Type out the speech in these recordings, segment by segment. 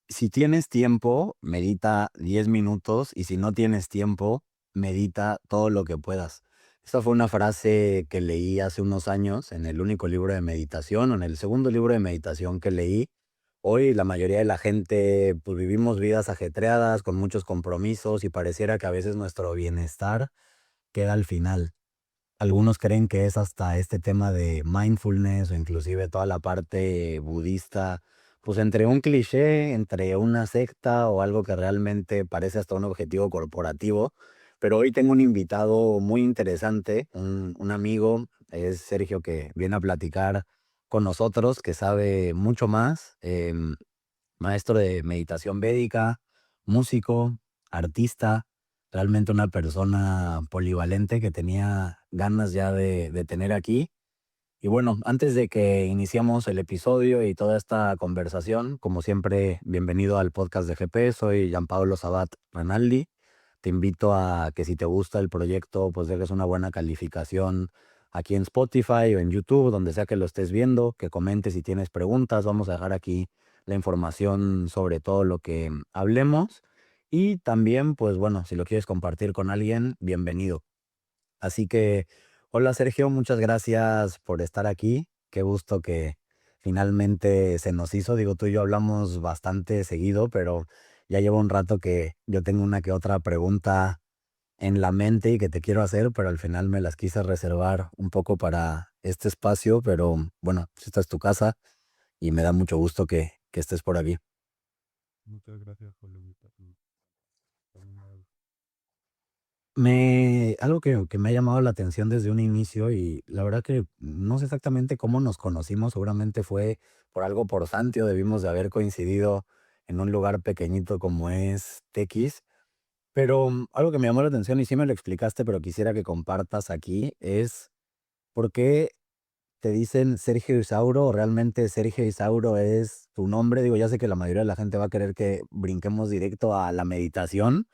Si tienes tiempo, medita 10 minutos y si no tienes tiempo, medita todo lo que puedas. Esta fue una frase que leí hace unos años en el único libro de meditación o en el segundo libro de meditación que leí. Hoy la mayoría de la gente pues vivimos vidas ajetreadas con muchos compromisos y pareciera que a veces nuestro bienestar queda al final. Algunos creen que es hasta este tema de mindfulness o inclusive toda la parte budista, pues entre un cliché, entre una secta o algo que realmente parece hasta un objetivo corporativo. Pero hoy tengo un invitado muy interesante, un amigo, es Sergio que viene a platicar con nosotros, que sabe mucho más, maestro de meditación védica, músico, artista, realmente una persona polivalente que tenía ganas ya de tener aquí. Y bueno, antes de que iniciamos el episodio y toda esta conversación, como siempre, bienvenido al podcast de GP, soy Gianpaolo Sabat Ranaldi. Te invito a que si te gusta el proyecto, pues dejes una buena calificación aquí en Spotify o en YouTube, donde sea que lo estés viendo, que comentes si tienes preguntas. Vamos a dejar aquí la información sobre todo lo que hablemos. Y también, pues bueno, si lo quieres compartir con alguien, bienvenido. Así que, hola Sergio, muchas gracias por estar aquí. Qué gusto que finalmente se nos hizo. Digo, tú y yo hablamos bastante seguido, pero ya llevo un rato que yo tengo una que otra pregunta en la mente y que te quiero hacer, pero al final me las quise reservar un poco para este espacio, pero bueno, pues esta es tu casa y me da mucho gusto que estés por aquí. Muchas gracias por la invitación. También Algo que me ha llamado la atención desde un inicio y la verdad que no sé exactamente cómo nos conocimos, seguramente fue por algo por Santio, debimos de haber coincidido en un lugar pequeñito como es Tequis, pero algo que me llamó la atención y sí me lo explicaste, pero quisiera que compartas aquí, es por qué te dicen Sergio Isauro o realmente Sergio Isauro es tu nombre. Digo, ya sé que la mayoría de la gente va a querer que brinquemos directo a la meditación,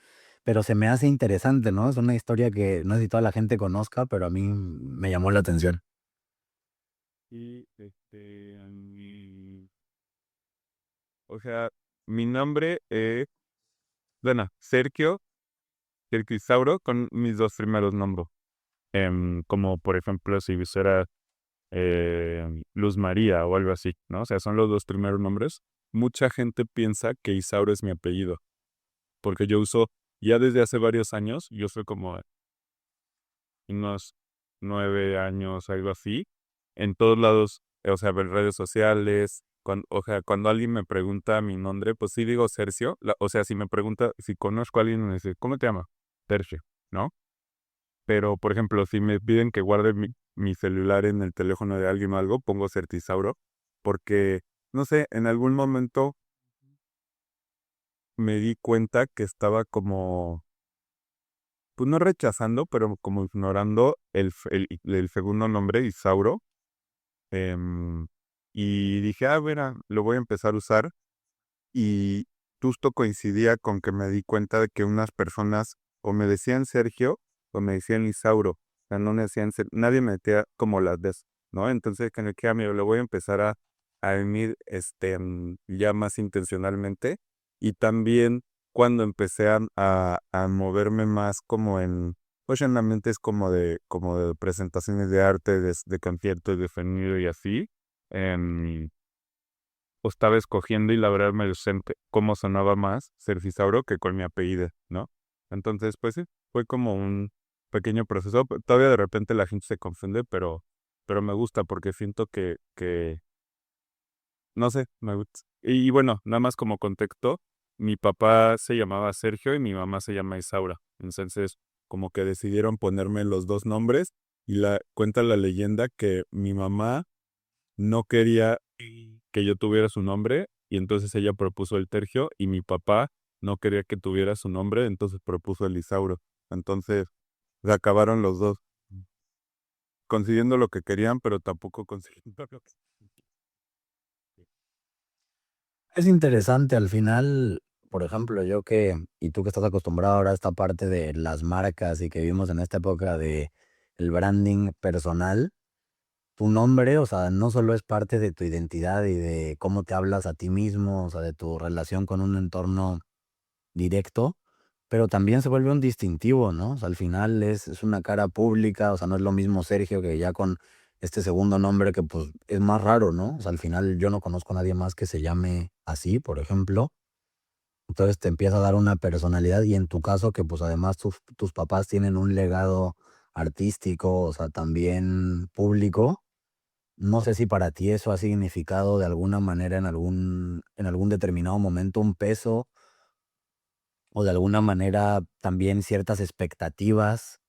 pero se me hace interesante, ¿no? Es una historia que no sé si toda la gente conozca, pero a mí me llamó la atención. y o sea, mi nombre es, bueno, Sergio Isauro, con mis dos primeros nombres. Como por ejemplo, si fuera Luz María o algo así, ¿no? O sea, son los dos primeros nombres. Mucha gente piensa que Isauro es mi apellido, porque yo uso, ya desde hace varios años, yo soy como unos 9 años, algo así, en todos lados, o sea, en redes sociales, o sea, cuando alguien me pregunta mi nombre, pues sí digo Sergio, o sea, si me pregunta, si conozco a alguien, me dice, ¿cómo te llamas? Sergio, ¿no? Pero, por ejemplo, si me piden que guarde mi celular en el teléfono de alguien o algo, pongo Certisauro, porque, no sé, en algún momento me di cuenta que estaba como, pues no rechazando, pero como ignorando el segundo nombre, Isauro. Em, y dije, mira, lo voy a empezar a usar. Y justo coincidía con que me di cuenta de que unas personas o me decían Sergio o me decían Isauro. O sea, no me decían, nadie me decía como las veces, ¿no? Entonces, que me queda, amigo, lo voy a empezar a venir ya más intencionalmente. Y también cuando empecé a moverme más como pues en ambientes como de presentaciones de arte, de conciertos de sonido y así, em, o estaba escogiendo y la verdad me gustó cómo sonaba más Cercisauro que con mi apellido, ¿no? Entonces, pues sí, fue como un pequeño proceso. Todavía de repente la gente se confunde, pero me gusta porque siento que no sé, me gusta. Y bueno, nada más como contexto, mi papá se llamaba Sergio y mi mamá se llama Isaura. Entonces, como que decidieron ponerme los dos nombres y cuenta la leyenda que mi mamá no quería que yo tuviera su nombre y entonces ella propuso el Tergio y mi papá no quería que tuviera su nombre, entonces propuso el Isauro. Entonces se acabaron los dos consiguiendo lo que querían, pero tampoco consiguiendo lo que... Es interesante al final, por ejemplo, yo y tú que estás acostumbrado ahora a esta parte de las marcas y que vivimos en esta época de el branding personal. tu nombre, o sea, no solo es parte de tu identidad y de cómo te hablas a ti mismo, o sea, de tu relación con un entorno directo, pero también se vuelve un distintivo, ¿no? O sea, al final es una cara pública, o sea, no es lo mismo Sergio que ya con este segundo nombre que pues es más raro, ¿no? O sea, al final yo no conozco a nadie más que se llame así, por ejemplo. Entonces te empieza a dar una personalidad y en tu caso que pues además tus papás tienen un legado artístico, o sea, también público. No sé si para ti eso ha significado de alguna manera en algún determinado momento un peso o de alguna manera también ciertas expectativas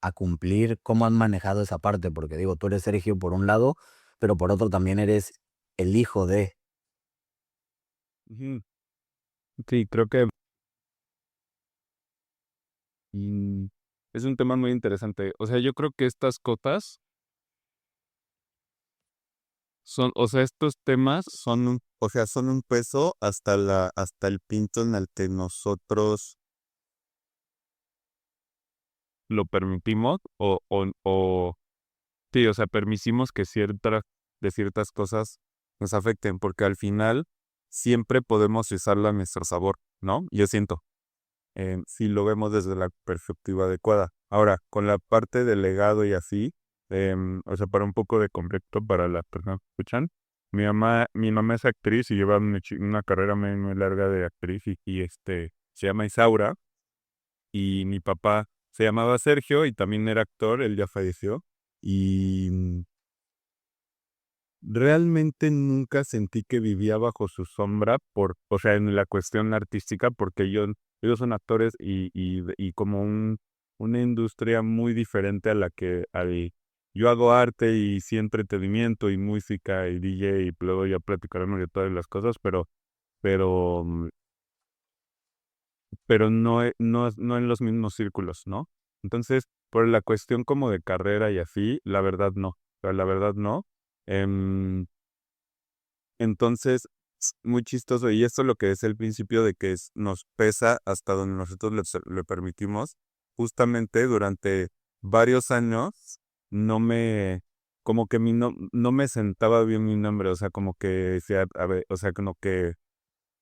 a cumplir. ¿Cómo han manejado esa parte? Porque digo, tú eres Sergio por un lado, pero por otro también eres el hijo de. Ujú. Sí, creo que mm, es un tema muy interesante. O sea, yo creo que estas cosas o sea, estos temas o sea, son un peso hasta el punto en el que nosotros lo permitimos sí, o sea, permitimos que de ciertas cosas nos afecten, porque al final siempre podemos usarla a nuestro sabor, ¿no? Yo siento, si lo vemos desde la perspectiva adecuada. Ahora, con la parte del legado y así, o sea, para un poco de contexto para las personas que escuchan, mi mamá es actriz y lleva una carrera muy larga de actriz se llama Isaura, y mi papá se llamaba Sergio y también era actor, él ya falleció, y realmente nunca sentí que vivía bajo su sombra o sea, en la cuestión artística, porque ellos son actores y como una industria muy diferente a la yo hago arte y sí entretenimiento y música y DJ y luego ya platicaremos de todas las cosas, pero, mm, pero no en los mismos círculos, ¿no? Entonces, por la cuestión como de carrera y así, la verdad no, o sea, la verdad no. Em, Entonces, muy chistoso, y esto es lo que es el principio de que nos pesa hasta donde nosotros le permitimos. Justamente durante varios años no me, como que no me sentaba bien mi nombre, o sea, como que decía, a ver, o sea, como que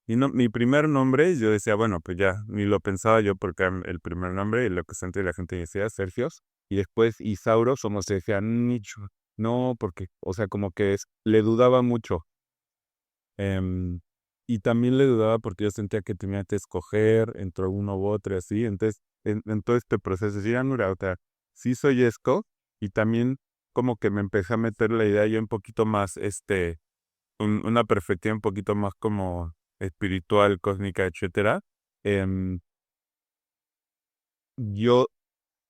mi primer nombre, yo decía, bueno, pues ya, ni lo pensaba yo porque era el primer nombre y lo que sentía la gente decía, Sergios, y después Isauro, como se decía, Nicho, no, porque, o sea, como que le dudaba mucho. Em, y también le dudaba porque yo sentía que tenía que escoger entre uno u otro, así. Entonces, en todo este proceso, decía, "Ah, mira, o sea, sí soy esto", y también como que me empecé a meter la idea yo un poquito más, una perspectiva un poquito más como espiritual, cósmica, etcétera. em, yo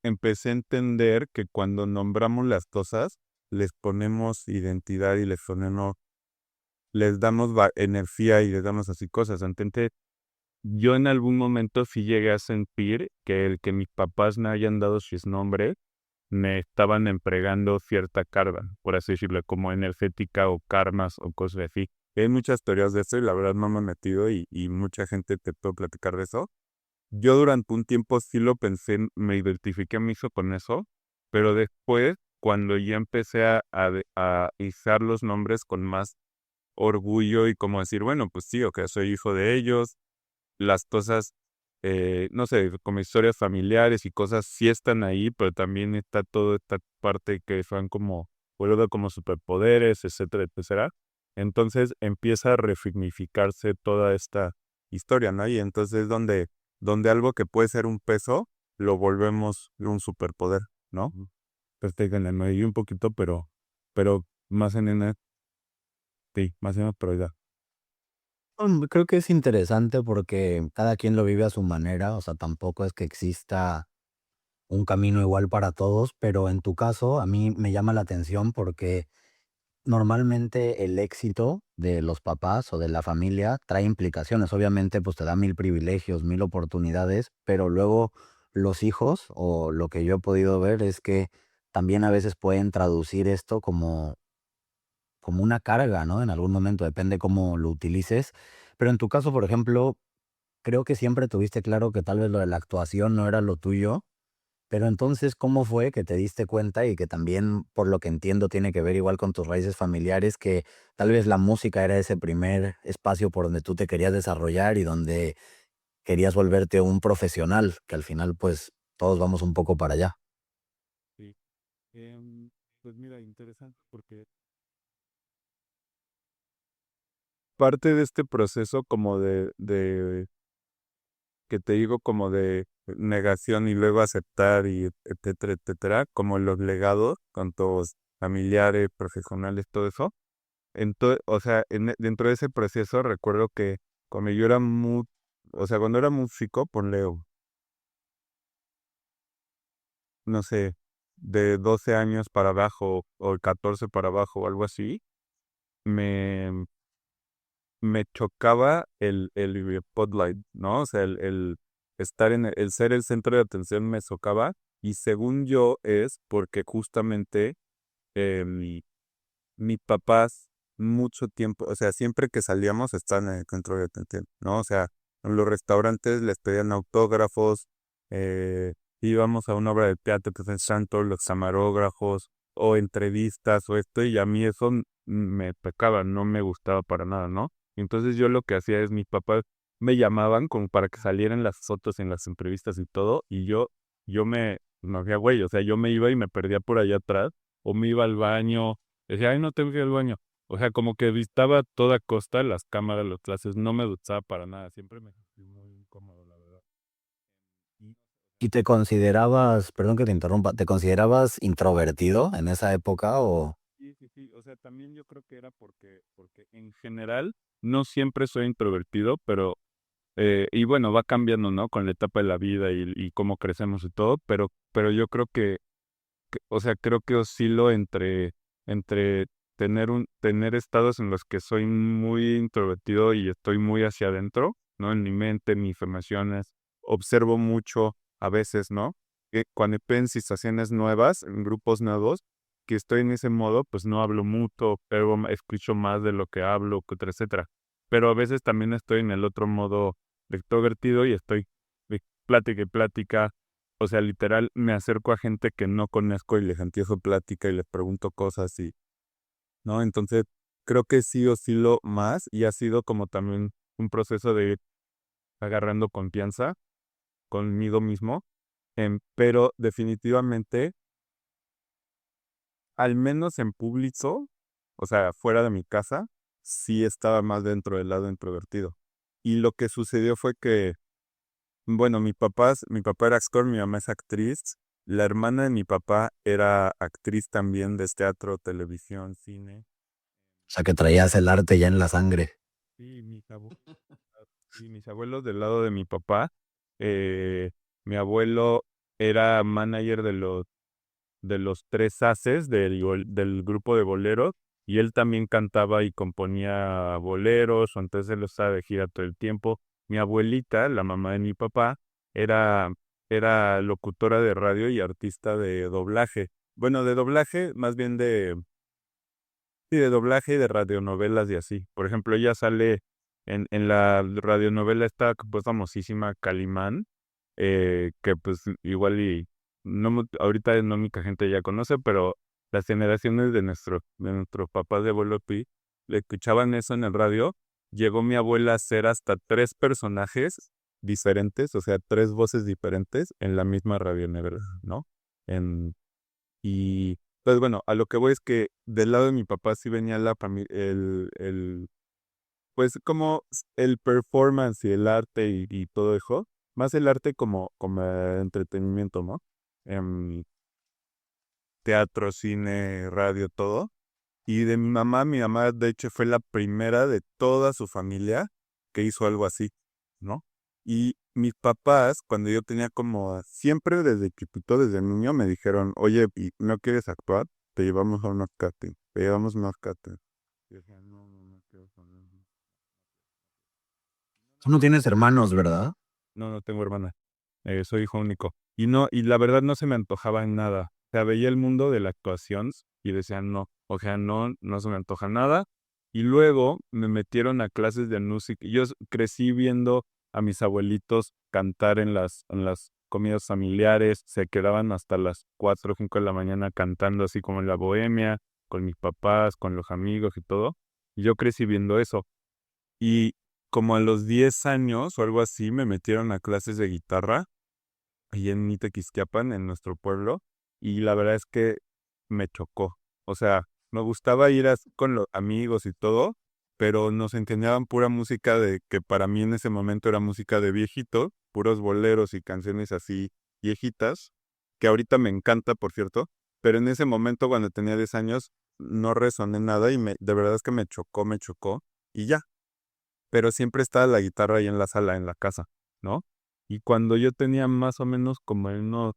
empecé a entender que cuando nombramos las cosas, les ponemos identidad y les damos energía y les damos así cosas. Entonces, yo en algún momento sí llegué a sentir que el que mis papás me hayan dado sus nombres me estaban empregando cierta carga, por así decirlo, como energética o karmas o cosas así. Hay muchas teorías de eso y la verdad no me he metido y mucha gente te puede platicar de eso. Yo durante un tiempo sí lo pensé, me identifiqué mucho con eso, pero después, cuando ya empecé a izar los nombres con más orgullo y como decir, bueno, pues sí, ok, soy hijo de ellos, las cosas, no sé, como historias familiares y cosas sí están ahí, pero también está toda esta parte que son como, vuelvo como superpoderes, etcétera, etcétera. Entonces empieza a resignificarse toda esta historia, ¿no? Y entonces donde algo que puede ser un peso, lo volvemos un superpoder, ¿no? Entonces te digan, me di un poquito, pero más sí, más en la prioridad. Creo que es interesante porque cada quien lo vive a su manera, o sea, tampoco es que exista un camino igual para todos, pero en tu caso a mí me llama la atención porque normalmente el éxito de los papás o de la familia trae implicaciones. Obviamente, pues te da mil privilegios, mil oportunidades, pero luego los hijos, o lo que yo he podido ver, es que también a veces pueden traducir esto como una carga, ¿no? En algún momento, depende cómo lo utilices. Pero en tu caso, por ejemplo, creo que siempre tuviste claro que tal vez lo de la actuación no era lo tuyo Pero entonces, ¿cómo fue que te diste cuenta y que también, por lo que entiendo, tiene que ver igual con tus raíces familiares, que tal vez la música era ese primer espacio por donde tú te querías desarrollar y donde querías volverte un profesional, que al final, pues, todos vamos un poco para allá? Sí. Pues mira, interesante porque parte de este proceso como que te digo, como de negación y luego aceptar y etcétera, etcétera, como los legados, tanto familiares, profesionales, todo eso. O sea, dentro de ese proceso recuerdo que cuando yo era o sea, cuando era músico, ponle, no sé, de 12 años para abajo o 14 para abajo o algo así, me, me chocaba el spotlight, ¿no? O sea, el estar el ser el centro de atención me chocaba y según yo es porque justamente mis papás mucho tiempo, o sea, siempre que salíamos estaban en el centro de atención, ¿no? O sea, en los restaurantes les pedían autógrafos, eh, íbamos a una obra de teatro que están todos los camarógrafos o entrevistas o esto y a mí eso me pecaba, no me gustaba para nada, ¿no? Entonces yo lo que hacía es mis papás me llamaban como para que salieran las fotos en las entrevistas y todo y no hacía güey, o sea, yo me iba y me perdía por allá atrás o me iba al baño. Decía, ay, no tengo que ir al baño. O sea, como que evitaba a toda costa las cámaras, las clases, no me gustaba para nada, siempre me sentí muy incómodo, la verdad. Y ¿Y te considerabas, perdón que te interrumpa, te considerabas introvertido en esa época o? sí, sí, sí, o sea, también yo creo que era porque en general no siempre soy introvertido, pero, y bueno, va cambiando, ¿no? Con la etapa de la vida y cómo crecemos y todo, pero yo creo o sea, creo que oscilo entre tener estados en los que soy muy introvertido y estoy muy hacia adentro, ¿no? En mi mente, mis emociones, observo mucho a veces, ¿no? Que cuando estoy en situaciones nuevas, en grupos nuevos, que estoy en ese modo, pues no hablo mucho, pero escucho más de lo que hablo, etcétera, etcétera. Pero a veces también estoy en el otro modo de extrovertido y estoy de plática y plática, o sea, literal, me acerco a gente que no conozco y les empiezo plática y les pregunto cosas y, ¿no? Entonces, creo que sí oscilo más y ha sido como también un proceso de ir agarrando confianza conmigo mismo, pero definitivamente, al menos en público, o sea, fuera de mi casa, sí estaba más dentro del lado introvertido. Y lo que sucedió fue que bueno, mi papá era actor, mi mamá es actriz. La hermana de mi papá era actriz también de teatro, televisión, cine. O sea, que traías el arte ya en la sangre. Sí, mis abuelos del lado de mi papá. eh, Mi abuelo era manager de los tres haces del grupo de boleros y él también cantaba y componía boleros, o entonces él estaba de gira todo el tiempo. Mi abuelita, la mamá de mi papá, era, era locutora de radio y artista de doblaje. Bueno, de doblaje, más bien sí, de doblaje y de radionovelas y así. Por ejemplo, ella sale en la radionovela esta pues famosísima Calimán, que pues igual y no ahorita no mucha gente ya conoce, pero las generaciones de nuestros papás de abuelo Pi le escuchaban eso en el radio. Llegó mi abuela a ser hasta tres personajes diferentes, o sea, tres voces diferentes en la misma radionovela, ¿no? En, y pues bueno, a lo que voy es que del lado de mi papá sí venía la familia, pues como el performance y el arte y todo eso, más el arte como entretenimiento, ¿no? Em, Teatro, cine, radio, todo. Y de mi mamá de hecho fue la primera de toda su familia que hizo algo así, ¿no? Y mis papás, cuando yo tenía como, siempre desde chiquito, desde niño, me dijeron, oye, ¿y no quieres actuar? Te llevamos a unos casting, te llevamos a unos casting. Y yo decía, no, no, no quiero saber". Tú no tienes hermanos, ¿verdad? No, no tengo hermana. Soy hijo único. Y no, y la verdad no se me antojaba en nada. O sea, veía el mundo de la actuación y decía no. O sea, no, no se me antoja nada. Y luego me metieron a clases de música. Yo crecí viendo a mis abuelitos cantar en las comidas familiares, se quedaban hasta las 4 o 5 de la mañana cantando así como en la bohemia, con mis papás, con los amigos y todo. Y yo crecí viendo eso. Y como a los 10 años o algo así me metieron a clases de guitarra ahí en Itequisquiapan, en nuestro pueblo, y la verdad es que me chocó. O sea, me gustaba ir con los amigos y todo, pero nos enseñaban pura música de que para mí en ese momento era música de viejito, puros boleros y canciones así viejitas, que ahorita me encanta, por cierto, pero en ese momento cuando tenía 10 años no resoné nada y de verdad es que me chocó y ya. Pero siempre estaba la guitarra ahí en la sala, en la casa, ¿no? Y cuando yo tenía más o menos como unos,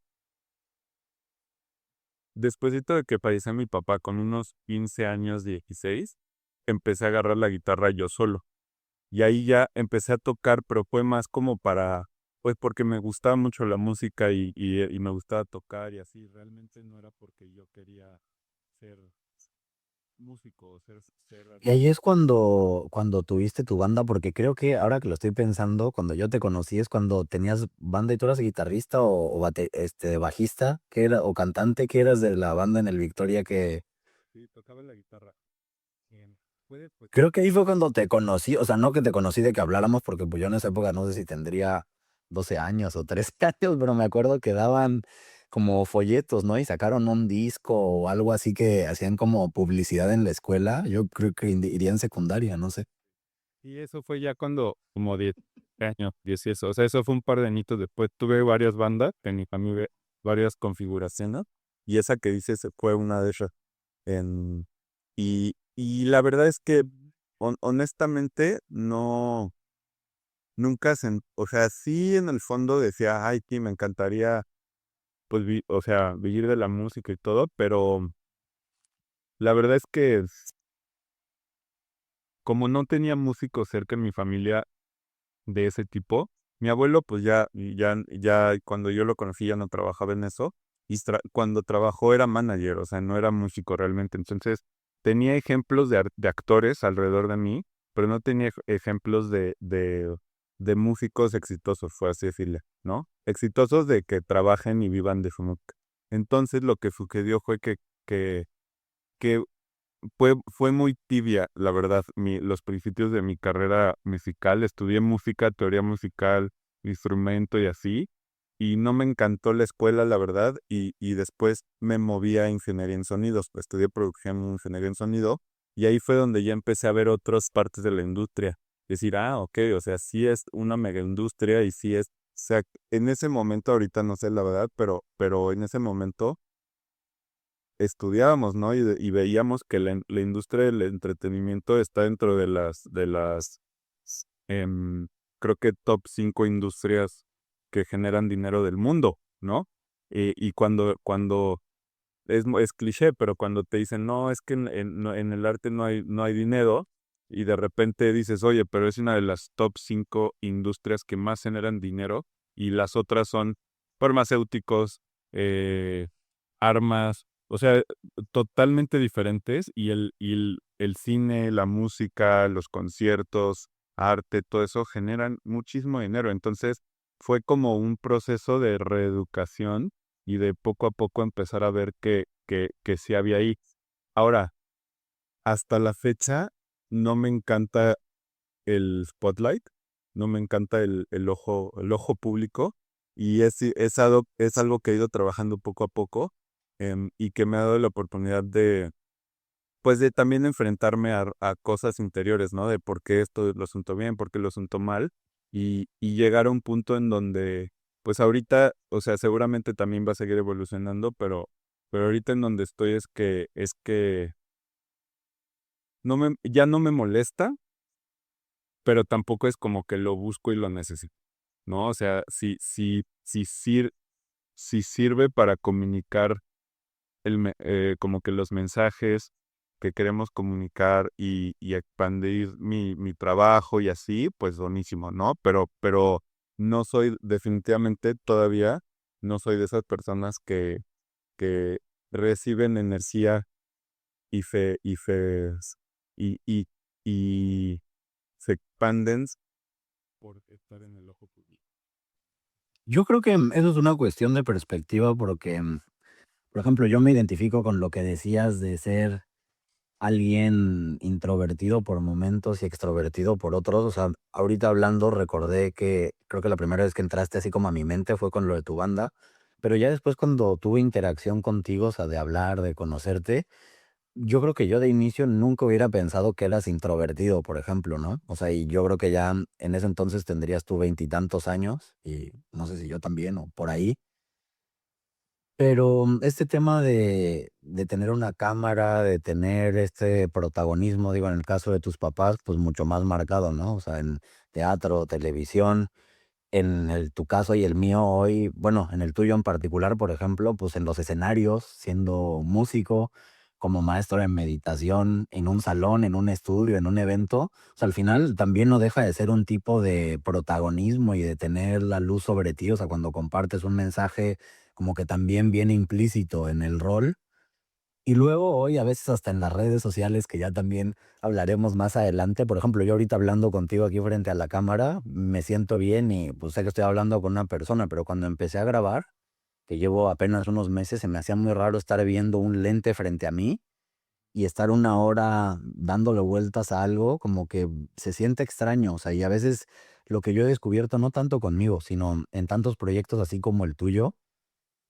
despuésito de que falleció mi papá, con unos 15 años, 16, empecé a agarrar la guitarra yo solo. Y ahí ya empecé a tocar, pero fue más como para, pues porque me gustaba mucho la música y me gustaba tocar y así. Realmente no era porque yo quería ser músico o ser Y ahí es artista. cuando tuviste tu banda, porque creo que ahora que lo estoy pensando, cuando yo te conocí es cuando tenías banda y tú eras guitarrista bajista, que era, o cantante, que eras de la banda en el Victoria que Sí, tocaba la guitarra. Fue después. creo que ahí fue cuando te conocí, o sea, no que te conocí de que habláramos, porque pues yo en esa época no sé si tendría 12 años o 13 años, pero me acuerdo que daban como folletos, ¿no? Y sacaron un disco o algo así que hacían como publicidad en la escuela. Yo creo que iría en secundaria, no sé. Y eso fue ya cuando, como 10 años, 10 y eso. O sea, eso fue un par de añitos después. Tuve varias bandas en mi familia, varias configuraciones. Y esa que dices fue una de ellas. En, y la verdad es que, honestamente, no, nunca, o sea, sí en el fondo decía, ay, sí, me encantaría, pues, o sea, vivir de la música y todo, pero la verdad es que como no tenía músicos cerca en mi familia, de ese tipo. Mi abuelo, pues ya cuando yo lo conocí ya no trabajaba en eso. Y cuando trabajó era manager, o sea, no era músico realmente. Entonces, tenía ejemplos de actores alrededor de mí, pero no tenía ejemplos de músicos exitosos, fue así decirle, ¿no? Exitosos de que trabajen y vivan de su música. Entonces, lo que sucedió fue que, que fue muy tibia, la verdad, los principios de mi carrera musical. Estudié música, teoría musical, instrumento y así, y no me encantó la escuela, la verdad, y después me moví a ingeniería en sonidos, pues, estudié producción en ingeniería en sonido, y ahí fue donde ya empecé a ver otras partes de la industria. Decir, ok, o sea, sí es una mega industria y sí es, o sea, en ese momento, ahorita no sé la verdad, pero en ese momento estudiábamos, ¿no? Y veíamos que la industria del entretenimiento está dentro de las, em, creo que top 5 industrias que generan dinero del mundo, ¿no? Y cuando es cliché, pero cuando te dicen, no, es que en el arte no hay dinero, y de repente dices, oye, pero es una de las top 5 industrias que más generan dinero, y las otras son farmacéuticos, eh, armas, o sea, totalmente diferentes, y el cine, la música, los conciertos, arte, todo eso generan muchísimo dinero. Entonces, fue como un proceso de reeducación y de poco a poco empezar a ver que sí había ahí. Ahora, hasta la fecha, no me encanta el spotlight, no me encanta el ojo público, y es algo que he ido trabajando poco a poco, y que me ha dado la oportunidad de, pues, de también enfrentarme a cosas interiores, ¿no? De por qué esto lo asunto bien, por qué lo asunto mal, y llegar a un punto en donde, pues ahorita, o sea, seguramente también va a seguir evolucionando, pero ahorita en donde estoy es que ya no me molesta, pero tampoco es como que lo busco y lo necesito, ¿no? O sea, si sirve para comunicar como que los mensajes que queremos comunicar y expandir mi trabajo y así, pues buenísimo, ¿no? Pero no soy definitivamente todavía, no soy de esas personas que reciben energía y, y se expanden por estar en el ojo público. Yo creo que eso es una cuestión de perspectiva porque, por ejemplo, yo me identifico con lo que decías de ser alguien introvertido por momentos y extrovertido por otros. O sea, ahorita hablando recordé que creo que la primera vez que entraste así como a mi mente fue con lo de tu banda, pero ya después cuando tuve interacción contigo, o sea, de hablar, de conocerte, yo creo que yo de inicio nunca hubiera pensado que eras introvertido, por ejemplo, ¿no? O sea, y yo creo que ya en ese entonces tendrías tú veintitantos años y no sé si yo también o por ahí. Pero este tema de tener una cámara, de tener este protagonismo, digo, en el caso de tus papás, pues mucho más marcado, ¿no? O sea, en teatro, televisión, en tu caso y el mío hoy, bueno, en el tuyo en particular, por ejemplo, pues en los escenarios, siendo músico, como maestro de meditación, en un salón, en un estudio, en un evento, o sea, al final también no deja de ser un tipo de protagonismo y de tener la luz sobre ti, o sea, cuando compartes un mensaje como que también viene implícito en el rol. Y luego hoy a veces hasta en las redes sociales, que ya también hablaremos más adelante. Por ejemplo, yo ahorita hablando contigo aquí frente a la cámara, me siento bien y pues sé que estoy hablando con una persona, pero cuando empecé a grabar, que llevo apenas unos meses, se me hacía muy raro estar viendo un lente frente a mí y estar una hora dándole vueltas a algo, como que se siente extraño. O sea, y a veces lo que yo he descubierto, no tanto conmigo, sino en tantos proyectos así como el tuyo,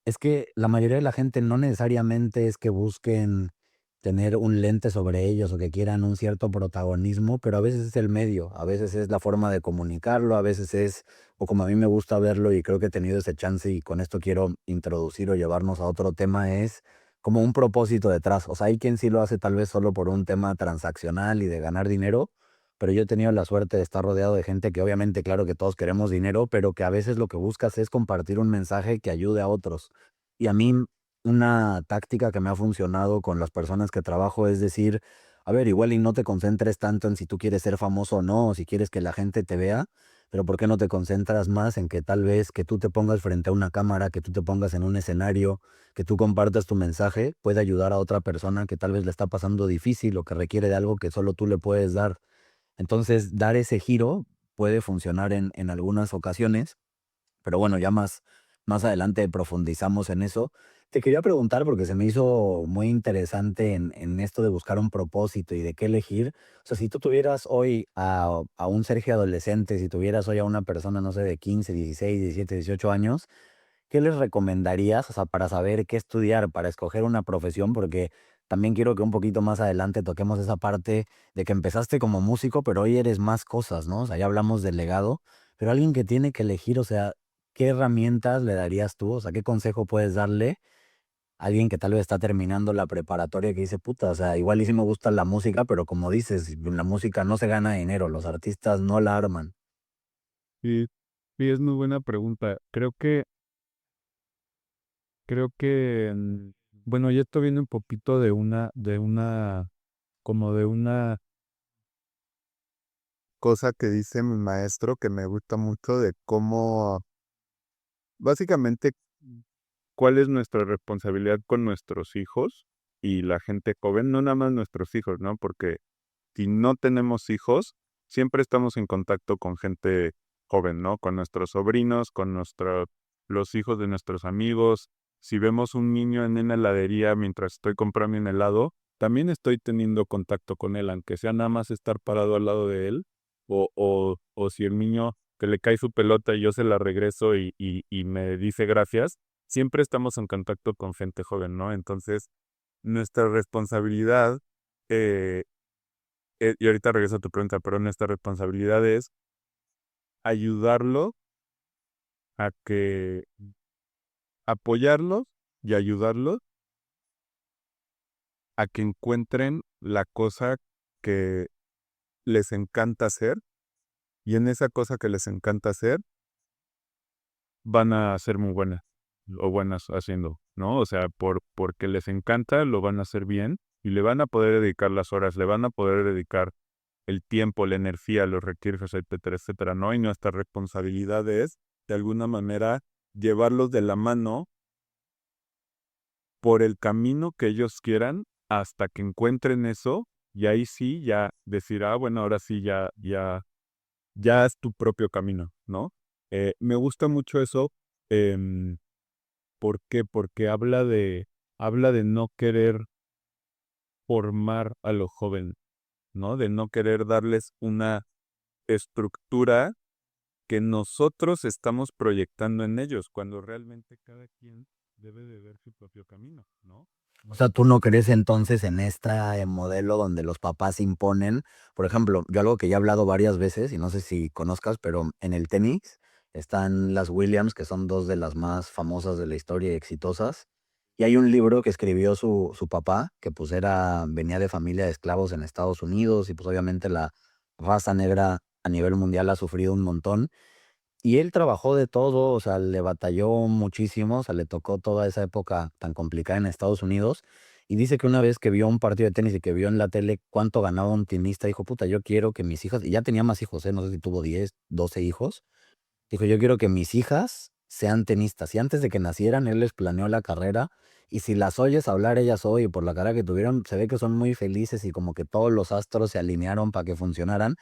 es que la mayoría de la gente no necesariamente es que busquen tener un lente sobre ellos o que quieran un cierto protagonismo, pero a veces es el medio, a veces es la forma de comunicarlo, a veces es, o como a mí me gusta verlo y creo que he tenido ese chance y con esto quiero introducir o llevarnos a otro tema, es como un propósito detrás. O sea, hay quien sí lo hace tal vez solo por un tema transaccional y de ganar dinero, pero yo he tenido la suerte de estar rodeado de gente que obviamente, claro que todos queremos dinero, pero que a veces lo que buscas es compartir un mensaje que ayude a otros. Y a mí una táctica que me ha funcionado con las personas que trabajo es decir, a ver, igual y no te concentres tanto en si tú quieres ser famoso o no, o si quieres que la gente te vea, pero ¿por qué no te concentras más en que tal vez que tú te pongas frente a una cámara, que tú te pongas en un escenario, que tú compartas tu mensaje, puede ayudar a otra persona que tal vez le está pasando difícil o que requiere de algo que solo tú le puedes dar? Entonces, dar ese giro puede funcionar en algunas ocasiones, pero bueno, ya más adelante profundizamos en eso. Te quería preguntar, porque se me hizo muy interesante en esto de buscar un propósito y de qué elegir. O sea, si tú tuvieras hoy a un Sergio adolescente, si tuvieras hoy a una persona, no sé, de 15, 16, 17, 18 años, ¿qué les recomendarías, o sea, para saber qué estudiar, para escoger una profesión? Porque también quiero que un poquito más adelante toquemos esa parte de que empezaste como músico, pero hoy eres más cosas, ¿no? O sea, ya hablamos del legado, pero alguien que tiene que elegir, o sea, ¿qué herramientas le darías tú? O sea, ¿qué consejo puedes darle a alguien que tal vez está terminando la preparatoria que dice, puta, o sea, igual y sí me gusta la música, pero como dices, la música no se gana dinero, los artistas no la arman. Sí, sí, es muy buena pregunta. Creo que, bueno, y esto viene un poquito como de una cosa que dice mi maestro que me gusta mucho de cómo, básicamente, cuál es nuestra responsabilidad con nuestros hijos y la gente joven, no nada más nuestros hijos, ¿no? Porque si no tenemos hijos, siempre estamos en contacto con gente joven, ¿no? Con nuestros sobrinos, los hijos de nuestros amigos. Si vemos un niño en una heladería mientras estoy comprando un helado, también estoy teniendo contacto con él, aunque sea nada más estar parado al lado de él, o si el niño que le cae su pelota y yo se la regreso y me dice gracias, siempre estamos en contacto con gente joven, ¿no? Entonces, nuestra responsabilidad eh, y ahorita regreso a tu pregunta, pero nuestra responsabilidad es ayudarlo a que, apoyarlos y ayudarlos a que encuentren la cosa que les encanta hacer y en esa cosa que les encanta hacer van a ser muy buenas o buenas haciendo, ¿no? O sea, porque les encanta, lo van a hacer bien y le van a poder dedicar las horas, le van a poder dedicar el tiempo, la energía, los recursos, etcétera, etcétera, ¿no? Y nuestra responsabilidad es, de alguna manera, llevarlos de la mano por el camino que ellos quieran hasta que encuentren eso y ahí sí ya decir, ah, bueno, ahora sí ya es tu propio camino, ¿no? Me gusta mucho eso Em, ¿Por qué? Porque habla de no querer formar a los jóvenes, ¿no? De no querer darles una estructura que nosotros estamos proyectando en ellos, cuando realmente cada quien debe de ver su propio camino, ¿no? O sea, ¿tú no crees entonces en este modelo donde los papás imponen? Por ejemplo, yo algo que ya he hablado varias veces, y no sé si conozcas, pero en el tenis están las Williams, que son dos de las más famosas de la historia y exitosas. Y hay un libro que escribió su papá, que pues venía de familia de esclavos en Estados Unidos, y pues obviamente la raza negra a nivel mundial ha sufrido un montón. Y él trabajó de todo, o sea, le batalló muchísimo, o sea, le tocó toda esa época tan complicada en Estados Unidos. Y dice que una vez que vio un partido de tenis y que vio en la tele cuánto ganaba un tenista, dijo, puta, yo quiero que mis hijas, y ya tenía más hijos, no sé si tuvo 10 12 hijos, dijo, yo quiero que mis hijas sean tenistas. Y antes de que nacieran, él les planeó la carrera. Y si las oyes hablar ellas hoy, por la cara que tuvieron, se ve que son muy felices y como que todos los astros se alinearon para que funcionaran.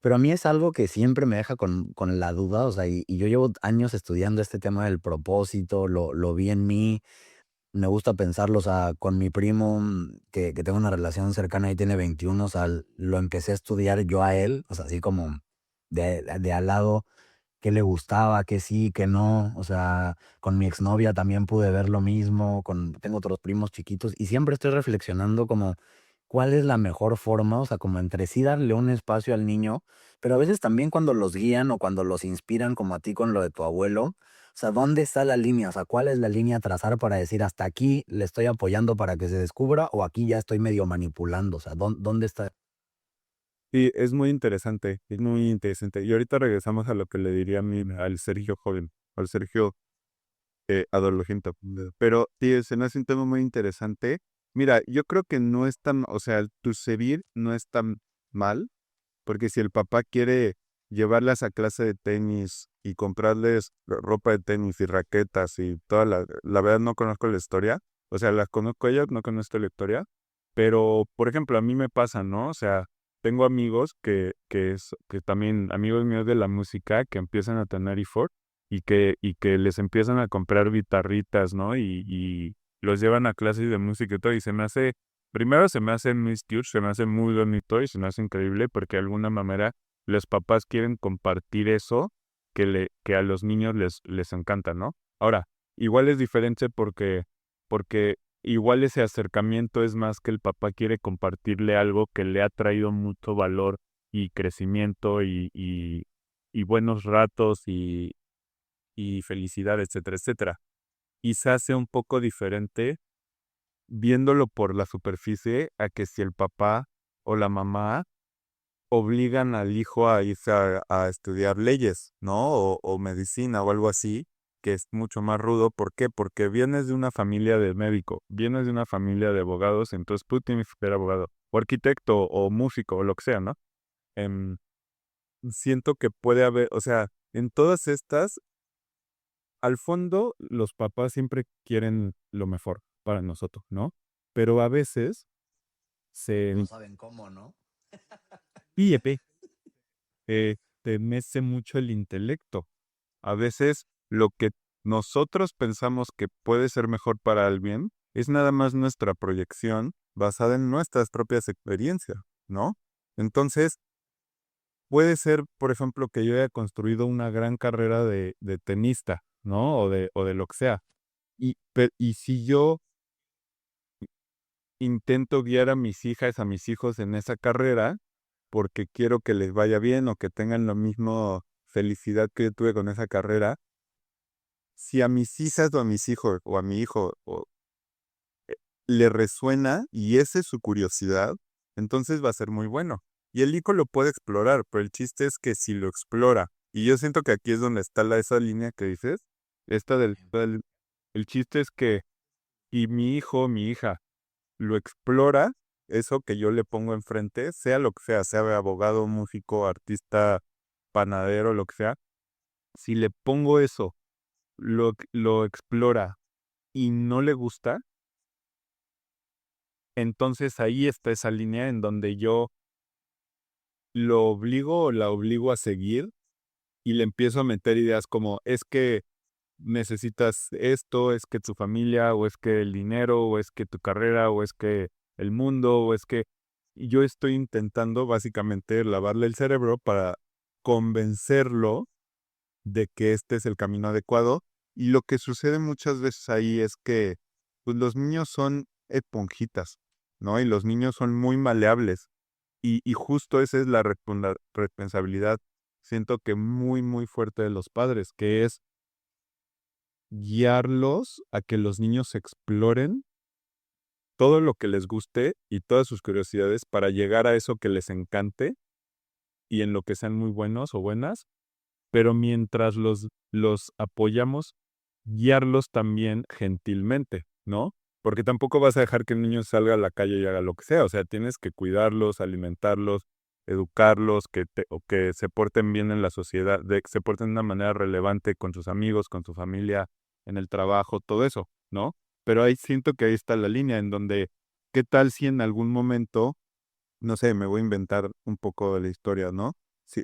Pero a mí es algo que siempre me deja con la duda, o sea, y yo llevo años estudiando este tema del propósito, lo vi en mí, me gusta pensarlo, o sea, con mi primo, que tengo una relación cercana y tiene 21, o sea, lo empecé a estudiar yo a él, o sea, así como de al lado, qué le gustaba, qué sí, qué no, o sea, con mi exnovia también pude ver lo mismo, tengo otros primos chiquitos, y siempre estoy reflexionando como cuál es la mejor forma, o sea, como entre sí darle un espacio al niño, pero a veces también cuando los guían o cuando los inspiran, como a ti con lo de tu abuelo, o sea, ¿dónde está la línea? O sea, ¿cuál es la línea a trazar para decir hasta aquí le estoy apoyando para que se descubra o aquí ya estoy medio manipulando? O sea, ¿dónde está? Sí, es muy interesante, es muy interesante. Y ahorita regresamos a lo que le diría al Sergio joven, al Sergio adolescente. Pero sí, se me hace un tema muy interesante. Mira, yo creo que no es tan, o sea, tu servir no es tan mal, porque si el papá quiere llevarlas a clase de tenis y comprarles ropa de tenis y raquetas y toda la verdad no conozco la historia, o sea, las conozco ellas, no conozco la historia, pero, por ejemplo, a mí me pasa, ¿no? O sea, tengo amigos que también, amigos míos de la música, que empiezan a tener iPhone y que les empiezan a comprar guitarritas, ¿no? Y los llevan a clases de música y todo, y primero se me hace muy cute, se me hace muy bonito y se me hace increíble porque de alguna manera los papás quieren compartir eso que a los niños les encanta, ¿no? Ahora, igual es diferente porque igual ese acercamiento es más que el papá quiere compartirle algo que le ha traído mucho valor y crecimiento y buenos ratos y felicidad, etcétera, etcétera. Y se hace un poco diferente viéndolo por la superficie a que si el papá o la mamá obligan al hijo a irse a estudiar leyes, ¿no? O medicina o algo así, que es mucho más rudo. ¿Por qué? Porque vienes de una familia de médico, vienes de una familia de abogados, entonces tú tienes que ser abogado, o arquitecto, o músico, o lo que sea, ¿no? Em, Siento que puede haber, o sea, en todas estas, al fondo, los papás siempre quieren lo mejor para nosotros, ¿no? Pero a veces No se saben cómo, ¿no? pille, te mece mucho el intelecto. A veces lo que nosotros pensamos que puede ser mejor para alguien es nada más nuestra proyección basada en nuestras propias experiencias, ¿no? Entonces, puede ser, por ejemplo, que yo haya construido una gran carrera de tenista, ¿no? O de lo que sea. Y si yo intento guiar a mis hijas, a mis hijos en esa carrera, porque quiero que les vaya bien o que tengan lo mismo felicidad que yo tuve con esa carrera, si a mis hijas o a mis hijos o a mi hijo le resuena y esa es su curiosidad, entonces va a ser muy bueno. Y el hijo lo puede explorar, pero el chiste es que si lo explora, y yo siento que aquí es donde está esa línea que dices, esta el chiste es que y mi hijo o mi hija lo explora, eso que yo le pongo enfrente, sea lo que sea abogado, músico, artista, panadero, lo que sea, si le pongo eso, lo explora y no le gusta, entonces ahí está esa línea en donde yo lo obligo o la obligo a seguir y le empiezo a meter ideas como, es que necesitas esto, es que tu familia, o es que el dinero, o es que tu carrera, o es que el mundo, o es que... Y yo estoy intentando básicamente lavarle el cerebro para convencerlo de que este es el camino adecuado. Y lo que sucede muchas veces ahí es que pues, los niños son esponjitas, ¿no? Y los niños son muy maleables. Y justo esa es la responsabilidad, siento que muy, muy fuerte de los padres, que es guiarlos a que los niños exploren todo lo que les guste y todas sus curiosidades para llegar a eso que les encante y en lo que sean muy buenos o buenas, pero mientras los apoyamos, guiarlos también gentilmente, ¿no? Porque tampoco vas a dejar que el niño salga a la calle y haga lo que sea, o sea, tienes que cuidarlos, alimentarlos, educarlos, o que se porten bien en la sociedad, de que se porten de una manera relevante con sus amigos, con su familia, en el trabajo, todo eso, ¿no? Pero ahí siento que ahí está la línea en donde, ¿qué tal si en algún momento, no sé, me voy a inventar un poco de la historia, ¿no? Sí,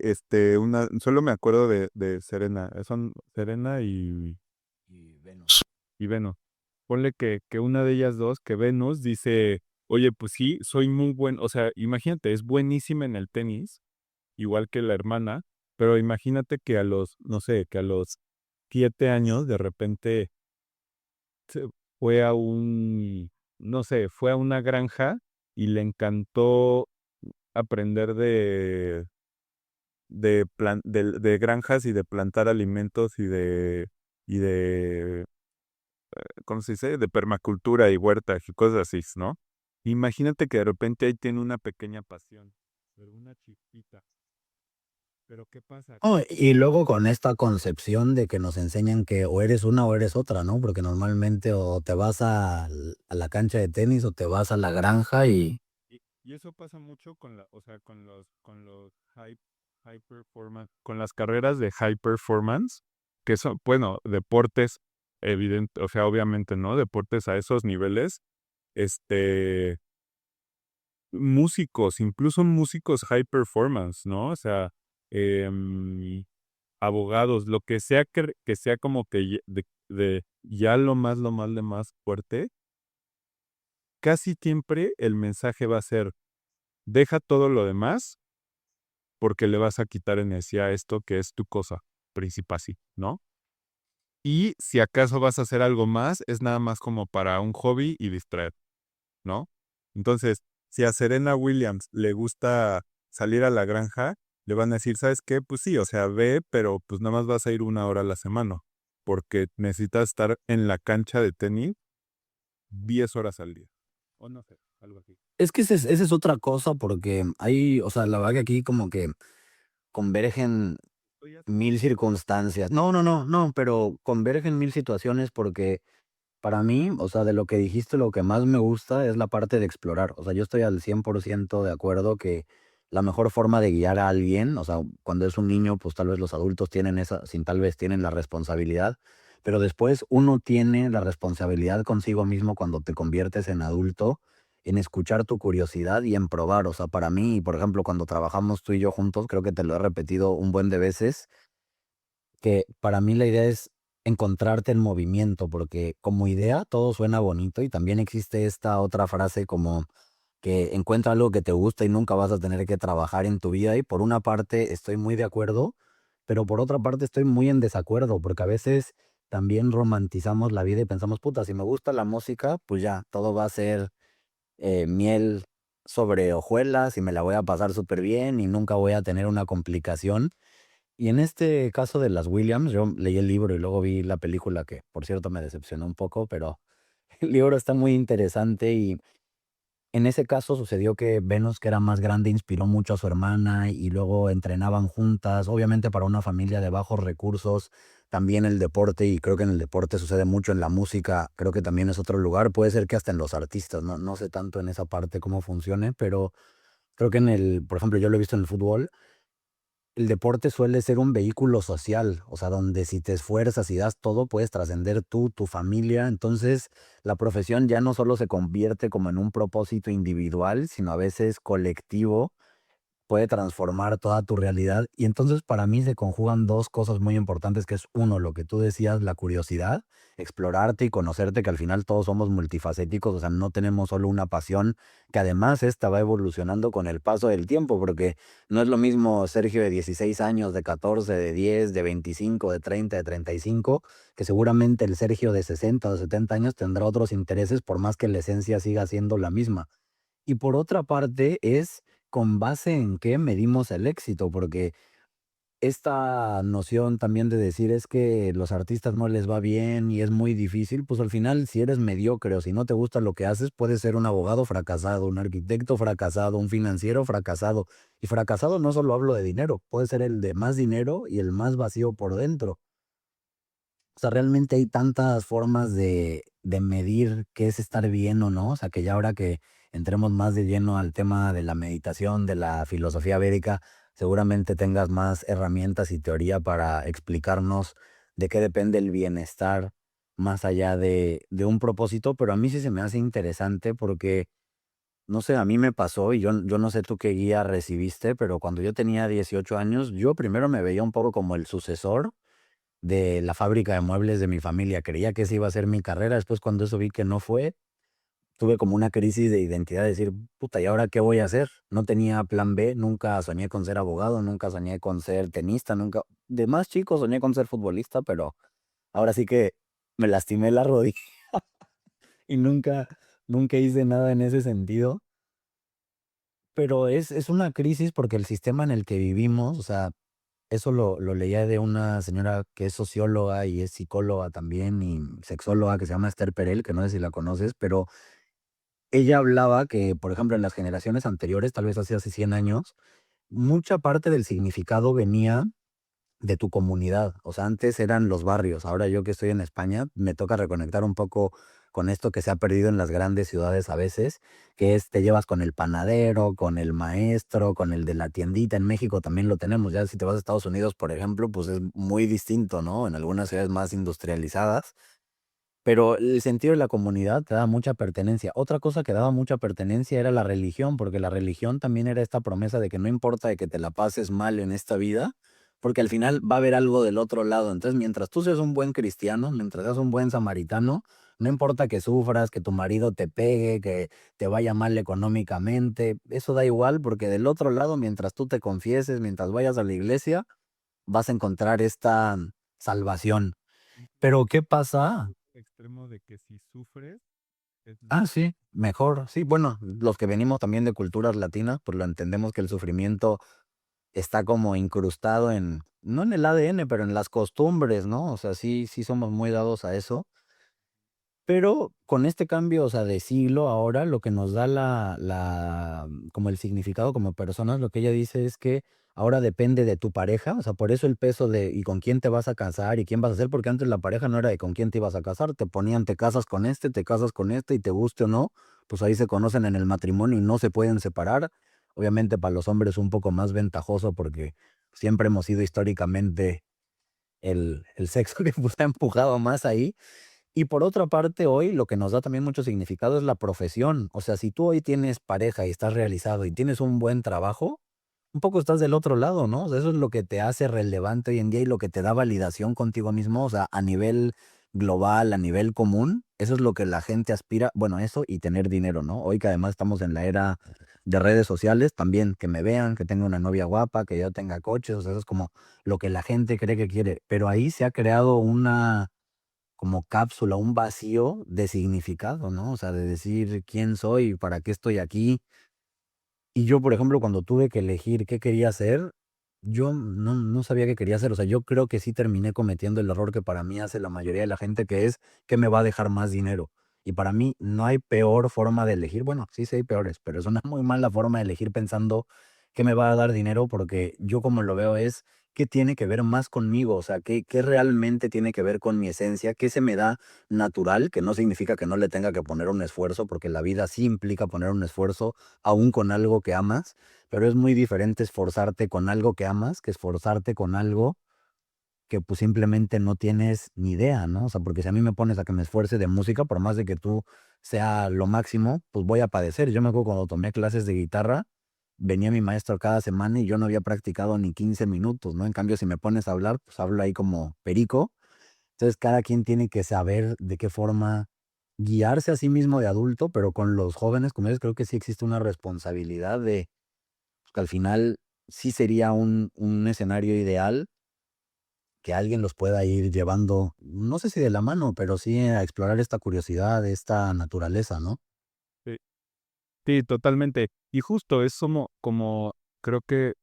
solo me acuerdo de Serena, son Serena Y Venus. y Venus. Ponle que una de ellas dos, que Venus dice, oye, pues sí, soy muy buen, o sea, imagínate, es buenísima en el tenis, igual que la hermana, pero imagínate que a los, no sé, que a los 7 años de repente se fue a no sé, fue a una granja y le encantó aprender de granjas y de plantar alimentos y de, ¿cómo se dice? De permacultura y huertas y cosas así, ¿no? Imagínate que de repente ahí tiene una pequeña pasión, pero una chispita. Pero ¿qué pasa? Oh, y luego con esta concepción de que nos enseñan que o eres una o eres otra, ¿no? Porque normalmente o te vas a la cancha de tenis o te vas a la granja y... Y eso pasa mucho o sea, con los high performance, con las carreras de high performance, que son, bueno, deportes, evidente, o sea, obviamente, ¿no? Deportes a esos niveles, este, músicos, incluso músicos high performance, ¿no? O sea, em, abogados, lo que sea que sea como que de ya lo más de más fuerte, casi siempre el mensaje va a ser, deja todo lo demás porque le vas a quitar energía a esto que es tu cosa principal, sí, ¿no? Y si acaso vas a hacer algo más, es nada más como para un hobby y distraer, ¿no? Entonces, si a Serena Williams le gusta salir a la granja, le van a decir, ¿sabes qué? Pues sí, o sea, ve, pero pues nada más vas a ir 1 hora a la semana, porque necesitas estar en la cancha de tenis 10 horas al día. O no sé, algo así. Es que esa es otra cosa porque hay, o sea, la verdad que aquí como que convergen Estoy mil asumiendo. circunstancias. No, no, no, no, pero convergen mil situaciones porque para mí, o sea, de lo que dijiste, lo que más me gusta es la parte de explorar. O sea, yo estoy al 100% de acuerdo que la mejor forma de guiar a alguien, o sea, cuando es un niño, pues tal vez los adultos tienen esa, sin tal vez tienen la responsabilidad, pero después uno tiene la responsabilidad consigo mismo cuando te conviertes en adulto, en escuchar tu curiosidad y en probar. O sea, para mí, por ejemplo, cuando trabajamos tú y yo juntos, creo que te lo he repetido un buen de veces, que para mí la idea es encontrarte en movimiento, porque como idea todo suena bonito y también existe esta otra frase como que encuentra algo que te gusta y nunca vas a tener que trabajar en tu vida y por una parte estoy muy de acuerdo, pero por otra parte estoy muy en desacuerdo, porque a veces también romantizamos la vida y pensamos, puta, si me gusta la música, pues ya, todo va a ser miel sobre hojuelas y me la voy a pasar súper bien y nunca voy a tener una complicación. Y en este caso de las Williams, yo leí el libro y luego vi la película que, por cierto, me decepcionó un poco, pero el libro está muy interesante y en ese caso sucedió que Venus, que era más grande, inspiró mucho a su hermana y luego entrenaban juntas, obviamente para una familia de bajos recursos, también el deporte y creo que en el deporte sucede mucho, en la música creo que también es otro lugar, puede ser que hasta en los artistas, no, no sé tanto en esa parte cómo funcione, pero creo que por ejemplo, yo lo he visto en el fútbol, el deporte suele ser un vehículo social, o sea, donde si te esfuerzas y das todo, puedes trascender tú, tu familia. Entonces, la profesión ya no solo se convierte como en un propósito individual, sino a veces colectivo puede transformar toda tu realidad. Y entonces para mí se conjugan dos cosas muy importantes, que es uno, lo que tú decías, la curiosidad, explorarte y conocerte, que al final todos somos multifacéticos, o sea, no tenemos solo una pasión, que además esta va evolucionando con el paso del tiempo, porque no es lo mismo Sergio de 16 años, de 14, de 10, de 25, de 30, de 35, que seguramente el Sergio de 60 o 70 años tendrá otros intereses, por más que la esencia siga siendo la misma. Y por otra parte es con base en qué medimos el éxito, porque esta noción también de decir es que los artistas no les va bien y es muy difícil, pues al final si eres mediocre o si no te gusta lo que haces, puedes ser un abogado fracasado, un arquitecto fracasado, un financiero fracasado. Y fracasado no solo hablo de dinero, puede ser el de más dinero y el más vacío por dentro. O sea, realmente hay tantas formas de medir qué es estar bien o no. O sea, que ya ahora que entremos más de lleno al tema de la meditación, de la filosofía védica, seguramente tengas más herramientas y teoría para explicarnos de qué depende el bienestar más allá de un propósito. Pero a mí sí se me hace interesante porque, no sé, a mí me pasó y yo no sé tú qué guía recibiste, pero cuando yo tenía 18 años, yo primero me veía un poco como el sucesor de la fábrica de muebles de mi familia. Creía que esa iba a ser mi carrera. Después, cuando eso vi que no fue, tuve como una crisis de identidad, de decir, puta, ¿y ahora qué voy a hacer? No tenía plan B, nunca soñé con ser abogado, nunca soñé con ser tenista, nunca. De más chico soñé con ser futbolista, pero ahora sí que me lastimé la rodilla y nunca hice nada en ese sentido. Pero es una crisis porque el sistema en el que vivimos, o sea, eso lo leía de una señora que es socióloga y es psicóloga también y sexóloga, que se llama Esther Perel, que no sé si la conoces, pero ella hablaba que, por ejemplo, en las generaciones anteriores, tal vez hace 100 años, mucha parte del significado venía de tu comunidad. O sea, antes eran los barrios. Ahora yo que estoy en España, me toca reconectar un poco con esto que se ha perdido en las grandes ciudades a veces, que es te llevas con el panadero, con el maestro, con el de la tiendita. En México también lo tenemos. Ya si te vas a Estados Unidos, por ejemplo, pues es muy distinto, ¿no? En algunas ciudades más industrializadas. Pero el sentido de la comunidad te daba mucha pertenencia. Otra cosa que daba mucha pertenencia era la religión, porque la religión también era esta promesa de que no importa de que te la pases mal en esta vida, porque al final va a haber algo del otro lado. Entonces, mientras tú seas un buen cristiano, mientras seas un buen samaritano, no importa que sufras, que tu marido te pegue, que te vaya mal económicamente, eso da igual, porque del otro lado, mientras tú te confieses, mientras vayas a la iglesia, vas a encontrar esta salvación. Pero ¿qué pasa? Extremo de que si sufres, es Ah, sí, mejor. Sí, bueno, los que venimos también de culturas latinas, pues lo entendemos que el sufrimiento está como incrustado en, no en el ADN, pero en las costumbres, ¿no? O sea, sí somos muy dados a eso. Pero con este cambio, o sea, de siglo ahora, lo que nos da como el significado como personas, lo que ella dice es que ahora depende de tu pareja, o sea, por eso el peso de y con quién te vas a casar y quién vas a ser, porque antes la pareja no era de con quién te ibas a casar, te ponían, te casas con este, te casas con este, y te guste o no, pues ahí se conocen en el matrimonio y no se pueden separar. Obviamente para los hombres un poco más ventajoso porque siempre hemos sido históricamente el sexo que pues ha empujado más ahí. Y por otra parte, hoy lo que nos da también mucho significado es la profesión. O sea, si tú hoy tienes pareja y estás realizado y tienes un buen trabajo, un poco estás del otro lado, ¿no? O sea, eso es lo que te hace relevante hoy en día y lo que te da validación contigo mismo, o sea, a nivel global, a nivel común, eso es lo que la gente aspira, bueno, eso y tener dinero, ¿no? Hoy que además estamos en la era de redes sociales, también que me vean, que tenga una novia guapa, que yo tenga coches, o sea, eso es como lo que la gente cree que quiere. Pero ahí se ha creado una como cápsula, un vacío de significado, ¿no? O sea, de decir quién soy, para qué estoy aquí. Y yo, por ejemplo, cuando tuve que elegir qué quería hacer, yo no sabía qué quería hacer. O sea, yo creo que sí terminé cometiendo el error que para mí hace la mayoría de la gente, que es que me va a dejar más dinero. Y para mí no hay peor forma de elegir. Bueno, sí hay peores, pero es una muy mala forma de elegir pensando que me va a dar dinero, porque yo como lo veo es qué tiene que ver más conmigo, o sea, qué realmente tiene que ver con mi esencia, qué se me da natural, que no significa que no le tenga que poner un esfuerzo, porque la vida sí implica poner un esfuerzo aún con algo que amas, pero es muy diferente esforzarte con algo que amas que esforzarte con algo que pues simplemente no tienes ni idea, ¿no? O sea, porque si a mí me pones a que me esfuerce de música, por más de que tú sea lo máximo, pues voy a padecer. Yo me acuerdo cuando tomé clases de guitarra, venía mi maestro cada semana y yo no había practicado ni 15 minutos, ¿no? En cambio, si me pones a hablar, pues hablo ahí como perico. Entonces, cada quien tiene que saber de qué forma guiarse a sí mismo de adulto, pero con los jóvenes, como ellos, creo que sí existe una responsabilidad de, pues, que al final sí sería un escenario ideal que alguien los pueda ir llevando, no sé si de la mano, pero sí a explorar esta curiosidad, esta naturaleza, ¿no? Sí, sí, totalmente. Y justo es como creo que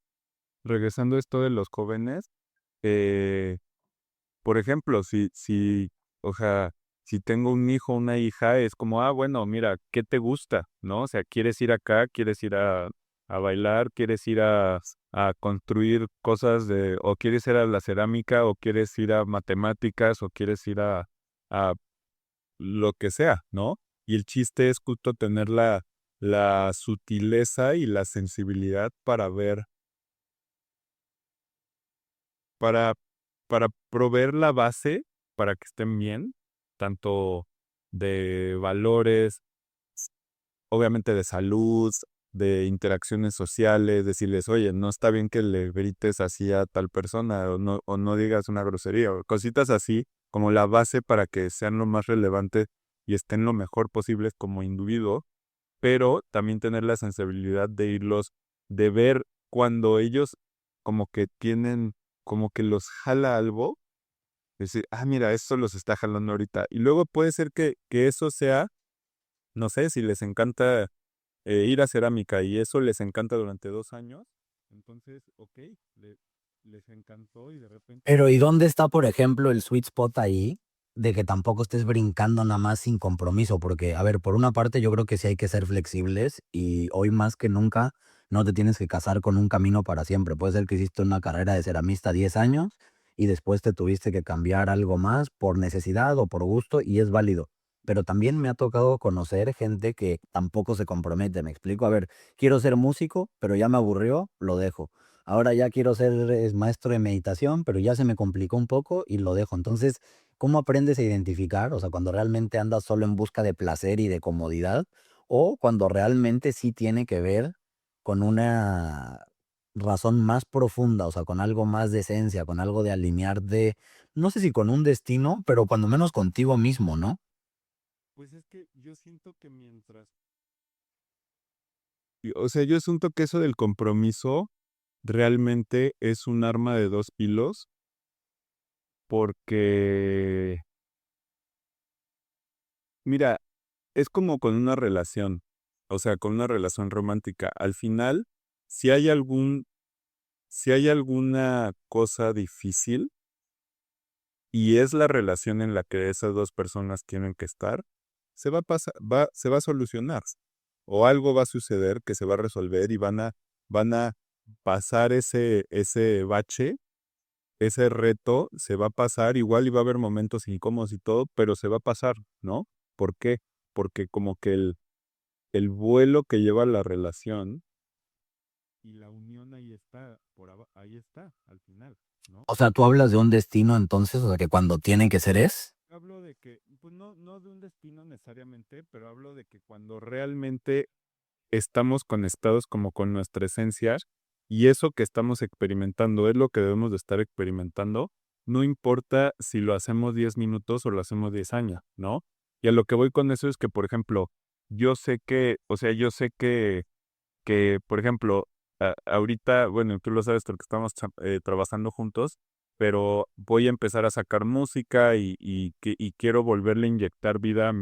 regresando a esto de los jóvenes, eh, por ejemplo, o sea, si tengo un hijo o una hija, es como, bueno, mira, ¿qué te gusta? ¿No? O sea, ¿quieres ir acá? ¿Quieres ir a bailar? ¿Quieres ir a construir cosas o quieres ir a la cerámica? ¿O quieres ir a matemáticas? ¿O quieres ir a lo que sea? ¿No? Y el chiste es justo tener la sutileza y la sensibilidad para ver, para, para proveer la base para que estén bien, tanto de valores, obviamente de salud, de interacciones sociales, decirles, oye, no está bien que le grites así a tal persona o no digas una grosería o cositas así, como la base para que sean lo más relevantes y estén lo mejor posibles como individuo, pero también tener la sensibilidad de ver cuando ellos como que tienen, como que los jala algo, decir, mira, esto los está jalando ahorita. Y luego puede ser que eso sea, no sé, si les encanta ir a cerámica y eso les encanta durante 2 años, entonces, ok, les encantó y de repente Pero, ¿y llega. dónde está, por ejemplo, el sweet spot ahí de que tampoco estés brincando nada más sin compromiso? Porque, a ver, por una parte yo creo que sí hay que ser flexibles y hoy más que nunca no te tienes que casar con un camino para siempre. Puede ser que hiciste una carrera de ceramista 10 años y después te tuviste que cambiar algo más por necesidad o por gusto y es válido. Pero también me ha tocado conocer gente que tampoco se compromete, ¿me explico? A ver, quiero ser músico, pero ya me aburrió, lo dejo. Ahora ya quiero ser maestro de meditación, pero ya se me complicó un poco y lo dejo. Entonces, ¿cómo aprendes a identificar? O sea, cuando realmente andas solo en busca de placer y de comodidad, o cuando realmente sí tiene que ver con una razón más profunda, o sea, con algo más de esencia, con algo de alinearte, no sé si con un destino, pero cuando menos contigo mismo, ¿no? Pues es que yo siento que o sea, yo siento que eso del compromiso realmente es un arma de dos filos porque, mira, es como con una relación, o sea, con una relación romántica. Al final, si hay algún, si hay alguna cosa difícil y es la relación en la que esas dos personas tienen que estar, se va a pasar, se va a solucionar. O algo va a suceder que se va a resolver y van a pasar ese bache, ese reto, se va a pasar, igual y va a haber momentos incómodos y todo, pero se va a pasar, ¿no? ¿Por qué? Porque como que el vuelo que lleva la relación y la unión ahí está, ahí está, al final, ¿no? O sea, tú hablas de un destino entonces, o sea, que cuando tiene que ser es. Hablo de que, pues no de un destino necesariamente, pero hablo de que cuando realmente estamos conectados como con nuestra esencia y eso que estamos experimentando es lo que debemos de estar experimentando, no importa si lo hacemos 10 minutos o lo hacemos 10 años, ¿no? Y a lo que voy con eso es que, por ejemplo, yo sé que, o sea, yo sé que, por ejemplo, ahorita, bueno, tú lo sabes porque estamos trabajando juntos, pero voy a empezar a sacar música y quiero volverle a inyectar vida a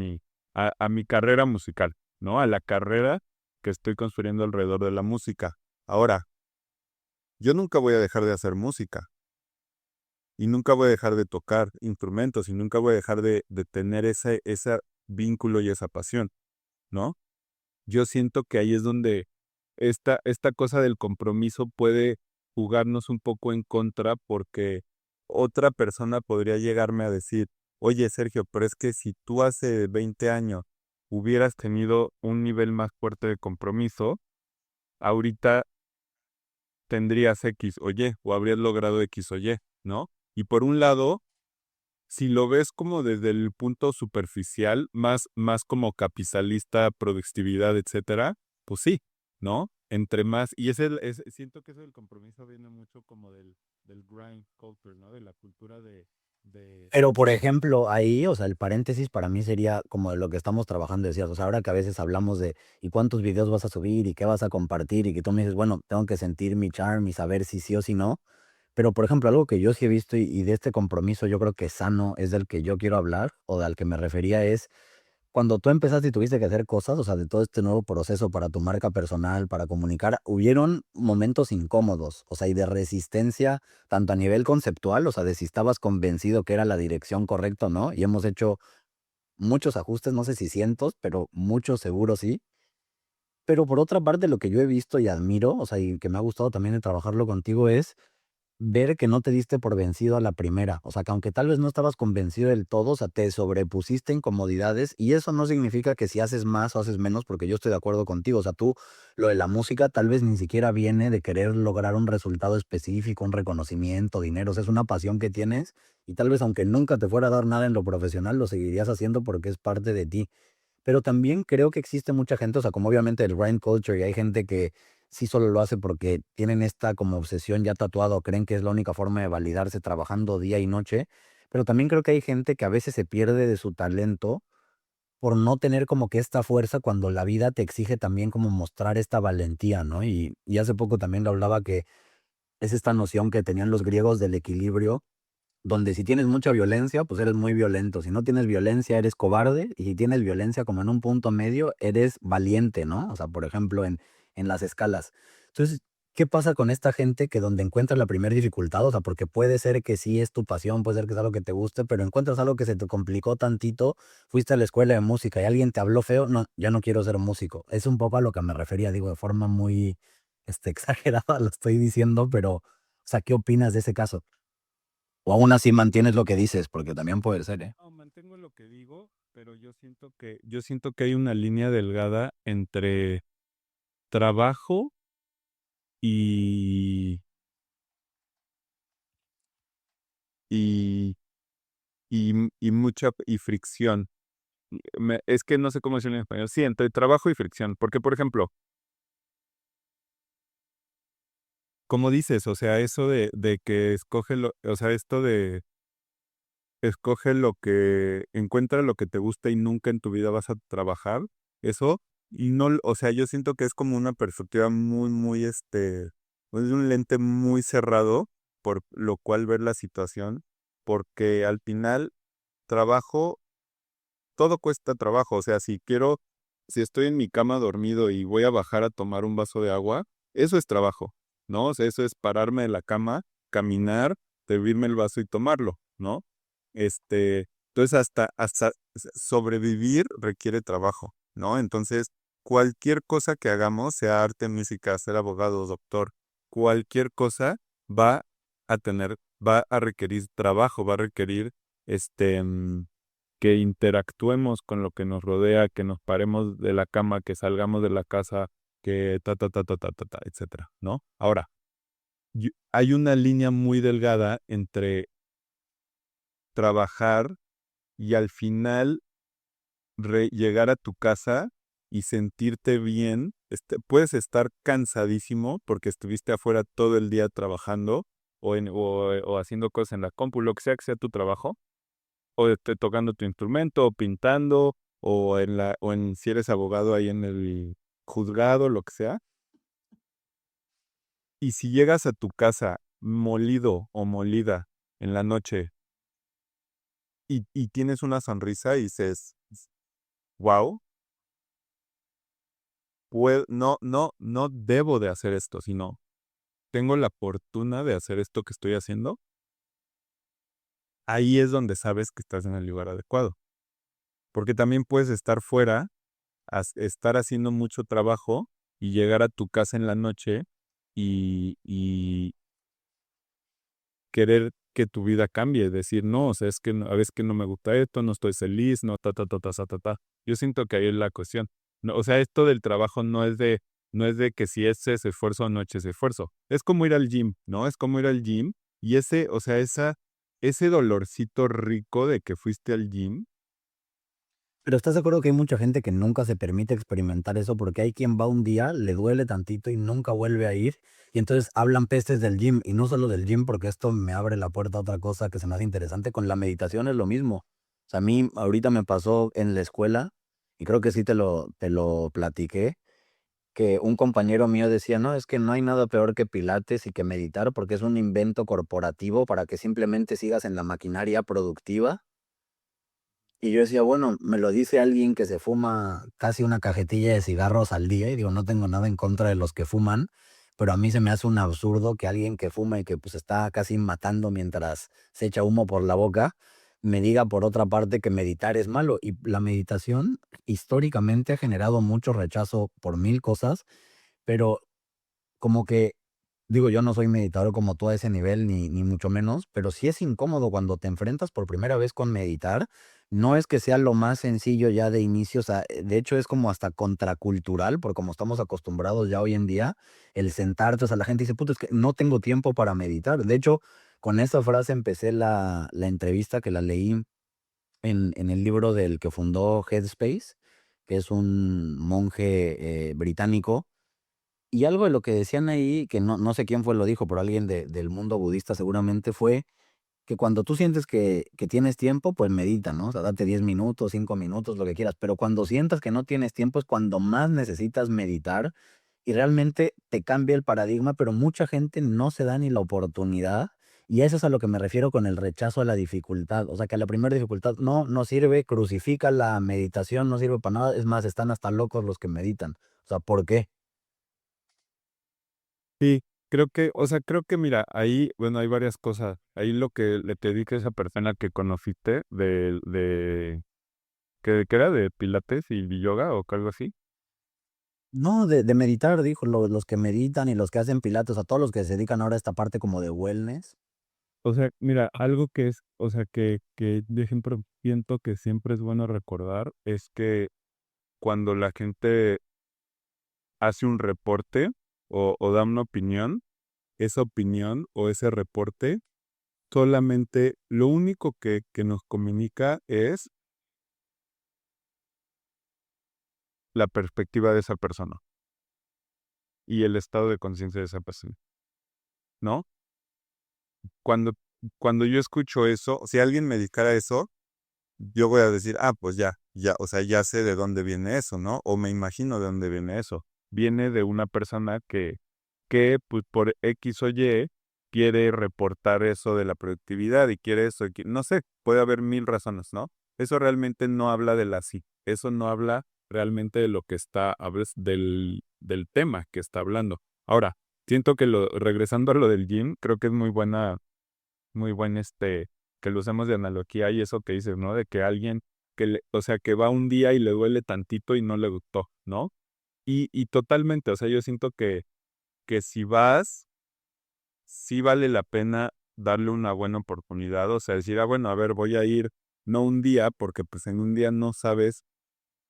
mi carrera musical, ¿no? A la carrera que estoy construyendo alrededor de la música. Ahora, yo nunca voy a dejar de hacer música y nunca voy a dejar de tocar instrumentos y nunca voy a dejar de tener ese vínculo y esa pasión, ¿no? Yo siento que ahí es donde esta cosa del compromiso puede jugarnos un poco en contra porque otra persona podría llegarme a decir, oye Sergio, pero es que si tú hace 20 años hubieras tenido un nivel más fuerte de compromiso, ahorita tendrías X o Y o habrías logrado X o Y, ¿no? Y por un lado, si lo ves como desde el punto superficial, más como capitalista, productividad, etcétera, pues sí, ¿no? entre más, y siento que eso del compromiso viene mucho como del grind culture, ¿no? De la cultura de, Pero, por ejemplo, ahí, o sea, el paréntesis para mí sería como de lo que estamos trabajando, decías, o sea, ahora que a veces hablamos de, ¿y cuántos videos vas a subir y qué vas a compartir? Y que tú me dices, bueno, tengo que sentir mi charm y saber si sí o si no. Pero, por ejemplo, algo que yo sí he visto y de este compromiso yo creo que sano es del que yo quiero hablar o al que me refería es cuando tú empezaste y tuviste que hacer cosas, o sea, de todo este nuevo proceso para tu marca personal, para comunicar, hubieron momentos incómodos, o sea, y de resistencia, tanto a nivel conceptual, o sea, de si estabas convencido que era la dirección correcta o no, y hemos hecho muchos ajustes, no sé si cientos, pero muchos seguro sí. Pero por otra parte, lo que yo he visto y admiro, o sea, y que me ha gustado también de trabajarlo contigo es ver que no te diste por vencido a la primera, o sea, que aunque tal vez no estabas convencido del todo, o sea, te sobrepusiste incomodidades y eso no significa que si haces más o haces menos, porque yo estoy de acuerdo contigo, o sea, tú, lo de la música tal vez ni siquiera viene de querer lograr un resultado específico, un reconocimiento, dinero, o sea, es una pasión que tienes y tal vez aunque nunca te fuera a dar nada en lo profesional, lo seguirías haciendo porque es parte de ti. Pero también creo que existe mucha gente, o sea, como obviamente el grind culture y hay gente que sí solo lo hace porque tienen esta como obsesión ya tatuada o creen que es la única forma de validarse trabajando día y noche, pero también creo que hay gente que a veces se pierde de su talento por no tener como que esta fuerza cuando la vida te exige también como mostrar esta valentía, ¿no? Y hace poco también lo hablaba que es esta noción que tenían los griegos del equilibrio donde si tienes mucha violencia, pues eres muy violento. Si no tienes violencia, eres cobarde. Y si tienes violencia como en un punto medio, eres valiente, ¿no? O sea, por ejemplo, en las escalas. Entonces, ¿qué pasa con esta gente que donde encuentras la primera dificultad? O sea, porque puede ser que sí es tu pasión, puede ser que es algo que te guste, pero encuentras algo que se te complicó tantito, fuiste a la escuela de música y alguien te habló feo, no, ya no quiero ser músico. Es un poco a lo que me refería, digo, de forma muy exagerada lo estoy diciendo, pero, o sea, ¿qué opinas de ese caso? O aún así mantienes lo que dices, porque también puede ser, ¿eh? no, mantengo lo que digo, pero yo siento que hay una línea delgada entre trabajo y, y, y mucha y fricción. Es que no sé cómo decirlo en español. Sí, entre trabajo y fricción. Porque, por ejemplo, como dices, o sea, eso de que o sea, esto de escoge encuentra lo que te gusta y nunca en tu vida vas a trabajar, eso, y no, o sea, yo siento que es como una perspectiva muy, muy, es un lente muy cerrado, por lo cual ver la situación, porque al final, trabajo, todo cuesta trabajo, o sea, si estoy en mi cama dormido y voy a bajar a tomar un vaso de agua, eso es trabajo, ¿no? O sea, eso es pararme de la cama, caminar, servirme el vaso y tomarlo, ¿no? Entonces hasta sobrevivir requiere trabajo, ¿no? Entonces, cualquier cosa que hagamos, sea arte, música, ser abogado, doctor, cualquier cosa va va a requerir trabajo, va a requerir, este, mm, que interactuemos con lo que nos rodea, que nos paremos de la cama, que salgamos de la casa, que etcétera, ¿no? Ahora, hay una línea muy delgada entre trabajar y al final llegar a tu casa y sentirte bien. Puedes estar cansadísimo porque estuviste afuera todo el día trabajando o haciendo cosas en la compu, lo que sea tu trabajo, o tocando tu instrumento, o pintando, o si eres abogado ahí en el juzgado, lo que sea. Y si llegas a tu casa molido o molida en la noche y tienes una sonrisa y dices, wow, no debo de hacer esto, sino tengo la fortuna de hacer esto que estoy haciendo, ahí es donde sabes que estás en el lugar adecuado. Porque también puedes estar fuera, estar haciendo mucho trabajo y llegar a tu casa en la noche y querer que tu vida cambie, decir, no, o sea, es que a veces que no me gusta esto, no estoy feliz, no, ta. Yo siento que ahí es la cuestión. No, o sea, esto del trabajo no es de que si es esfuerzo o no es esfuerzo. Es como ir al gym, ¿no? Es como ir al gym y o sea, ese dolorcito rico de que fuiste al gym, Pero ¿estás de acuerdo que hay mucha gente que nunca se permite experimentar eso? Porque hay quien va un día, le duele tantito y nunca vuelve a ir. Y entonces hablan pestes del gym. Y no solo del gym, porque esto me abre la puerta a otra cosa que se me hace interesante. Con la meditación es lo mismo. O sea, a mí ahorita me pasó en la escuela, y creo que sí te lo platiqué, que un compañero mío decía, no, es que no hay nada peor que Pilates y que meditar porque es un invento corporativo para que simplemente sigas en la maquinaria productiva. Y yo decía, bueno, me lo dice alguien que se fuma casi una cajetilla de cigarros al día, y digo, no tengo nada en contra de los que fuman, pero a mí se me hace un absurdo que alguien que fuma y que pues está casi matando mientras se echa humo por la boca, me diga por otra parte que meditar es malo. Y la meditación históricamente ha generado mucho rechazo por mil cosas, pero como que, digo, yo no soy meditador como tú a ese nivel, ni mucho menos, pero sí es incómodo cuando te enfrentas por primera vez con meditar. No es que sea lo más sencillo ya de inicio, o sea, de hecho es como hasta contracultural, porque como estamos acostumbrados ya hoy en día, el sentarte, o sea, la gente dice, puto, es que no tengo tiempo para meditar. De hecho, con esa frase empecé la entrevista que la leí en el libro del que fundó Headspace, que es un monje británico, y algo de lo que decían ahí, que no sé quién fue lo dijo, pero alguien del mundo budista seguramente, fue que cuando tú sientes que tienes tiempo, pues medita, ¿no? O sea, date 10 minutos, 5 minutos, lo que quieras. Pero cuando sientas que no tienes tiempo es cuando más necesitas meditar, y realmente te cambia el paradigma, pero mucha gente no se da ni la oportunidad. Y eso es a lo que me refiero con el rechazo a la dificultad. O sea, que a la primera dificultad no sirve, crucifica la meditación, no sirve para nada. Es más, están hasta locos los que meditan. O sea, ¿por qué? Sí, creo que mira, ahí, bueno, hay varias cosas. Ahí lo que le te dije a esa persona que conociste que era de Pilates y yoga o algo así. No, de meditar, dijo, los que meditan y los que hacen pilates, a todos los que se dedican ahora a esta parte como de wellness. O sea, mira, algo que es, o sea, que yo siempre siento que siempre es bueno recordar es que cuando la gente hace un reporte o da una opinión, esa opinión o ese reporte solamente lo único que nos comunica es la perspectiva de esa persona y el estado de conciencia de esa persona, ¿no? Cuando, cuando yo escucho eso, si alguien me dedicara eso, yo voy a decir, ah, pues ya, o sea, ya sé de dónde viene eso, ¿no? O me imagino de dónde viene eso. Viene de una persona que pues por X o Y quiere reportar eso de la productividad y quiere eso, no sé, puede haber mil razones, ¿no? Eso realmente no habla de la sí, eso no habla realmente de lo que está, hablas del tema que está hablando. Ahora, siento que regresando a lo del gym, creo que es muy buen que lo usemos de analogía y eso que dices, ¿no? De que alguien o sea, que va un día y le duele tantito y no le gustó, ¿no? Y totalmente, o sea, yo siento que si vas, sí vale la pena darle una buena oportunidad, o sea, decir, ah, bueno, a ver, voy a ir, no un día, porque pues en un día no sabes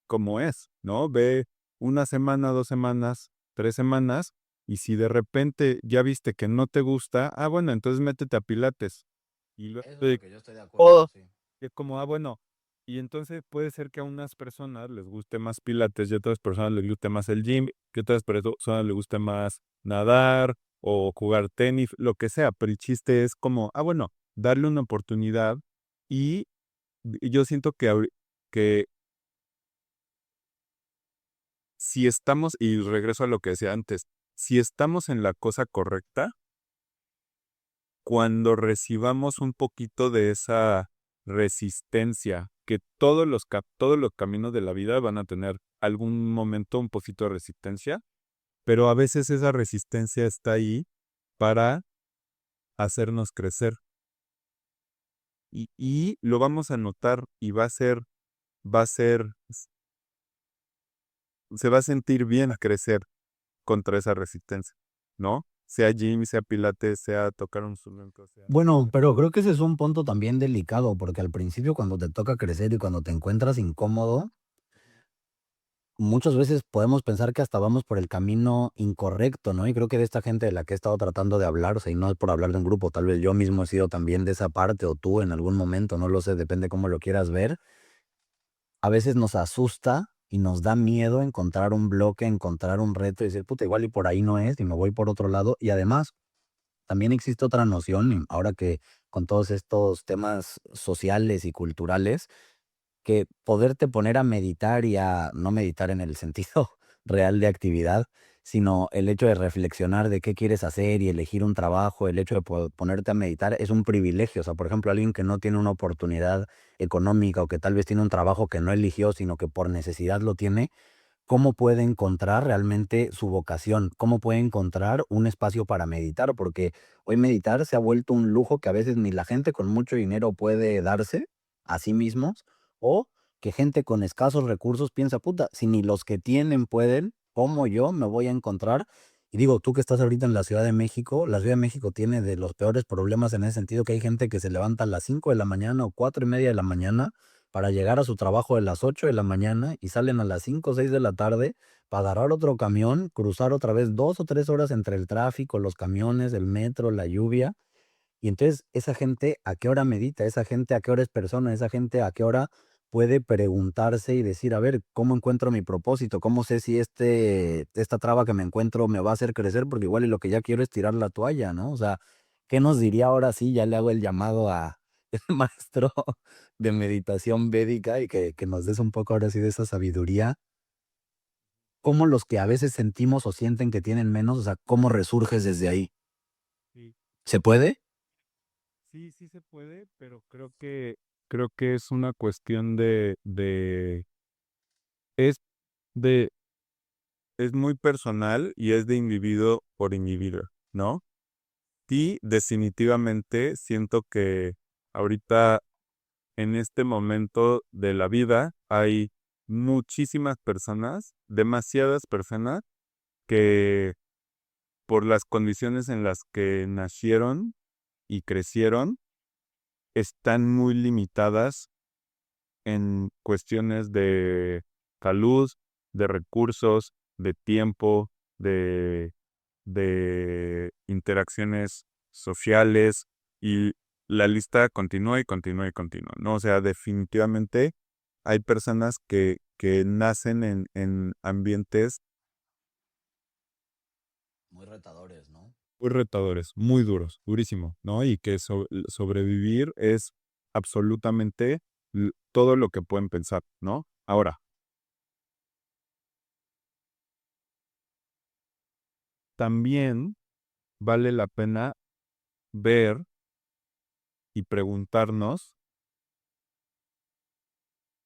cómo es, ¿no? Ve una semana, 2 semanas, 3 semanas, y si de repente ya viste que no te gusta, ah, bueno, entonces métete a Pilates. Y luego Eso es lo que yo estoy de acuerdo, todo, sí. es como, ah, bueno, y entonces puede ser que a unas personas les guste más Pilates y a otras personas les guste más el gym, que a otras personas les guste más nadar o jugar tenis, lo que sea, pero el chiste es como, ah, bueno, darle una oportunidad y yo siento que si estamos, y regreso a lo que decía antes, si estamos en la cosa correcta, cuando recibamos un poquito de esa resistencia, que todos los caminos de la vida van a tener algún momento un poquito de resistencia, pero a veces esa resistencia está ahí para hacernos crecer. Y lo vamos a notar y va a ser, se va a sentir bien crecer contra esa resistencia, ¿no? Sea gym, sea pilates, sea tocar un instrumento, sea Bueno, hacer pero yoga. creo que ese es un punto también delicado, porque al principio cuando te toca crecer y cuando te encuentras incómodo, muchas veces podemos pensar que hasta vamos por el camino incorrecto, ¿no? Y creo que de esta gente de la que he estado tratando de hablar, o sea, y no es por hablar de un grupo, tal vez yo mismo he sido también de esa parte o tú en algún momento, no lo sé, depende cómo lo quieras ver. a veces nos asusta y nos da miedo encontrar un bloque, encontrar un reto y decir, puta, igual y por ahí no es y me voy por otro lado. Y además, también existe otra noción, y ahora que con todos estos temas sociales y culturales, que poderte poner a meditar y a no meditar en el sentido real de actividad, sino el hecho de reflexionar de qué quieres hacer y elegir un trabajo, el hecho de ponerte a meditar es un privilegio. O sea, por ejemplo, alguien que no tiene una oportunidad económica o que tal vez tiene un trabajo que no eligió, sino que por necesidad lo tiene, ¿cómo puede encontrar realmente su vocación? ¿Cómo puede encontrar un espacio para meditar? Porque hoy meditar se ha vuelto un lujo que a veces ni la gente con mucho dinero puede darse a sí mismos, o que gente con escasos recursos piensa, puta, si ni los que tienen pueden, ¿cómo yo me voy a encontrar? Y digo, tú que estás ahorita en la Ciudad de México, la Ciudad de México tiene de los peores problemas en ese sentido, que hay gente que se levanta a las 5 de la mañana o 4:30 de la mañana para llegar a su trabajo de las 8 de la mañana y salen a las 5 o 6 de la tarde para agarrar otro camión, cruzar otra vez 2 o 3 horas entre el tráfico, los camiones, el metro, la lluvia. Y entonces, esa gente, ¿a qué hora medita? Esa gente, ¿a qué hora es persona? Esa gente, ¿a qué hora puede preguntarse y decir, a ver, ¿cómo encuentro mi propósito? ¿Cómo sé si esta traba que me encuentro me va a hacer crecer? Porque igual y lo que ya quiero es tirar la toalla, ¿no? O sea, ¿qué nos diría ahora sí? Ya le hago el llamado a el maestro de meditación védica y que nos des un poco ahora sí de esa sabiduría. ¿Cómo los que a veces sentimos o sienten que tienen menos, o sea, cómo resurges desde ahí? Sí, ¿Se puede? sí, sí se puede, pero creo que es una cuestión es de, es muy personal y es de individuo por individuo, ¿no? Sí, definitivamente siento que ahorita en este momento de la vida hay muchísimas personas, demasiadas personas que por las condiciones en las que nacieron y crecieron, están muy limitadas en cuestiones de salud, de recursos, de tiempo, de, de interacciones sociales y la lista continúa y continúa y continúa, ¿no? O sea, definitivamente hay personas que nacen en ambientes Muy retadores, ¿no? muy retadores, muy duros, durísimo, ¿no? Y que sobrevivir es absolutamente todo lo que pueden pensar, ¿no? Ahora, también vale la pena ver y preguntarnos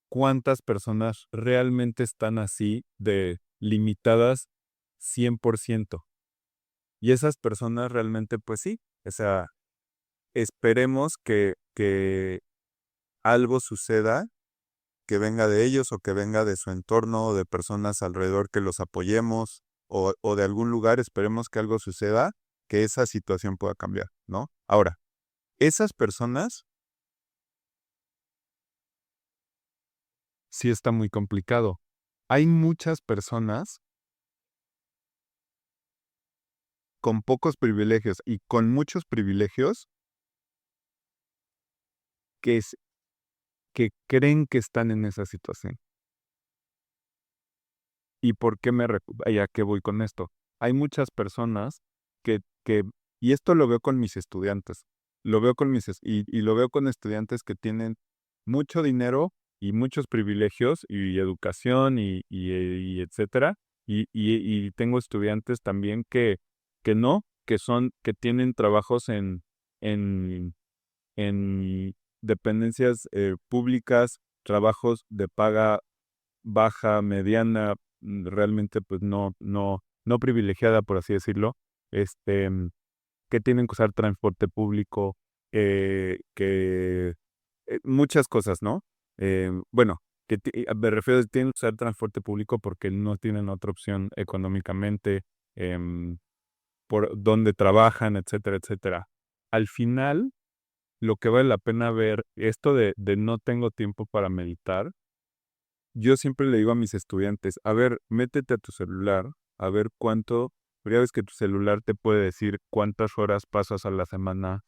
cuántas personas realmente están así de limitadas 100%. Y esas personas realmente, pues sí, o sea, esperemos que algo suceda que venga de ellos o que venga de su entorno o de personas alrededor que los apoyemos o de algún lugar, esperemos que algo suceda, que esa situación pueda cambiar, ¿no? Ahora, esas personas sí está muy complicado. Hay muchas personas con pocos privilegios y con muchos privilegios que, que creen que están en esa situación. ¿Y por qué a qué voy con esto? Hay muchas personas que, y esto lo veo con mis estudiantes, lo veo con y lo veo con estudiantes que tienen mucho dinero y muchos privilegios y educación y etcétera. Y tengo estudiantes también que no, que tienen trabajos en, en dependencias públicas, trabajos de paga baja, mediana, realmente pues no privilegiada, por así decirlo, que tienen que usar transporte público, muchas cosas, ¿no? Bueno, me refiero a que tienen que usar transporte público porque no tienen otra opción económicamente, em, por donde trabajan, etcétera, etcétera. Al final, lo que vale la pena ver, esto de no tengo tiempo para meditar, yo siempre le digo a mis estudiantes, a ver, métete a tu celular, a ver cuánto, ya ves que tu celular te puede decir cuántas horas pasas a la semana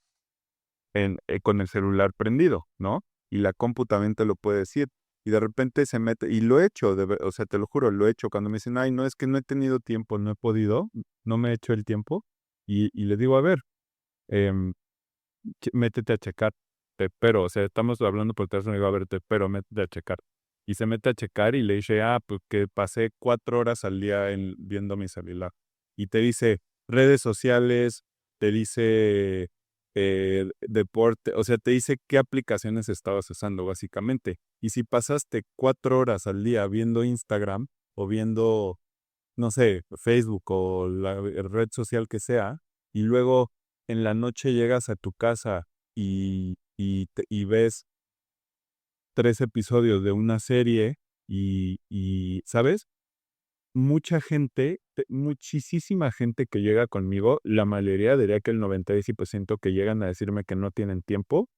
con el celular prendido, ¿no? Y la compu también te lo puede decir. y de repente se mete, y lo he hecho, o sea, te lo juro, lo he hecho. Cuando me dicen, ay, no, es que no he tenido tiempo, no he podido, no me he hecho el tiempo, y le digo, a ver, em, métete a checar, te espero, o sea, estamos hablando por teléfono, y digo, a ver, te espero, métete a checar. Y se mete a checar y le dice, pues que pasé 4 horas al día viendo mi celular. Y te dice redes sociales, te dice deporte, o sea, te dice qué aplicaciones estabas usando, básicamente. Y si pasaste 4 horas al día viendo Instagram o viendo, no sé, Facebook o la red social que sea, y luego en la noche llegas a tu casa y ves 3 episodios de una serie ¿sabes? Mucha gente, muchísima gente que llega conmigo, la mayoría, diría que el 95% que llegan a decirme que no tienen tiempo,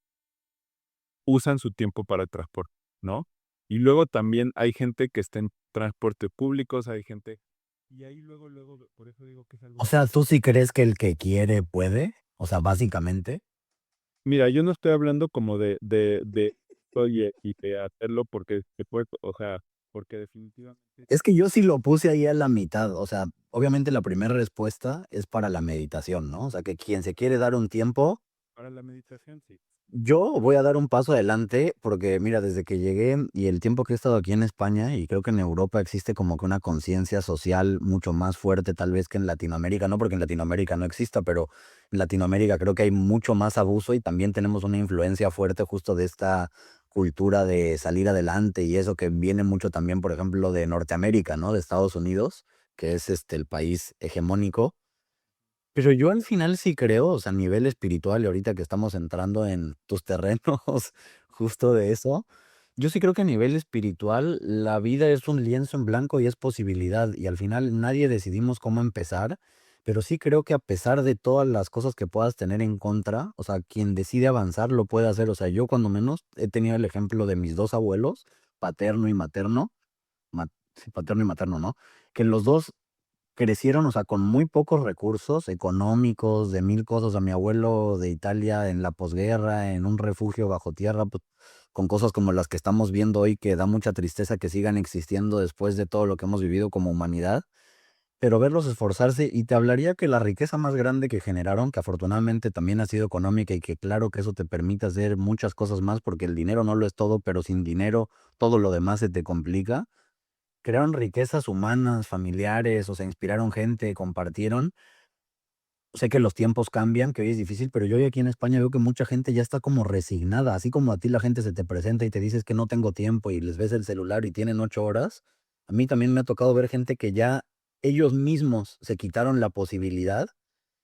usan su tiempo para el transporte, ¿no? Y luego también hay gente que está en transporte públicos, hay gente. Y ahí luego, por eso digo que es algo O sea, muy. ¿tú sí crees que el que quiere puede? O sea, básicamente. Mira, yo no estoy hablando como de oye, y de hacerlo porque se puede, o sea, porque definitivamente Es que yo sí lo puse ahí a la mitad. O sea, obviamente la primera respuesta es para la meditación, ¿no? O sea, que quien se quiere dar un tiempo, para la meditación sí. yo voy a dar un paso adelante porque, mira, desde que llegué y el tiempo que he estado aquí en España, y creo que en Europa existe como que una conciencia social mucho más fuerte tal vez que en Latinoamérica, no porque en Latinoamérica no exista, pero en Latinoamérica creo que hay mucho más abuso y también tenemos una influencia fuerte justo de esta cultura de salir adelante y eso que viene mucho también, por ejemplo, de Norteamérica, ¿no? De Estados Unidos, que es el país hegemónico. Pero yo al final sí creo, o sea, a nivel espiritual, y ahorita que estamos entrando en tus terrenos justo de eso, yo sí creo que a nivel espiritual la vida es un lienzo en blanco y es posibilidad, y al final nadie decidimos cómo empezar, pero sí creo que a pesar de todas las cosas que puedas tener en contra, o sea, quien decide avanzar lo puede hacer, o sea, yo cuando menos he tenido el ejemplo de mis dos abuelos, paterno y materno, sí, paterno y materno, ¿no? Que los dos crecieron, o sea, con muy pocos recursos económicos, de mil cosas. A mi abuelo de Italia en la posguerra, en un refugio bajo tierra, pues, con cosas como las que estamos viendo hoy, que da mucha tristeza que sigan existiendo después de todo lo que hemos vivido como humanidad. Pero verlos esforzarse, y te hablaría que la riqueza más grande que generaron, que afortunadamente también ha sido económica y que claro que eso te permite hacer muchas cosas más, porque el dinero no lo es todo, pero sin dinero todo lo demás se te complica. Crearon riquezas humanas, familiares, o sea, inspiraron gente, compartieron. Sé que los tiempos cambian, que hoy es difícil, pero yo hoy aquí en España veo que mucha gente ya está como resignada, así como a ti la gente se te presenta y te dices que no tengo tiempo y les ves el celular y tienen 8 horas. A mí también me ha tocado ver gente que ya ellos mismos se quitaron la posibilidad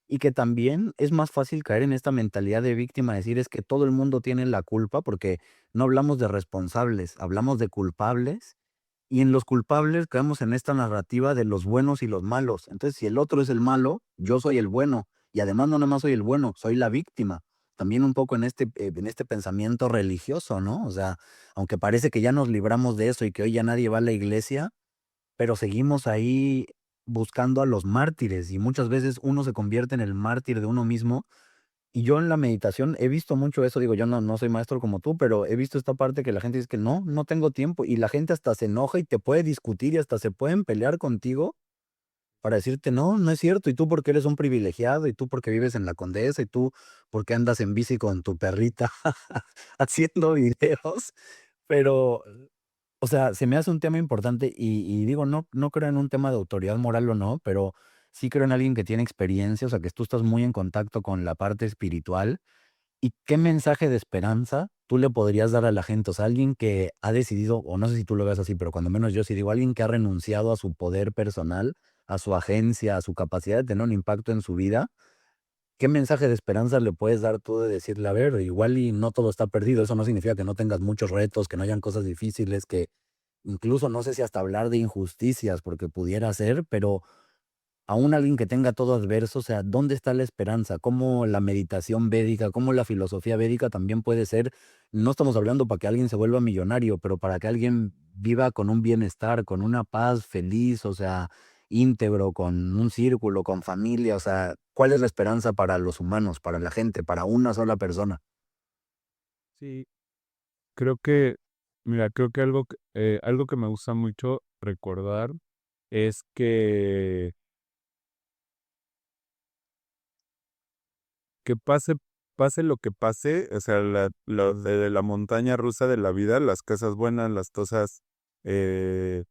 y que también es más fácil caer en esta mentalidad de víctima, decir es que todo el mundo tiene la culpa, porque no hablamos de responsables, hablamos de culpables, y en los culpables caemos en esta narrativa de los buenos y los malos. Entonces, si el otro es el malo, yo soy el bueno. Y además no nada más soy el bueno, soy la víctima. También un poco en este pensamiento religioso, ¿no? O sea, aunque parece que ya nos libramos de eso y que hoy ya nadie va a la iglesia, pero seguimos ahí buscando a los mártires y muchas veces uno se convierte en el mártir de uno mismo. Y yo en la meditación he visto mucho eso, digo, yo no soy maestro como tú, pero he visto esta parte que la gente dice que no tengo tiempo y la gente hasta se enoja y te puede discutir y hasta se pueden pelear contigo para decirte, no es cierto, y tú porque eres un privilegiado, y tú porque vives en la Condesa, y tú porque andas en bici con tu perrita haciendo videos, pero, o sea, se me hace un tema importante y digo, no creo en un tema de autoridad moral o no, pero sí creo en alguien que tiene experiencia, o sea, que tú estás muy en contacto con la parte espiritual. ¿Y qué mensaje de esperanza tú le podrías dar a la gente? O sea, alguien que ha decidido, o no sé si tú lo ves así, pero cuando menos yo sí digo, alguien que ha renunciado a su poder personal, a su agencia, a su capacidad de tener un impacto en su vida, ¿qué mensaje de esperanza le puedes dar tú de decirle, a ver, igual y no todo está perdido? Eso no significa que no tengas muchos retos, que no hayan cosas difíciles, que incluso no sé si hasta hablar de injusticias, porque pudiera ser, pero aún alguien que tenga todo adverso, o sea, ¿dónde está la esperanza? ¿Cómo la meditación védica, cómo la filosofía védica también puede ser? No estamos hablando para que alguien se vuelva millonario, pero para que alguien viva con un bienestar, con una paz feliz, o sea, íntegro, con un círculo, con familia, o sea, ¿cuál es la esperanza para los humanos, para la gente, para una sola persona? Sí, creo que Mira, creo que algo que me gusta mucho recordar es que pase lo que pase, o sea, lo de la montaña rusa de la vida, las cosas buenas, las cosas eh,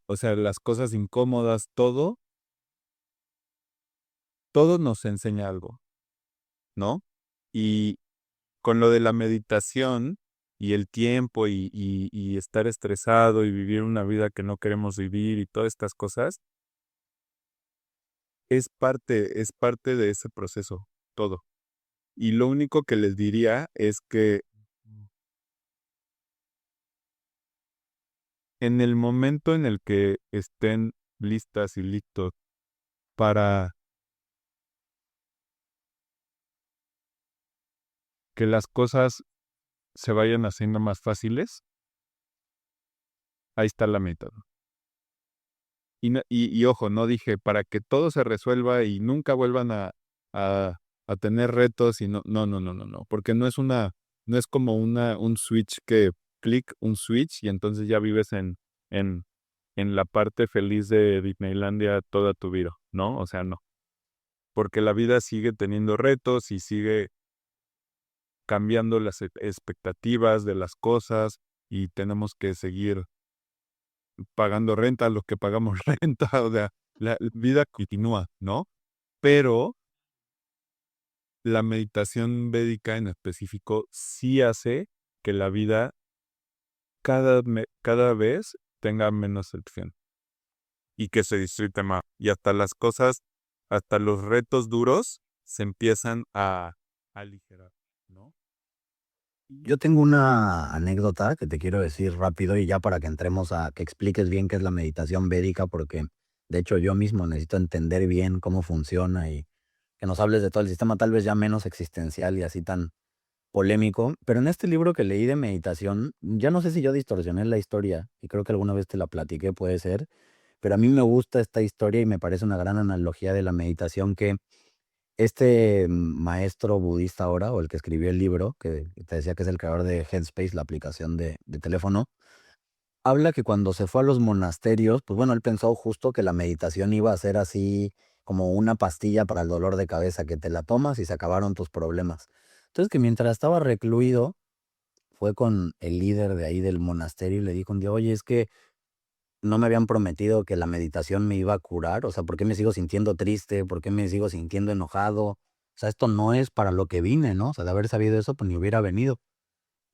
o sea, las cosas incómodas, todo nos enseña algo, ¿no? Y con lo de la meditación y el tiempo y estar estresado y vivir una vida que no queremos vivir y todas estas cosas, es parte de ese proceso, todo. Y lo único que les diría es que en el momento en el que estén listas y listos para que las cosas se vayan haciendo más fáciles, ahí está la meta. Y ojo, no dije para que todo se resuelva y nunca vuelvan a, a tener retos y no, porque no es como un switch que clic, un switch y entonces ya vives en, en la parte feliz de Disneylandia toda tu vida, ¿no? O sea, no, porque la vida sigue teniendo retos y sigue cambiando las expectativas de las cosas y tenemos que seguir pagando renta, los que pagamos renta, o sea, la vida continúa, ¿no? Pero la meditación védica en específico sí hace que la vida cada vez tenga menos fricción y que se disfrute más. Y hasta las cosas, hasta los retos duros se empiezan a aligerar, ¿no? Yo tengo una anécdota que te quiero decir rápido y ya para que entremos a que expliques bien qué es la meditación védica, porque de hecho yo mismo necesito entender bien cómo funciona y que nos hables de todo el sistema, tal vez ya menos existencial y así tan polémico. Pero en este libro que leí de meditación, ya no sé si yo distorsioné la historia y creo que alguna vez te la platiqué, puede ser, pero a mí me gusta esta historia y me parece una gran analogía de la meditación que este maestro budista ahora, o el que escribió el libro, que te decía que es el creador de Headspace, la aplicación de teléfono, habla que cuando se fue a los monasterios, pues bueno, él pensó justo que la meditación iba a ser así como una pastilla para el dolor de cabeza, que te la tomas y se acabaron tus problemas. Entonces que mientras estaba recluido, fue con el líder de ahí del monasterio y le dijo un día, oye, es que no me habían prometido que la meditación me iba a curar, o sea, ¿por qué me sigo sintiendo triste? ¿Por qué me sigo sintiendo enojado? O sea, esto no es para lo que vine, ¿no? O sea, de haber sabido eso, pues ni hubiera venido.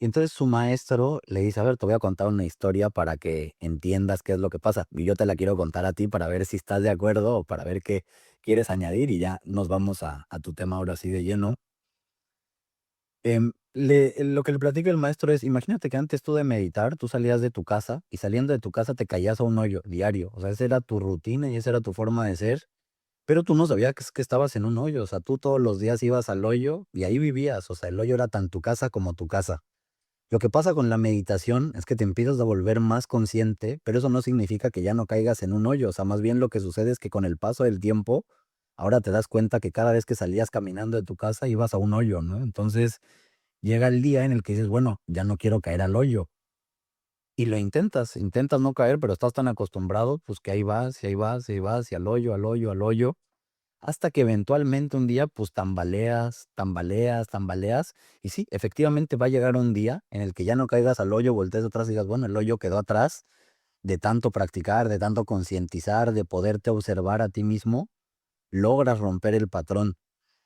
Y entonces su maestro le dice, a ver, te voy a contar una historia para que entiendas qué es lo que pasa. Y yo te la quiero contar a ti para ver si estás de acuerdo o para ver qué quieres añadir y ya nos vamos a tu tema ahora sí de lleno. Lo que le platica el maestro es, imagínate que antes tú de meditar, tú salías de tu casa y saliendo de tu casa te caías a un hoyo diario. O sea, esa era tu rutina y esa era tu forma de ser, pero tú no sabías que estabas en un hoyo. O sea, tú todos los días ibas al hoyo y ahí vivías. O sea, el hoyo era tan tu casa como tu casa. Lo que pasa con la meditación es que te empiezas a volver más consciente, pero eso no significa que ya no caigas en un hoyo. O sea, más bien lo que sucede es que con el paso del tiempo, ahora te das cuenta que cada vez que salías caminando de tu casa ibas a un hoyo, ¿no? Entonces llega el día en el que dices, bueno, ya no quiero caer al hoyo. Y lo intentas no caer, pero estás tan acostumbrado, pues que ahí vas, y ahí vas, y ahí vas, y al hoyo, al hoyo, al hoyo, hasta que eventualmente un día, pues tambaleas, tambaleas, tambaleas. Y sí, efectivamente va a llegar un día en el que ya no caigas al hoyo, voltees atrás y digas, bueno, el hoyo quedó atrás, de tanto practicar, de tanto concientizar, de poderte observar a ti mismo, logras romper el patrón.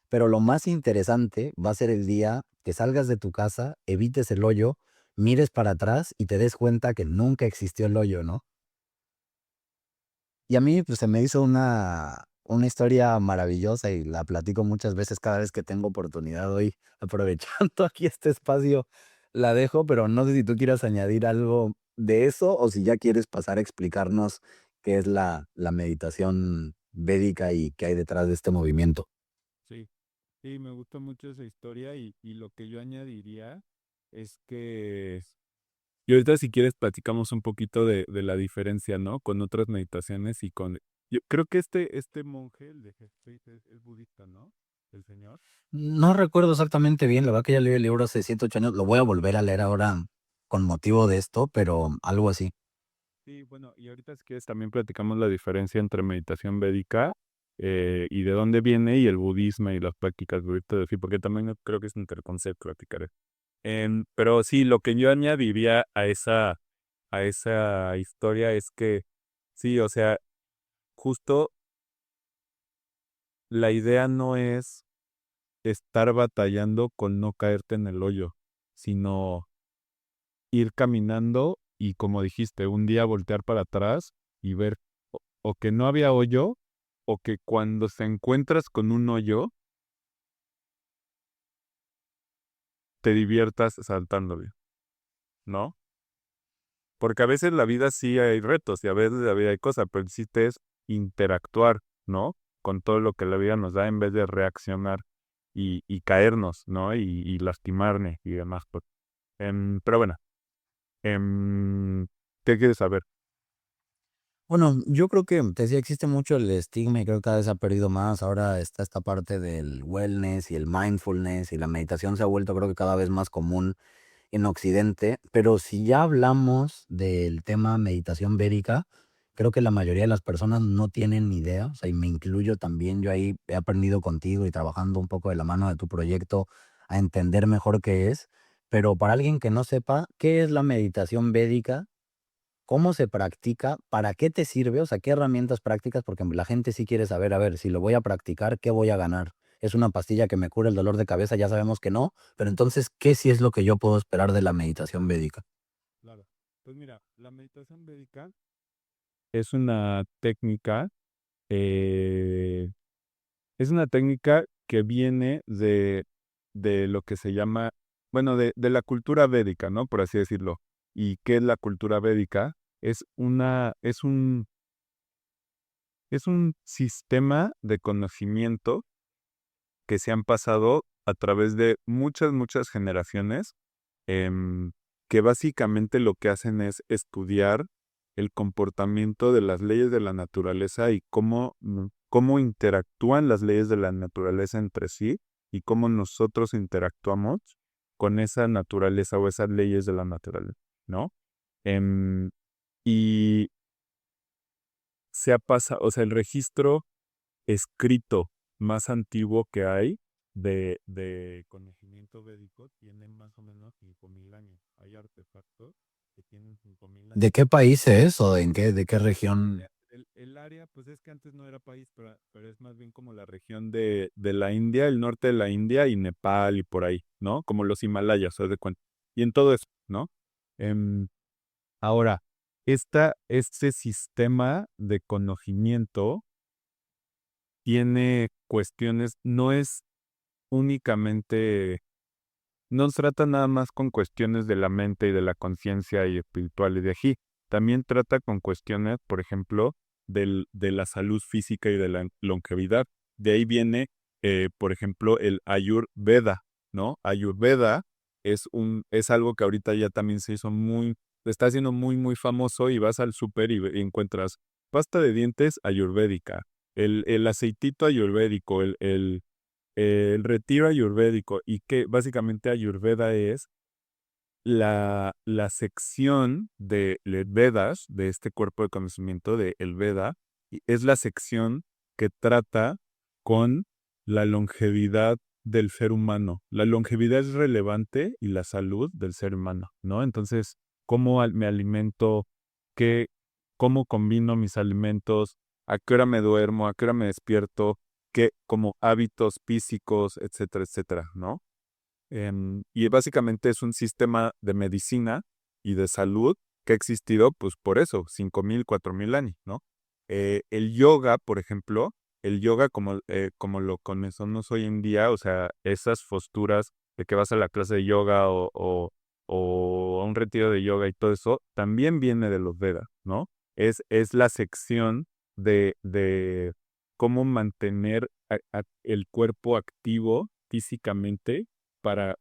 Pero lo más interesante va a ser el día que salgas de tu casa, evites el hoyo, mires para atrás y te des cuenta que nunca existió el hoyo, ¿no? Y a mí, pues, se me hizo una historia maravillosa y la platico muchas veces cada vez que tengo oportunidad. Hoy, aprovechando aquí este espacio, la dejo, pero no sé si tú quieras añadir algo de eso o si ya quieres pasar a explicarnos qué es la meditación védica y qué hay detrás de este movimiento. Sí, sí, me gusta mucho esa historia y lo que yo añadiría es que, y ahorita si quieres platicamos un poquito de la diferencia, ¿no? Con otras meditaciones y con, yo creo que este monje, el de Headspace, es budista, ¿no? El señor. No recuerdo exactamente bien, la verdad que ya leí el libro hace 7, 8 años, lo voy a volver a leer ahora con motivo de esto, pero algo así. Sí, bueno, y ahorita si quieres también platicamos la diferencia entre meditación védica y de dónde viene y el budismo y las prácticas budistas, sí, porque también creo que es un interconcepto platicar. Pero sí, lo que yo añadiría a esa historia es que sí, o sea, justo la idea no es estar batallando con no caerte en el hoyo, sino ir caminando y como dijiste, un día voltear para atrás y ver o que no había hoyo o que cuando te encuentras con un hoyo te diviertas saltándole, ¿no? Porque a veces la vida sí hay retos y a veces la vida hay cosas, pero el chiste es interactuar, ¿no? Con todo lo que la vida nos da en vez de reaccionar y caernos, ¿no? Y lastimarme y demás. Pero bueno, em, ¿qué quieres saber? Bueno, yo creo que, te decía, existe mucho el estigma y creo que cada vez se ha perdido más. Ahora está esta parte del wellness y el mindfulness y la meditación se ha vuelto creo que cada vez más común en Occidente, pero si ya hablamos del tema meditación védica, creo que la mayoría de las personas no tienen ni idea, o sea, y me incluyo también, yo ahí he aprendido contigo y trabajando un poco de la mano de tu proyecto a entender mejor qué es, pero para alguien que no sepa qué es la meditación védica, cómo se practica, para qué te sirve, o sea, qué herramientas prácticas, porque la gente sí quiere saber, a ver, si lo voy a practicar, ¿qué voy a ganar? ¿Es una pastilla que me cura el dolor de cabeza? Ya sabemos que no, pero entonces, ¿qué sí es lo que yo puedo esperar de la meditación védica? Claro. Pues mira, la meditación védica es una técnica, eh, es una técnica que viene de lo que se llama, bueno, de la cultura védica, ¿no? Por así decirlo. ¿Y qué es la cultura védica? Es es un sistema de conocimiento que se han pasado a través de muchas generaciones, em, que básicamente lo que hacen es estudiar el comportamiento de las leyes de la naturaleza y cómo interactúan las leyes de la naturaleza entre sí y cómo nosotros interactuamos con esa naturaleza o esas leyes de la naturaleza, ¿no? Em, y se ha pasado, o sea, el registro escrito más antiguo que hay de conocimiento védico tiene más o menos 5.000 años. Hay artefactos que tienen 5.000 ¿De años. qué país es o de qué región? El área, pues es que antes no era país, pero es más bien como la región de la India, el norte de la India y Nepal y por ahí, ¿no? Como los Himalayas, ¿se de cuenta? Y en todo eso, ¿no? Em, Ahora, este sistema de conocimiento tiene cuestiones, no es únicamente, no trata nada más con cuestiones de la mente y de la conciencia y espiritual y de aquí. También trata con cuestiones, por ejemplo, de la salud física y de la longevidad. De ahí viene, por ejemplo, el Ayurveda, ¿no? Ayurveda es algo que ahorita ya también se está haciendo muy famoso y vas al súper y encuentras pasta de dientes ayurvédica, el aceitito ayurvédico, el retiro ayurvédico y que básicamente Ayurveda es la sección de Vedas, de este cuerpo de conocimiento de el Veda, y es la sección que trata con la longevidad del ser humano. La longevidad es relevante y la salud del ser humano, ¿no? Entonces, ¿cómo me alimento? ¿Qué, cómo combino mis alimentos? ¿A qué hora me duermo? ¿A qué hora me despierto? ¿Qué, como hábitos físicos, etcétera, etcétera, ¿no? Y básicamente es un sistema de medicina y de salud que ha existido, pues por eso, 5.000, 4.000 años, ¿no? El yoga, por ejemplo, el yoga como lo conocemos hoy en día, o sea, esas posturas de que vas a la clase de yoga o a un retiro de yoga y todo eso, también viene de los Vedas, ¿no? Es la sección de cómo mantener el cuerpo activo físicamente para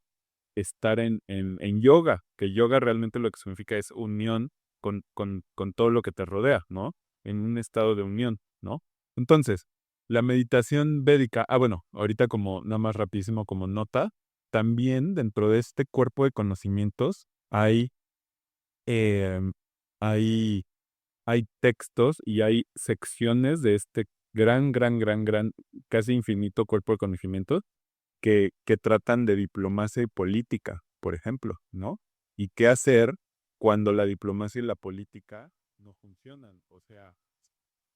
estar en yoga, que yoga realmente lo que significa es unión con todo lo que te rodea, ¿no? En un estado de unión, ¿no? Entonces, la meditación védica, bueno, ahorita como nada más rapidísimo como nota, también dentro de este cuerpo de conocimientos hay em, hay, hay textos y hay secciones de este gran, casi infinito cuerpo de conocimientos que tratan de diplomacia y política, por ejemplo, ¿no? Y qué hacer cuando la diplomacia y la política no funcionan, o sea,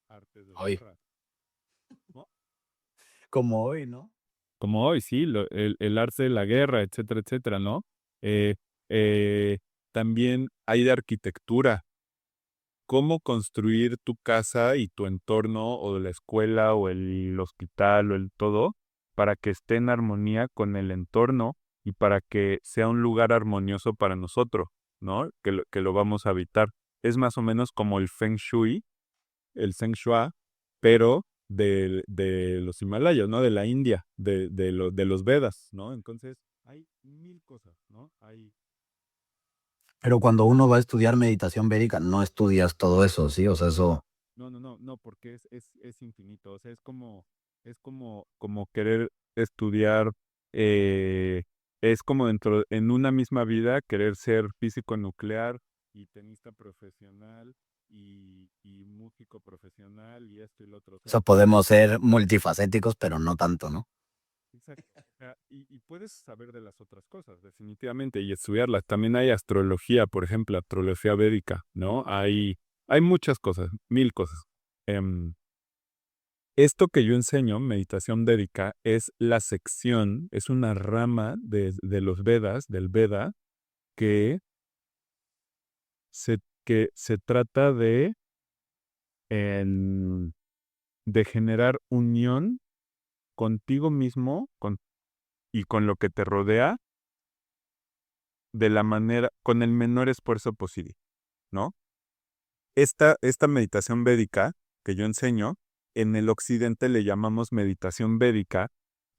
artes de Hoy, guerra, ¿no? como hoy, ¿no? Como hoy, sí, el arte de la guerra, etcétera, etcétera, ¿no? Eh, eh, También hay de arquitectura, cómo construir tu casa y tu entorno o la escuela o el hospital o el todo para que esté en armonía con el entorno y para que sea un lugar armonioso para nosotros, ¿no? Que lo vamos a habitar. Es más o menos como el Feng Shui, el Feng Shui, pero de los Himalayas, ¿no? De la India, de los Vedas, ¿no? Entonces, hay mil cosas, ¿no? Pero cuando uno va a estudiar meditación védica, no estudias todo eso, ¿sí? O sea, eso, No, porque es infinito. O sea, como querer estudiar, eh, es como en una misma vida querer ser físico nuclear y tenista profesional y músico profesional y esto y lo otro. O o sea, sea, podemos ser multifacéticos, pero no tanto, ¿no? exacto. O sea, y puedes saber de las otras cosas, definitivamente, y estudiarlas. También hay astrología, por ejemplo, astrología védica, ¿no? Hay muchas cosas, mil cosas. Em, Esto que yo enseño, meditación védica, es la sección, es una rama de los Vedas, del Veda, que que se trata em, de generar unión contigo mismo y con lo que te rodea de la manera, con el menor esfuerzo posible, ¿no? Esta meditación védica que yo enseño, en el occidente le llamamos meditación védica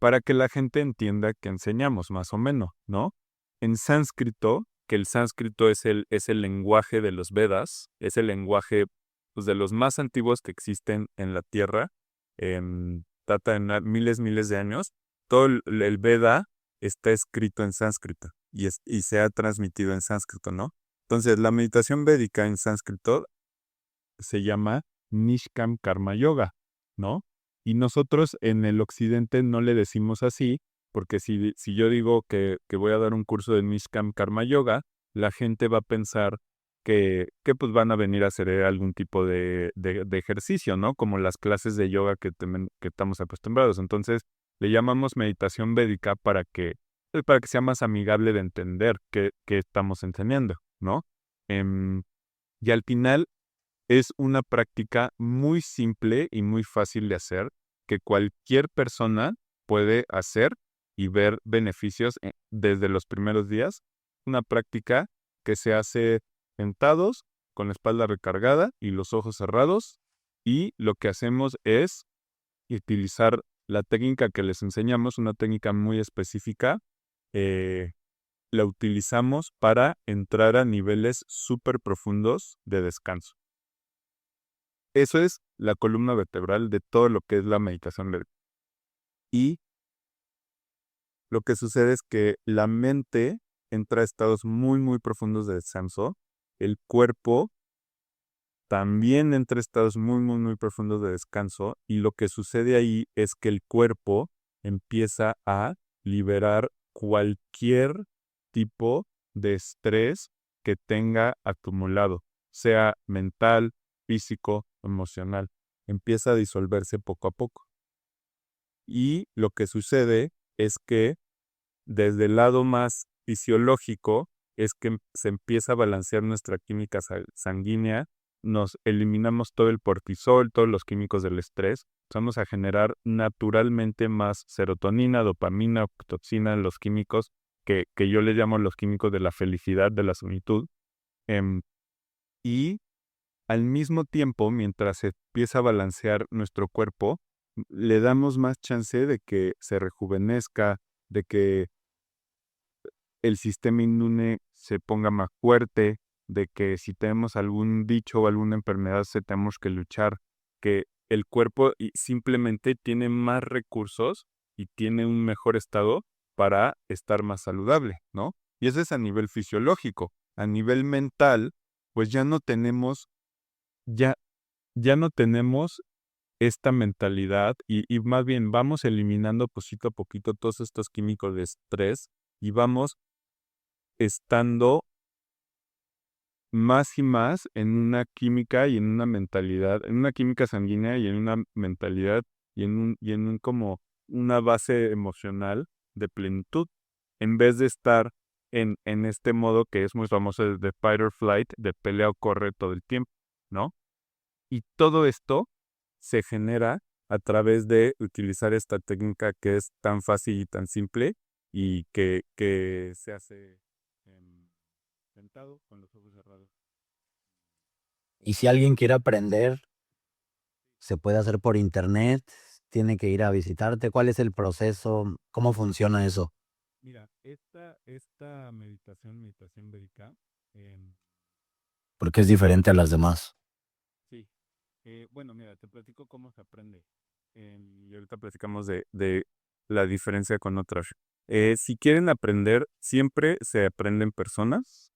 para que la gente entienda que enseñamos más o menos, ¿no? En sánscrito, que el sánscrito es el lenguaje de los Vedas, es el lenguaje pues, de los más antiguos que existen en la Tierra, data de miles de años, todo el Veda está escrito en sánscrito y se ha transmitido en sánscrito, ¿no? Entonces, la meditación védica en sánscrito se llama Nishkam Karma Yoga, ¿no? Y nosotros en el occidente no le decimos así, porque si yo digo que voy a dar un curso de Nishkam Karma Yoga, la gente va a pensar que pues van a venir a hacer algún tipo de ejercicio, ¿no? Como las clases de yoga que estamos acostumbrados. Entonces, le llamamos meditación védica para que sea más amigable de entender qué estamos enseñando, ¿no? Em, y al final es una práctica muy simple y muy fácil de hacer que cualquier persona puede hacer y ver beneficios desde los primeros días. Una práctica que se hace sentados, con la espalda recargada y los ojos cerrados. Y lo que hacemos es utilizar la técnica que les enseñamos, una técnica muy específica. eh, la utilizamos para entrar a niveles súper profundos de descanso. Eso es la columna vertebral de todo lo que es la meditación del. Y lo que sucede es que la mente entra a estados muy profundos de descanso. El cuerpo también entra a estados muy profundos de descanso. Y lo que sucede ahí es que el cuerpo empieza a liberar cualquier tipo de estrés que tenga acumulado, sea mental, físico, emocional. Empieza a disolverse poco a poco. Y lo que sucede es que desde el lado más fisiológico es que se empieza a balancear nuestra química sanguínea, nos eliminamos todo el cortisol, todos los químicos del estrés, vamos a generar naturalmente más serotonina, dopamina, oxitocina, los químicos que yo le llamo los químicos de la felicidad, de la plenitud. Y al mismo tiempo, mientras se empieza a balancear nuestro cuerpo, le damos más chance de que se rejuvenezca, de que el sistema inmune se ponga más fuerte, de que si tenemos algún dicho o alguna enfermedad, tenemos que luchar, que el cuerpo simplemente tiene más recursos y tiene un mejor estado para estar más saludable, ¿no? Y eso es a nivel fisiológico. A nivel mental, pues ya, ya no tenemos esta mentalidad y más bien vamos eliminando poquito a poquito todos estos químicos de estrés y vamos estando más y más en una química y en una mentalidad, en una química sanguínea y en una mentalidad y en un como una base emocional de plenitud, en vez de estar en este modo que es muy famoso de fight or flight, de pelea o corre todo el tiempo, ¿no? Y todo esto se genera a través de utilizar esta técnica que es tan fácil y tan simple y que se hace sentado con los ojos cerrados. Y si alguien quiere aprender, se puede hacer por internet, tiene que ir a visitarte. ¿Cuál es el proceso? ¿Cómo funciona eso? Mira, esta meditación védica, em, Porque es diferente a las demás. sí, bueno, mira, te platico cómo se aprende. Y ahorita platicamos de la diferencia con otras. Si quieren aprender, siempre se aprende en personas.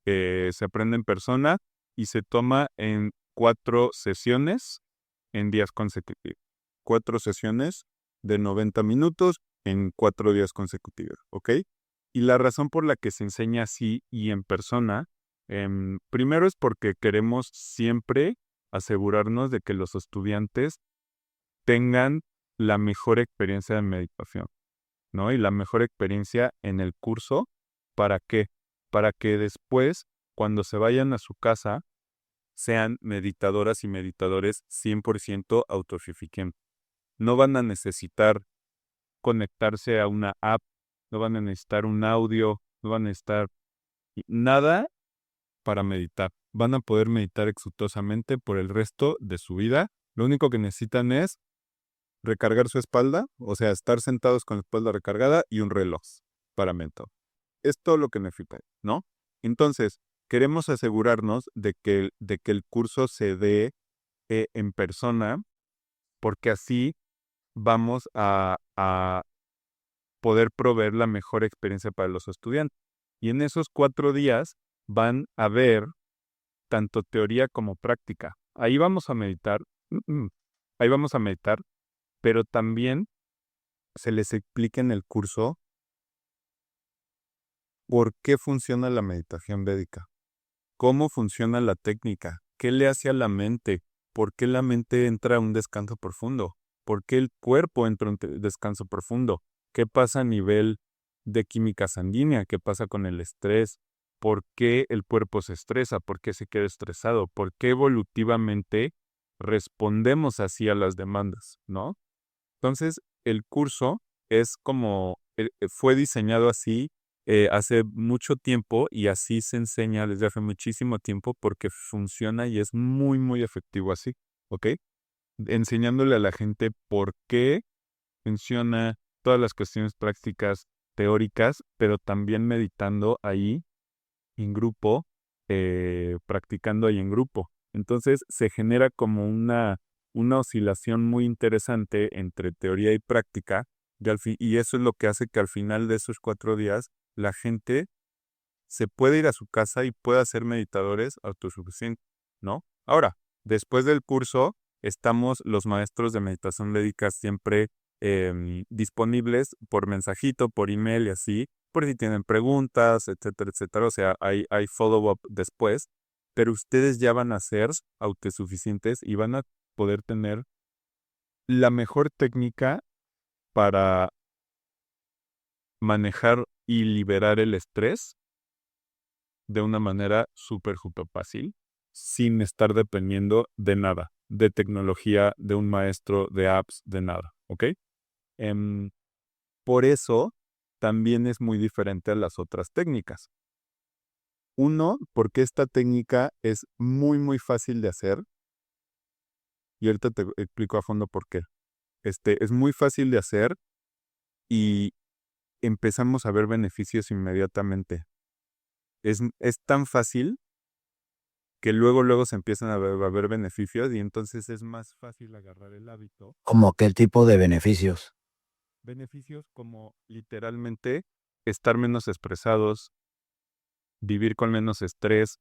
Se aprende en persona y se toma en 4 sesiones en días consecutivos. 4 sesiones de 90 minutos en 4 días consecutivos, ¿ok? Y la razón por la que se enseña así y en persona, primero es porque queremos siempre asegurarnos de que los estudiantes tengan la mejor experiencia de meditación, ¿no? Y la mejor experiencia en el curso. ¿Para qué? Para que después, cuando se vayan a su casa, sean meditadoras y meditadores 100% autosuficientes. No van a necesitar conectarse a una app, no van a necesitar un audio, no van a necesitar nada para meditar. Van a poder meditar exitosamente por el resto de su vida. Lo único que necesitan es recargar su espalda, o sea, estar sentados con la espalda recargada y un reloj para mentor. Es todo lo que necesitan, ¿no? Entonces, queremos asegurarnos de que el curso se dé en persona, porque así vamos a poder proveer la mejor experiencia para los estudiantes. Y en esos 4 días van a ver tanto teoría como práctica. Ahí vamos a meditar, ahí vamos a meditar, pero también se les explica en el curso por qué funciona la meditación védica, cómo funciona la técnica, qué le hace a la mente, por qué la mente entra a un descanso profundo, por qué el cuerpo entra a un descanso profundo, qué pasa a nivel de química sanguínea, qué pasa con el estrés, por qué el cuerpo se estresa, por qué se queda estresado, por qué evolutivamente respondemos así a las demandas, ¿no? Entonces, el curso es como, fue diseñado así hace mucho tiempo y así se enseña desde hace muchísimo tiempo porque funciona y es muy, muy efectivo así, ¿ok? Enseñándole a la gente por qué funciona todas las cuestiones prácticas teóricas, pero también meditando ahí en grupo, practicando ahí en grupo. Entonces se genera como una oscilación muy interesante entre teoría y práctica, y eso es lo que hace que al final de esos 4 días la gente se puede ir a su casa y pueda ser meditadores autosuficientes, ¿no? Ahora, después del curso, estamos los maestros de meditación védica siempre disponibles por mensajito, por email y así, por si tienen preguntas, etcétera, etcétera. O sea, hay follow-up después, pero ustedes ya van a ser autosuficientes y van a poder tener la mejor técnica para manejar y liberar el estrés de una manera súper, súper fácil, sin estar dependiendo de nada, de tecnología, de un maestro, de apps, de nada, ¿ok? Em, por eso también es muy diferente a las otras técnicas. Uno, porque esta técnica es muy, muy fácil de hacer, y ahorita te explico a fondo por qué. Es muy fácil de hacer y empezamos a ver beneficios inmediatamente. Es tan fácil que luego se empiezan a ver beneficios y entonces es más fácil agarrar el hábito. ¿Cómo qué tipo de beneficios? Beneficios como literalmente estar menos expresados, vivir con menos estrés,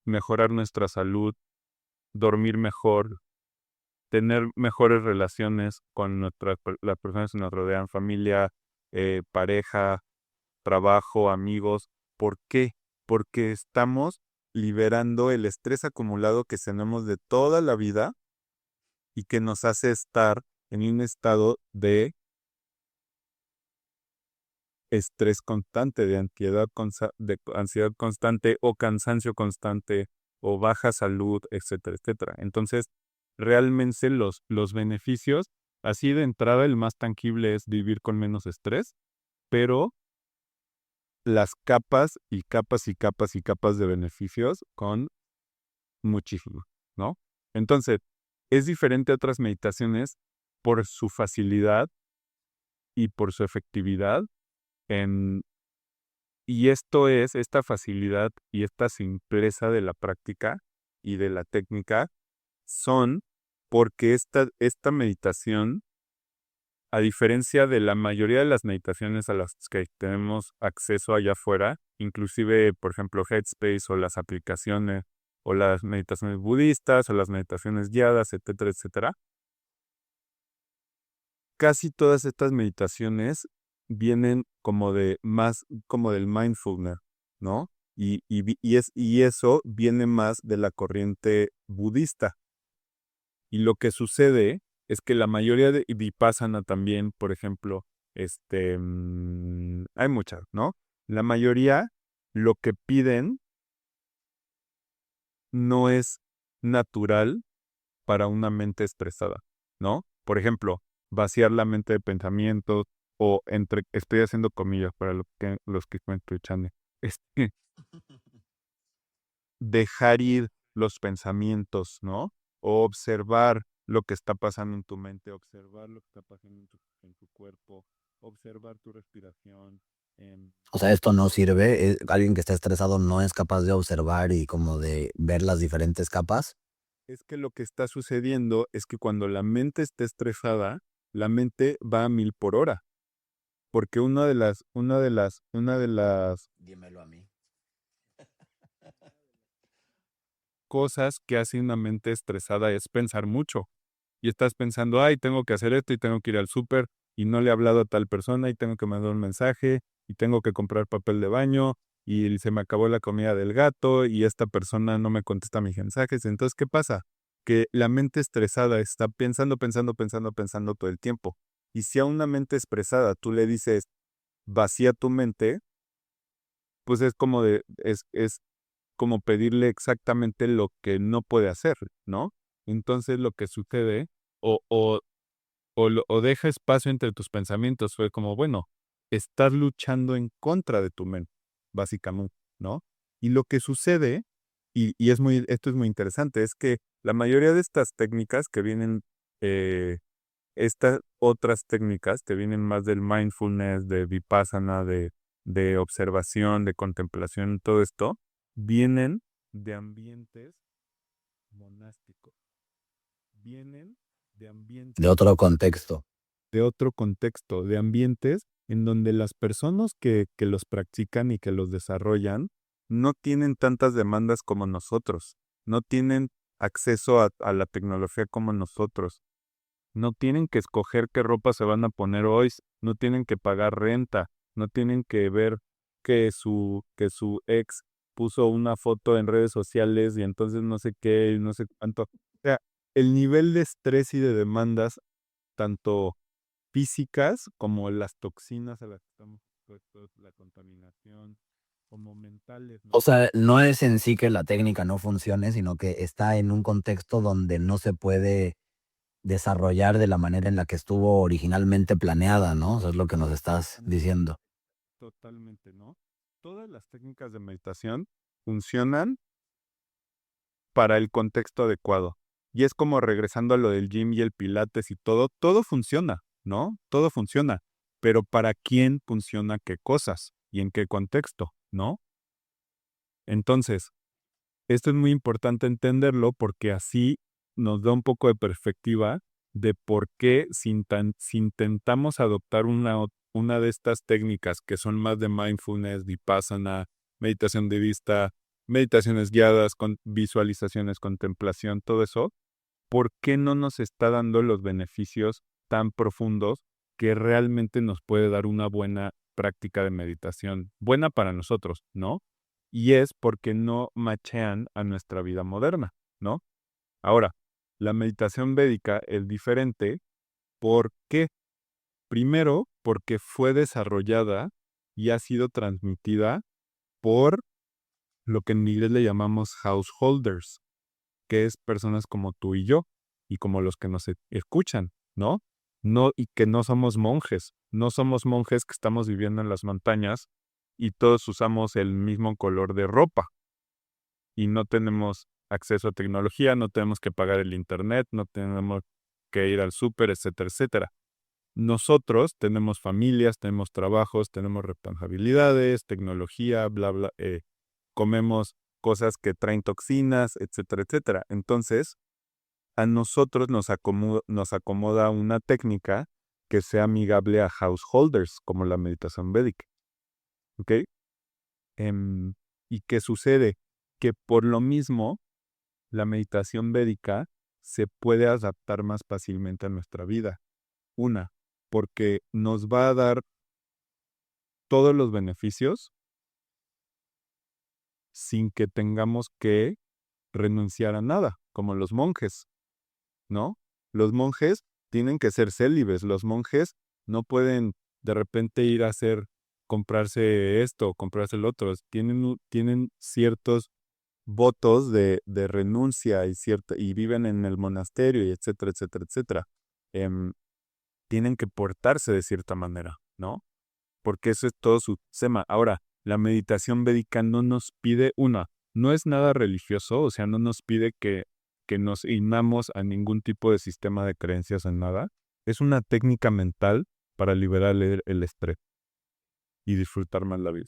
mejorar nuestra salud, dormir mejor, tener mejores relaciones con las personas que nos rodean, familia, pareja, trabajo, amigos. ¿Por qué? Porque estamos liberando el estrés acumulado que tenemos de toda la vida y que nos hace estar en un estado de estrés constante, de ansiedad constante o cansancio constante o baja salud, etcétera, etcétera. Entonces, realmente los beneficios, así de entrada, el más tangible es vivir con menos estrés, pero las capas y capas y capas y capas de beneficios con muchísimo, ¿no? Entonces, es diferente a otras meditaciones por su facilidad y por su efectividad en y esta facilidad y esta simpleza de la práctica y de la técnica son porque esta meditación, a diferencia de la mayoría de las meditaciones a las que tenemos acceso allá afuera, inclusive, por ejemplo, Headspace o las aplicaciones o las meditaciones budistas o las meditaciones guiadas, etcétera, etcétera, casi todas estas meditaciones vienen como del mindfulness, ¿no? Y eso viene más de la corriente budista. Y lo que sucede es que la mayoría de Vipassana también, por ejemplo, hay muchas, ¿no? La mayoría lo que piden no es natural para una mente estresada, ¿no? Por ejemplo, vaciar la mente de pensamientos o estoy haciendo comillas para los que me escuchan, este, dejar ir los pensamientos, ¿no? O observar lo que está pasando en tu mente, observar lo que está pasando en tu cuerpo, observar tu respiración. O sea, esto no sirve. Alguien que está estresado no es capaz de observar y como de ver las diferentes capas. Es que lo que está sucediendo es que cuando la mente está estresada, la mente va a 1000 por hora. Porque una de las Dímelo a mí. cosas que hace una mente estresada es pensar mucho. Y estás pensando, ay, tengo que hacer esto y tengo que ir al súper y no le he hablado a tal persona y tengo que mandar un mensaje y tengo que comprar papel de baño y se me acabó la comida del gato y esta persona no me contesta mis mensajes. Entonces, ¿qué pasa? Que la mente estresada está pensando, pensando, pensando, pensando todo el tiempo. Y si a una mente estresada tú le dices, vacía tu mente, pues es como pedirle exactamente lo que no puede hacer, ¿no? Entonces lo que sucede, o, o, o deja espacio entre tus pensamientos, fue como, bueno, estás luchando en contra de tu mente, básicamente, ¿no? Y lo que sucede, esto es muy interesante, es que la mayoría de estas técnicas que vienen, estas otras técnicas que vienen más del mindfulness, de vipassana, de observación, de contemplación, todo esto, vienen de ambientes monásticos, vienen de De ambientes otro contexto. de otro contexto, de ambientes en donde las personas que los practican y que los desarrollan no tienen tantas demandas como nosotros, no tienen acceso a la tecnología como nosotros, no tienen que escoger qué ropa se van a poner hoy, no tienen que pagar renta, no tienen que ver que su ex puso una foto en redes sociales y entonces no sé qué, y no sé cuánto. O sea, el nivel de estrés y de demandas, tanto físicas como las toxinas a las que estamos expuestos, la contaminación, como mentales, O ¿no? sea, no es en sí que la técnica no funcione, sino que está en un contexto donde no se puede desarrollar de la manera en la que estuvo originalmente planeada, ¿no? Eso es lo que nos estás diciendo. Totalmente, ¿no? Todas las técnicas de meditación funcionan para el contexto adecuado. Y es como regresando a lo del gym y el pilates y todo funciona, ¿no? Todo funciona. Pero ¿para quién funciona qué cosas y en qué contexto, ¿no? Entonces, esto es muy importante entenderlo porque así nos da un poco de perspectiva de por qué si intentamos adoptar una de estas técnicas que son más de mindfulness, vipassana, meditación de vista, meditaciones guiadas, con visualizaciones, contemplación, todo eso, ¿por qué no nos está dando los beneficios tan profundos que realmente nos puede dar una buena práctica de meditación? Buena para nosotros, ¿no? Y es porque no machean a nuestra vida moderna, ¿no? Ahora, la meditación védica es diferente. ¿Por qué? Primero, porque fue desarrollada y ha sido transmitida por lo que en inglés le llamamos householders, que es personas como tú y yo, y como los que nos escuchan, ¿no? No, y que no somos monjes, no somos monjes que estamos viviendo en las montañas y todos usamos el mismo color de ropa y no tenemos acceso a tecnología, no tenemos que pagar el internet, no tenemos que ir al súper, etcétera, etcétera. Nosotros tenemos familias, tenemos trabajos, tenemos responsabilidades, tecnología, bla, bla, comemos cosas que traen toxinas, etcétera, etcétera. Entonces, a nosotros nos acomoda una técnica que sea amigable a householders, como la meditación védica. ¿Ok? ¿Y qué sucede? Que por lo mismo, la meditación védica se puede adaptar más fácilmente a nuestra vida. Una, porque nos va a dar todos los beneficios sin que tengamos que renunciar a nada, como los monjes, ¿no? Los monjes tienen que ser célibes, los monjes no pueden de repente ir a comprarse esto, comprarse el otro, tienen ciertos votos de renuncia y viven en el monasterio y etcétera, etcétera, etcétera. Em, Tienen que portarse de cierta manera, ¿no? Porque eso es todo su tema. Ahora, la meditación védica no nos pide no es nada religioso, o sea, no nos pide que nos inamos a ningún tipo de sistema de creencias en nada. Es una técnica mental para liberar el estrés y disfrutar más la vida.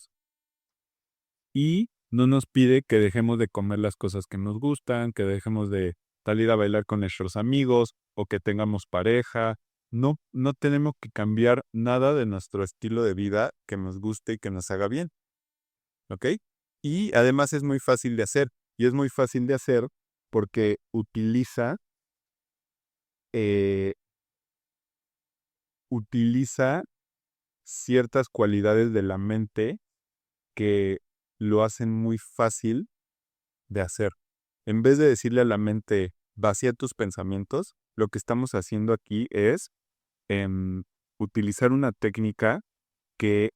Y no nos pide que dejemos de comer las cosas que nos gustan, que dejemos de salir a bailar con nuestros amigos o que tengamos pareja. No, no tenemos que cambiar nada de nuestro estilo de vida que nos guste y que nos haga bien, ¿ok? Y además es muy fácil de hacer. Y es muy fácil de hacer porque eh, utiliza ciertas cualidades de la mente que lo hacen muy fácil de hacer. En vez de decirle a la mente, vacía tus pensamientos, lo que estamos haciendo aquí es utilizar una técnica que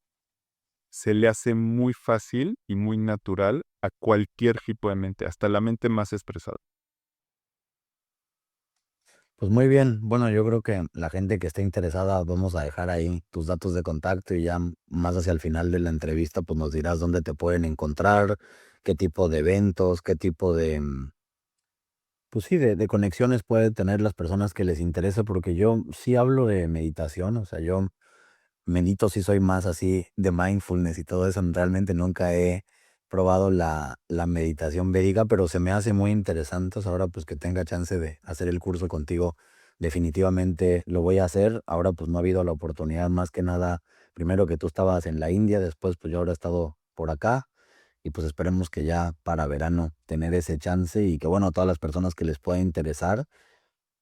se le hace muy fácil y muy natural a cualquier tipo de mente, hasta la mente más expresada. Pues muy bien, bueno, yo creo que la gente que esté interesada, vamos a dejar ahí tus datos de contacto y ya más hacia el final de la entrevista, pues nos dirás dónde te pueden encontrar, qué tipo de eventos, qué tipo de, pues sí, de conexiones pueden tener las personas que les interese, porque yo sí hablo de meditación, o sea, yo medito, sí soy más así de mindfulness y todo eso. Realmente nunca he probado la meditación védica, pero se me hace muy interesante. O sea, ahora pues que tenga chance de hacer el curso contigo, definitivamente lo voy a hacer. Ahora pues no ha habido la oportunidad, más que nada, primero que tú estabas en la India, después pues yo ahora he estado por acá y pues esperemos que ya para verano tener ese chance y que bueno, todas las personas que les pueda interesar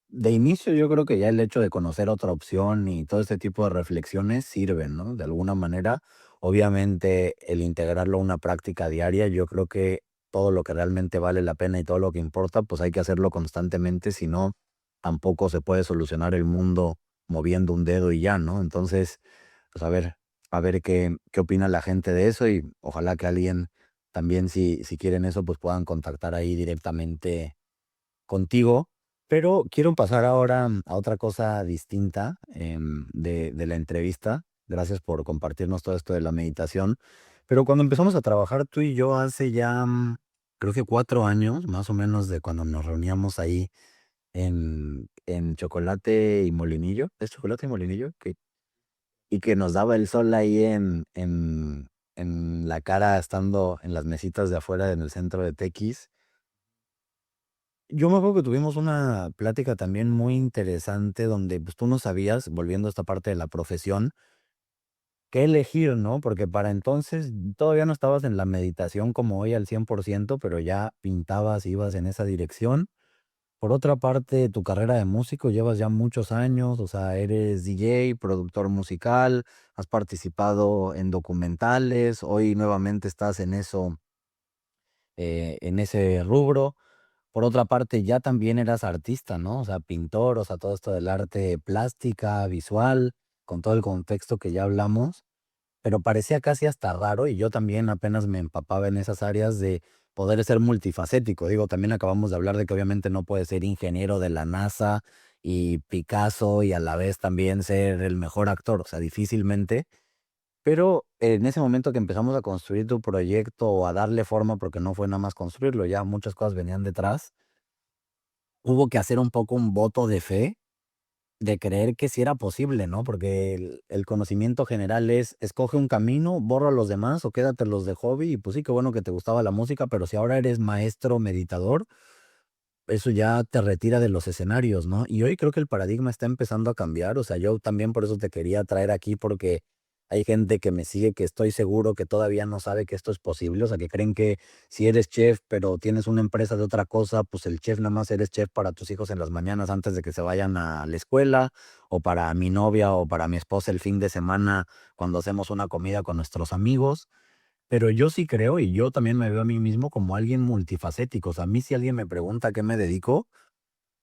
de inicio, yo creo que ya el hecho de conocer otra opción y todo este tipo de reflexiones sirven, ¿no? De alguna manera, obviamente, el integrarlo a una práctica diaria, yo creo que todo lo que realmente vale la pena y todo lo que importa, pues hay que hacerlo constantemente, si no, tampoco se puede solucionar el mundo moviendo un dedo y ya, ¿no? Entonces, pues a ver qué opina la gente de eso y ojalá que alguien también, si quieren eso, pues puedan contactar ahí directamente contigo, pero quiero pasar ahora a otra cosa distinta de la entrevista. Gracias por compartirnos todo esto de la meditación. Pero cuando empezamos a trabajar tú y yo hace ya, creo que 4 años, más o menos, de cuando nos reuníamos ahí en Chocolate y Molinillo, ¿es Chocolate y Molinillo? Y que nos daba el sol ahí en la cara estando en las mesitas de afuera en el centro de Tequis. Yo me acuerdo que tuvimos una plática también muy interesante donde pues, tú no sabías, volviendo a esta parte de la profesión, qué elegir, ¿no? Porque para entonces todavía no estabas en la meditación como hoy al 100%, pero ya pintabas, ibas en esa dirección. Por otra parte, tu carrera de músico llevas ya muchos años, o sea, eres DJ, productor musical, has participado en documentales, hoy nuevamente estás en ese rubro. Por otra parte, ya también eras artista, ¿no? O sea, pintor, o sea, todo esto del arte plástica, visual, con todo el contexto que ya hablamos, pero parecía casi hasta raro y yo también apenas me empapaba en esas áreas de poder ser multifacético. Digo, también acabamos de hablar de que obviamente no puedes ser ingeniero de la NASA y Picasso y a la vez también ser el mejor actor, o sea, difícilmente. Pero en ese momento que empezamos a construir tu proyecto o a darle forma, porque no fue nada más construirlo, ya muchas cosas venían detrás, hubo que hacer un poco un voto de fe, de creer que sí era posible, ¿no? Porque el conocimiento general es, escoge un camino, borra los demás o quédate los de hobby y pues sí, qué bueno que te gustaba la música, pero si ahora eres maestro meditador, eso ya te retira de los escenarios, ¿no? Y hoy creo que el paradigma está empezando a cambiar, o sea, yo también por eso te quería traer aquí porque hay gente que me sigue que estoy seguro que todavía no sabe que esto es posible, o sea, que creen que si eres chef, pero tienes una empresa de otra cosa, pues el chef nada más eres chef para tus hijos en las mañanas antes de que se vayan a la escuela, o para mi novia o para mi esposa el fin de semana cuando hacemos una comida con nuestros amigos. Pero yo sí creo, y yo también me veo a mí mismo como alguien multifacético. O sea, a mí si alguien me pregunta a qué me dedico,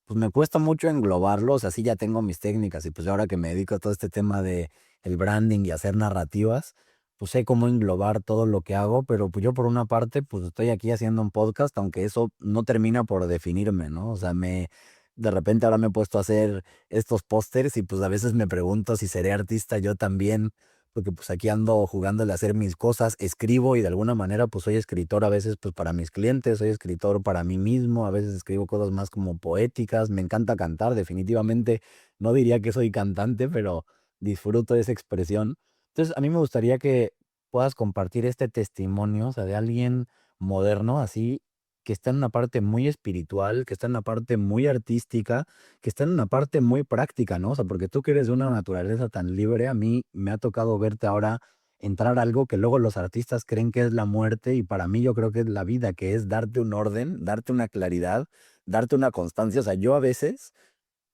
pues me cuesta mucho englobarlo. O sea, sí ya tengo mis técnicas y pues ahora que me dedico a todo este tema de el branding y hacer narrativas, pues sé cómo englobar todo lo que hago, pero pues yo por una parte, pues estoy aquí haciendo un podcast, aunque eso no termina por definirme, ¿no? O sea, de repente ahora me he puesto a hacer estos pósters y pues a veces me pregunto si seré artista yo también porque pues aquí ando jugándole a hacer mis cosas, escribo y de alguna manera pues soy escritor a veces pues para mis clientes, soy escritor para mí mismo, a veces escribo cosas más como poéticas, me encanta cantar, definitivamente no diría que soy cantante, pero disfruto de esa expresión. Entonces a mí me gustaría que puedas compartir este testimonio, o sea, de alguien moderno así, que está en una parte muy espiritual, que está en una parte muy artística, que está en una parte muy práctica, ¿no? O sea, porque tú que eres de una naturaleza tan libre, a mí me ha tocado verte ahora entrar a algo que luego los artistas creen que es la muerte y para mí yo creo que es la vida, que es darte un orden, darte una claridad, darte una constancia. O sea, yo a veces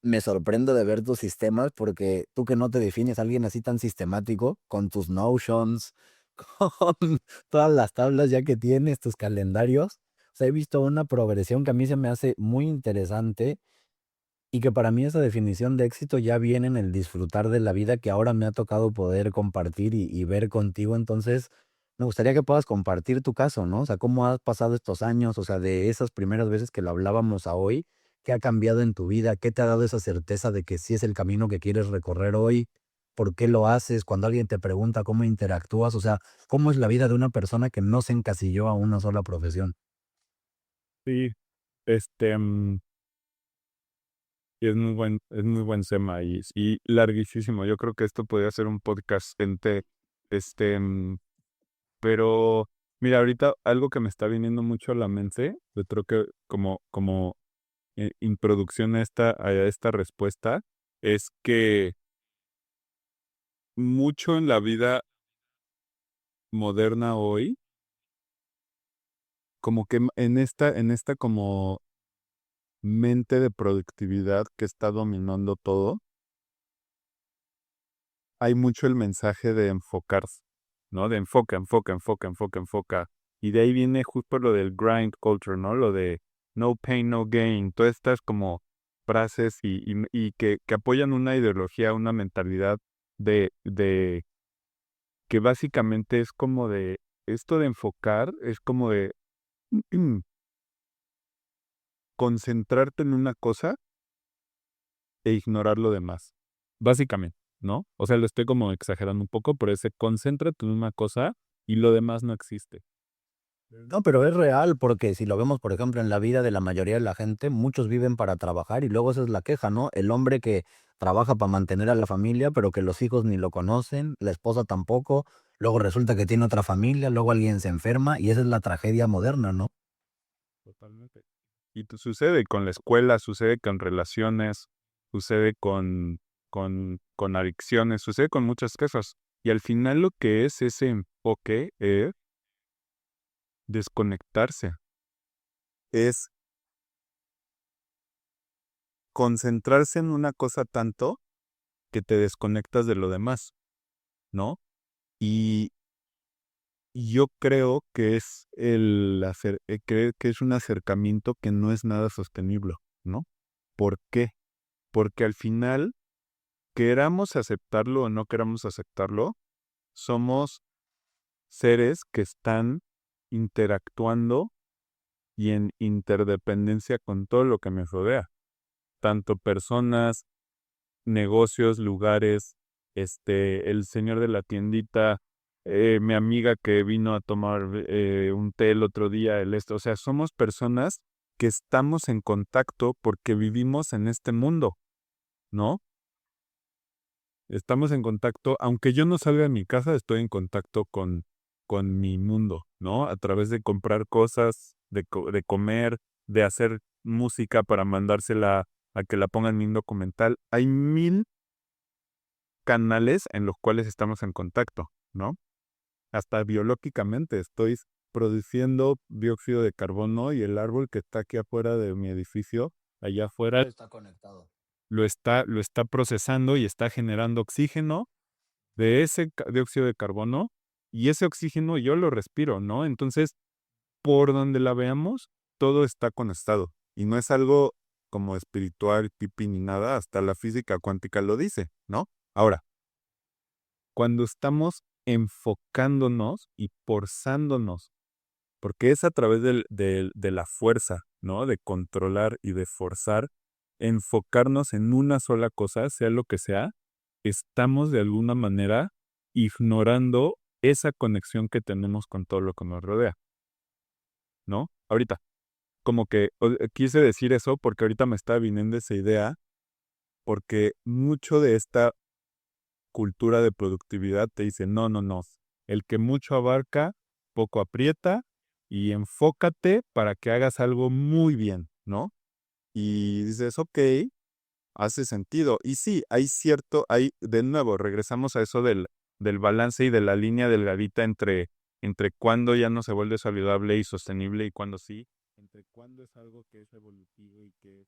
me sorprendo de ver tus sistemas porque tú que no te defines alguien así tan sistemático, con tus Notions, con todas las tablas ya que tienes, tus calendarios. O sea, he visto una progresión que a mí se me hace muy interesante y que para mí esa definición de éxito ya viene en el disfrutar de la vida que ahora me ha tocado poder compartir y ver contigo. Entonces, me gustaría que puedas compartir tu caso, ¿no? O sea, cómo has pasado estos años, o sea, de esas primeras veces que lo hablábamos a hoy, qué ha cambiado en tu vida, qué te ha dado esa certeza de que sí es el camino que quieres recorrer hoy, por qué lo haces, cuando alguien te pregunta cómo interactúas, o sea, cómo es la vida de una persona que no se encasilló a una sola profesión. Sí, este, y es muy buen tema y larguísimo. Yo creo que esto podría ser un podcast este, pero mira, ahorita algo que me está viniendo mucho a la mente, yo creo que como introducción a esta respuesta, es que mucho en la vida moderna hoy, como que en esta como mente de productividad que está dominando todo, hay mucho el mensaje de enfocarse, ¿no? De enfoca, enfoca, enfoca, enfoca, enfoca. Y de ahí viene justo lo del grind culture, ¿no? Lo de no pain, no gain. Todas estas como frases y que apoyan una ideología, una mentalidad de que básicamente es como de, esto de enfocar es como de concentrarte en una cosa e ignorar lo demás. Básicamente, ¿no? O sea, lo estoy como exagerando un poco, pero ese concéntrate en una cosa y lo demás no existe. No, pero es real, porque si lo vemos, por ejemplo, en la vida de la mayoría de la gente, muchos viven para trabajar y luego esa es la queja, ¿no? El hombre que trabaja para mantener a la familia, pero que los hijos ni lo conocen, la esposa tampoco, luego resulta que tiene otra familia, luego alguien se enferma y esa es la tragedia moderna, ¿no? Totalmente. Y sucede con la escuela, sucede con relaciones, sucede con adicciones, sucede con muchas cosas. Y al final lo que es ese enfoque es desconectarse, es concentrarse en una cosa tanto que te desconectas de lo demás, ¿no? Y yo creo que es que es un acercamiento que no es nada sostenible, ¿no? ¿Por qué? Porque al final, queramos aceptarlo o no queramos aceptarlo, somos seres que están interactuando y en interdependencia con todo lo que me rodea, tanto personas, negocios, lugares, el señor de la tiendita, mi amiga que vino a tomar un té el otro día, o sea, somos personas que estamos en contacto porque vivimos en este mundo, ¿no? Estamos en contacto, aunque yo no salga de mi casa, estoy en contacto con mi mundo, ¿no? A través de comprar cosas, de comer, de hacer música para mandársela a que la pongan en mi documental. Hay mil canales en los cuales estamos en contacto, ¿no? Hasta biológicamente estoy produciendo dióxido de carbono y el árbol que está aquí afuera de mi edificio, allá afuera, Todo está conectado. lo está procesando y está generando oxígeno de ese dióxido de carbono y ese oxígeno yo lo respiro, ¿no? Entonces, por donde la veamos, todo está conectado y no es algo como espiritual, pipi ni nada, hasta la física cuántica lo dice, ¿no? Ahora, cuando estamos enfocándonos y forzándonos, porque es a través de la fuerza, ¿no? De controlar y de forzar, enfocarnos en una sola cosa, sea lo que sea, estamos de alguna manera ignorando esa conexión que tenemos con todo lo que nos rodea, ¿no? Ahorita, como que quise decir eso porque ahorita me está viniendo esa idea, porque mucho de esta cultura de productividad te dice, no, no, no, el que mucho abarca, poco aprieta y enfócate para que hagas algo muy bien, ¿no? Y dices, ok, hace sentido. Y sí, de nuevo, regresamos a eso del balance y de la línea delgadita entre cuándo ya no se vuelve saludable y sostenible y cuándo sí, entre cuándo es algo que es evolutivo y que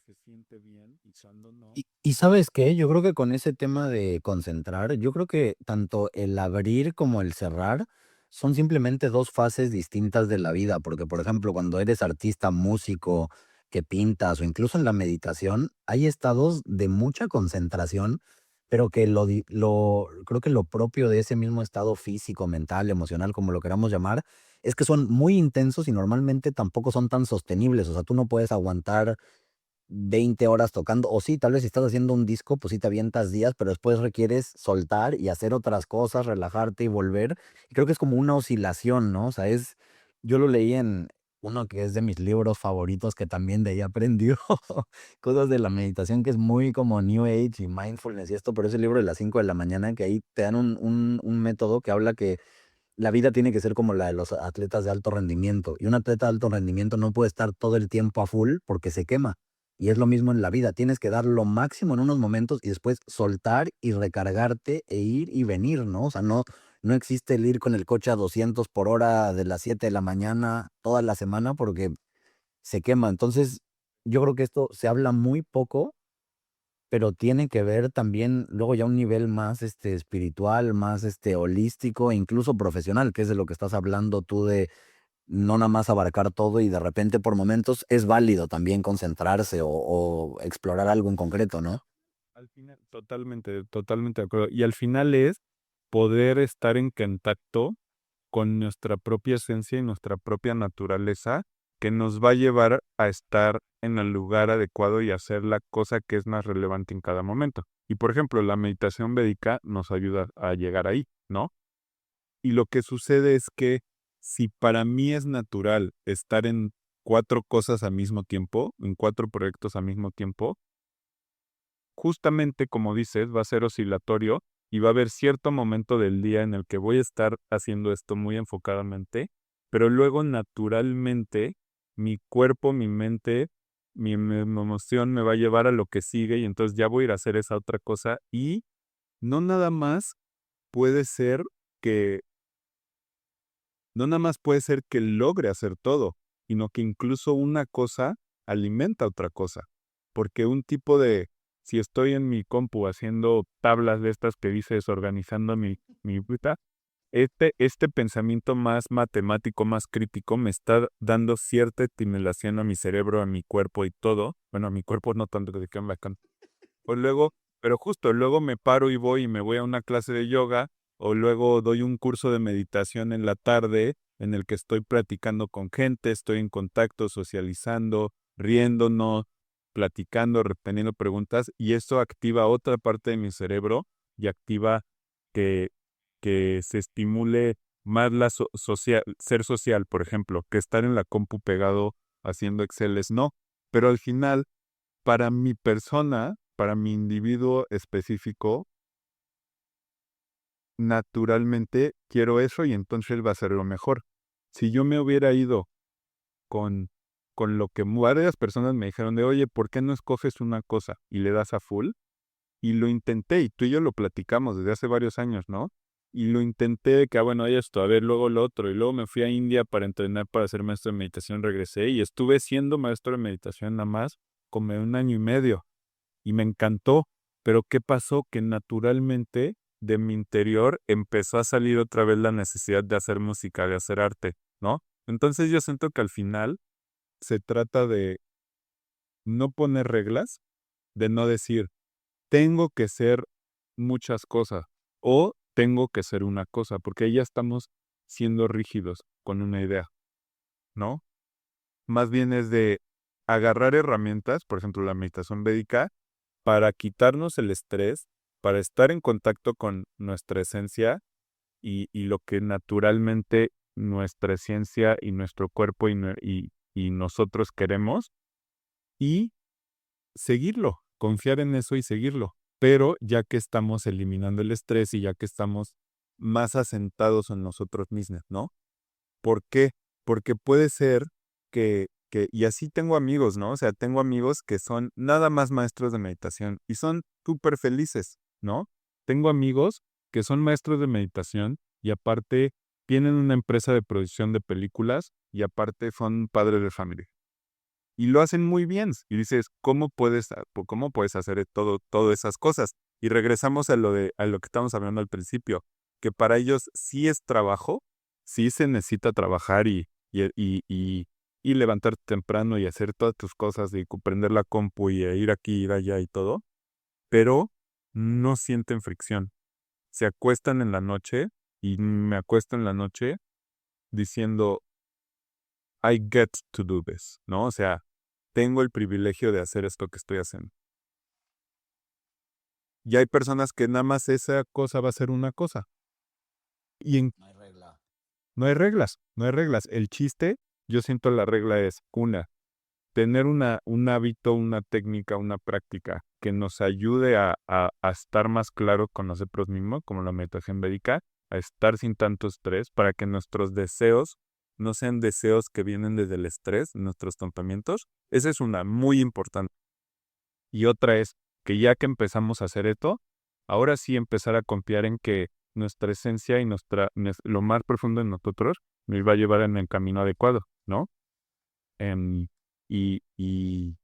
se siente bien y cuándo no. Y ¿sabes qué? Yo creo que con ese tema de concentrar, yo creo que tanto el abrir como el cerrar son simplemente 2 fases distintas de la vida, porque, por ejemplo, cuando eres artista, músico, que pintas o incluso en la meditación, hay estados de mucha concentración, pero que lo creo que lo propio de ese mismo estado físico, mental, emocional, como lo queramos llamar, es que son muy intensos y normalmente tampoco son tan sostenibles. O sea, tú no puedes aguantar 20 horas tocando, o sí, tal vez si estás haciendo un disco, pues sí te avientas días, pero después requieres soltar y hacer otras cosas, relajarte y volver. Y creo que es como una oscilación, ¿no? O sea, yo lo leí en uno que es de mis libros favoritos, que también de ahí aprendió cosas de la meditación, que es muy como New Age y mindfulness y esto, pero es el libro de las 5 de la mañana, que ahí te dan un método que habla que la vida tiene que ser como la de los atletas de alto rendimiento. Y un atleta de alto rendimiento no puede estar todo el tiempo a full porque se quema. Y es lo mismo en la vida. Tienes que dar lo máximo en unos momentos y después soltar y recargarte e ir y venir, ¿no? O sea, no existe el ir con el coche a 200 por hora de las 7 de la mañana toda la semana porque se quema. Entonces, yo creo que esto se habla muy poco, pero tiene que ver también luego ya un nivel más, espiritual, más, holístico e incluso profesional, que es de lo que estás hablando tú de no nada más abarcar todo y de repente por momentos es válido también concentrarse o explorar algo en concreto, ¿no? Al final, totalmente, totalmente de acuerdo. Y al final es poder estar en contacto con nuestra propia esencia y nuestra propia naturaleza que nos va a llevar a estar en el lugar adecuado y hacer la cosa que es más relevante en cada momento. Y por ejemplo, la meditación védica nos ayuda a llegar ahí, ¿no? Y lo que sucede es que si para mí es natural estar en 4 cosas al mismo tiempo, en 4 proyectos al mismo tiempo, justamente como dices, va a ser oscilatorio y va a haber cierto momento del día en el que voy a estar haciendo esto muy enfocadamente, pero luego naturalmente mi cuerpo, mi mente, mi emoción me va a llevar a lo que sigue y entonces ya voy a ir a hacer esa otra cosa y no nada más puede ser que, no nada más puede ser que logre hacer todo, sino que incluso una cosa alimenta a otra cosa. Porque un tipo de, si estoy en mi compu haciendo tablas de estas que dices, organizando mi puta, este pensamiento más matemático, más crítico, me está dando cierta estimulación a mi cerebro, a mi cuerpo y todo. Bueno, a mi cuerpo no tanto que se quedan bacán. O luego, pero justo luego me paro y me voy a una clase de yoga, o luego doy un curso de meditación en la tarde en el que estoy platicando con gente, estoy en contacto, socializando, riéndonos, platicando, reteniendo preguntas, y eso activa otra parte de mi cerebro y activa que, que se estimule más ser social, por ejemplo, que estar en la compu pegado haciendo Exceles, no. Pero al final, para mi persona, para mi individuo específico, naturalmente quiero eso y entonces va a ser lo mejor. Si yo me hubiera ido con, con lo que varias personas me dijeron de, oye, ¿por qué no escoges una cosa y le das a full? Y lo intenté, y tú y yo lo platicamos desde hace varios años, ¿no? Y lo intenté de que, bueno, hay esto, a ver, luego lo otro. Y luego me fui a India para entrenar para ser maestro de meditación, regresé y estuve siendo maestro de meditación nada más como 1 año y medio. Y me encantó. Pero ¿qué pasó? Que naturalmente de mi interior empezó a salir otra vez la necesidad de hacer música, de hacer arte, ¿no? Entonces yo siento que al final se trata de no poner reglas, de no decir, tengo que ser muchas cosas o tengo que ser una cosa, porque ahí ya estamos siendo rígidos con una idea, ¿no? Más bien es de agarrar herramientas, por ejemplo, la meditación védica, para quitarnos el estrés, para estar en contacto con nuestra esencia y lo que naturalmente nuestra esencia y nuestro cuerpo y nosotros queremos, y seguirlo, confiar en eso y seguirlo. Pero ya que estamos eliminando el estrés y ya que estamos más asentados en nosotros mismos, ¿no? ¿Por qué? Porque puede ser y así tengo amigos, ¿no? O sea, tengo amigos que son nada más maestros de meditación y son súper felices, ¿no? Tengo amigos que son maestros de meditación y aparte tienen una empresa de producción de películas y aparte son padres de familia. Y lo hacen muy bien. Y dices, cómo puedes hacer todas esas cosas? Y regresamos a lo que estábamos hablando al principio, que para ellos sí es trabajo, sí se necesita trabajar y levantarte temprano y hacer todas tus cosas y prender la compu y ir aquí, ir allá y todo, pero no sienten fricción. Se acuestan en la noche y me acuesto en la noche diciendo, I get to do this, ¿no? O sea, tengo el privilegio de hacer esto que estoy haciendo. Y hay personas que nada más esa cosa va a ser una cosa. Y No hay regla. no hay reglas, no hay reglas. El chiste, yo siento la regla es tener un hábito, una técnica, una práctica que nos ayude a estar más claro con nosotros mismos, como la meditación védica, a estar sin tanto estrés, para que nuestros deseos no sean deseos que vienen desde el estrés, nuestros pensamientos. Esa es una muy importante. Y otra es que ya que empezamos a hacer esto, ahora sí empezar a confiar en que nuestra esencia y lo más profundo de nosotros nos va a llevar en el camino adecuado, ¿no? Em, y, y,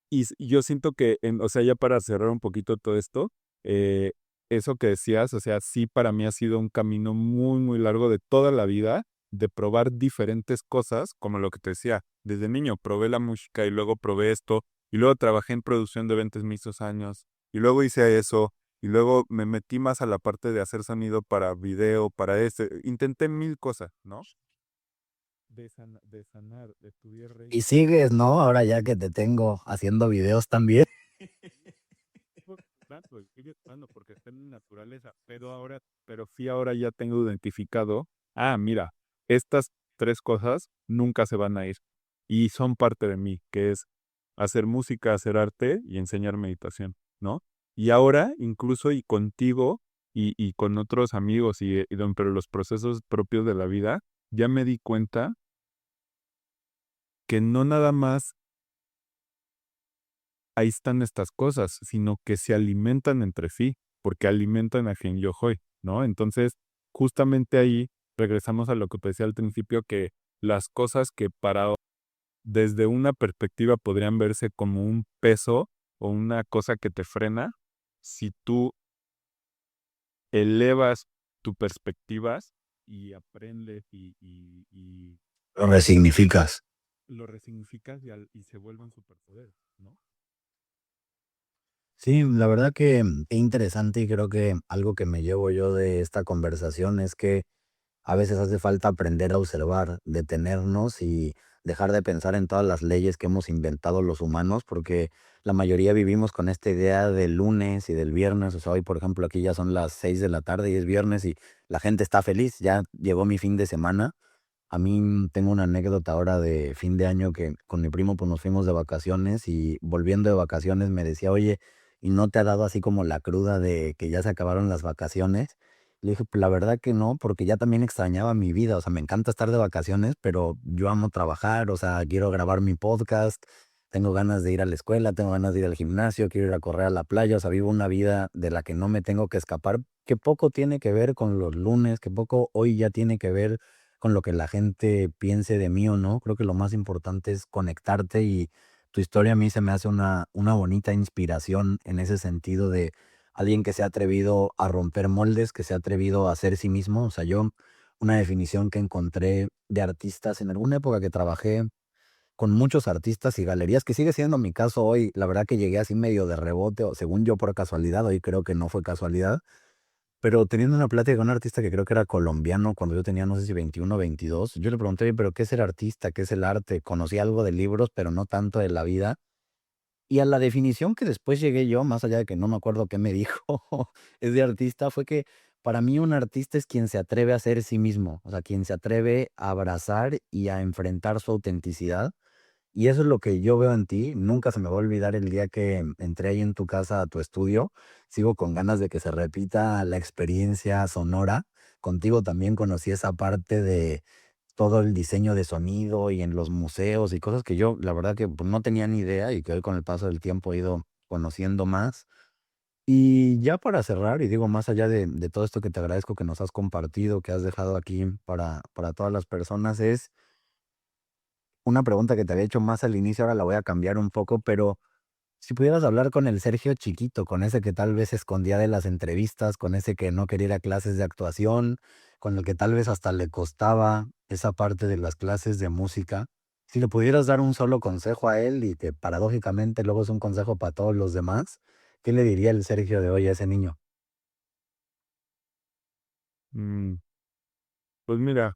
y yo siento que, o sea, ya para cerrar un poquito todo esto, eh, eso que decías, o sea, sí para mí ha sido un camino muy, muy largo de toda la vida, de probar diferentes cosas, como lo que te decía, desde niño probé la música y luego probé esto, y luego trabajé en producción de eventos muchos años, y luego hice eso, y luego me metí más a la parte de hacer sonido para video, intenté mil cosas, ¿no? De sanar, de estudiar Y Reiki. sigues, ¿no? Ahora ya que te tengo haciendo videos también. Claro, sigue estando porque está en mi naturaleza, pero sí ahora ya tengo identificado, mira, estas tres cosas nunca se van a ir y son parte de mí, que es hacer música, hacer arte y enseñar meditación, ¿no? Y ahora, incluso y contigo y con otros amigos pero los procesos propios de la vida, ya me di cuenta que no nada más ahí están estas cosas, sino que se alimentan entre sí, porque alimentan a quien yo soy, ¿no? Entonces, justamente ahí regresamos a lo que te decía al principio, que las cosas que desde una perspectiva podrían verse como un peso o una cosa que te frena, si tú elevas tu perspectivas y aprendes y Lo resignificas. lo resignificas y se vuelven superpoderes, ¿no? Sí, la verdad que qué interesante y creo que algo que me llevo yo de esta conversación es que a veces hace falta aprender a observar, detenernos y dejar de pensar en todas las leyes que hemos inventado los humanos, porque la mayoría vivimos con esta idea del lunes y del viernes. O sea, hoy, por ejemplo, aquí ya son las 6 de la tarde y es viernes y la gente está feliz, ya llegó mi fin de semana. A mí tengo una anécdota ahora de fin de año que con mi primo pues nos fuimos de vacaciones y volviendo de vacaciones me decía, oye, ¿y no te ha dado así como la cruda de que ya se acabaron las vacaciones? Le dije, pues la verdad que no, porque ya también extrañaba mi vida. O sea, me encanta estar de vacaciones, pero yo amo trabajar, o sea, quiero grabar mi podcast, tengo ganas de ir a la escuela, tengo ganas de ir al gimnasio, quiero ir a correr a la playa. O sea, vivo una vida de la que no me tengo que escapar, que poco tiene que ver con los lunes, que poco hoy ya tiene que ver con lo que la gente piense de mí o no. Creo que lo más importante es conectarte y tu historia a mí se me hace una bonita inspiración en ese sentido de alguien que se ha atrevido a romper moldes, que se ha atrevido a ser sí mismo. O sea, yo, una definición que encontré de artistas en alguna época que trabajé con muchos artistas y galerías, que sigue siendo mi caso hoy, la verdad que llegué así medio de rebote, o según yo por casualidad, hoy creo que no fue casualidad, pero teniendo una plática con un artista que creo que era colombiano cuando yo tenía, no sé si 21 o 22, yo le pregunté: "Oye, pero ¿qué es ser artista? ¿Qué es el arte?". Conocí algo de libros, pero no tanto de la vida. Y a la definición que después llegué yo, más allá de que no me acuerdo qué me dijo, es de artista, fue que para mí un artista es quien se atreve a ser sí mismo, o sea, quien se atreve a abrazar y a enfrentar su autenticidad. Y eso es lo que yo veo en ti. Nunca se me va a olvidar el día que entré ahí en tu casa a tu estudio. Sigo con ganas de que se repita la experiencia sonora. Contigo también conocí esa parte de todo el diseño de sonido y en los museos y cosas que yo, la verdad que pues, no tenía ni idea y que hoy con el paso del tiempo he ido conociendo más. Y ya para cerrar, y digo, más allá de todo esto que te agradezco que nos has compartido, que has dejado aquí para todas las personas, es una pregunta que te había hecho más al inicio, ahora la voy a cambiar un poco, pero si pudieras hablar con el Sergio chiquito, con ese que tal vez se escondía de las entrevistas, con ese que no quería ir a clases de actuación, con el que tal vez hasta le costaba esa parte de las clases de música, si le pudieras dar un solo consejo a él y que paradójicamente luego es un consejo para todos los demás, ¿qué le diría el Sergio de hoy a ese niño? Mm, pues mira,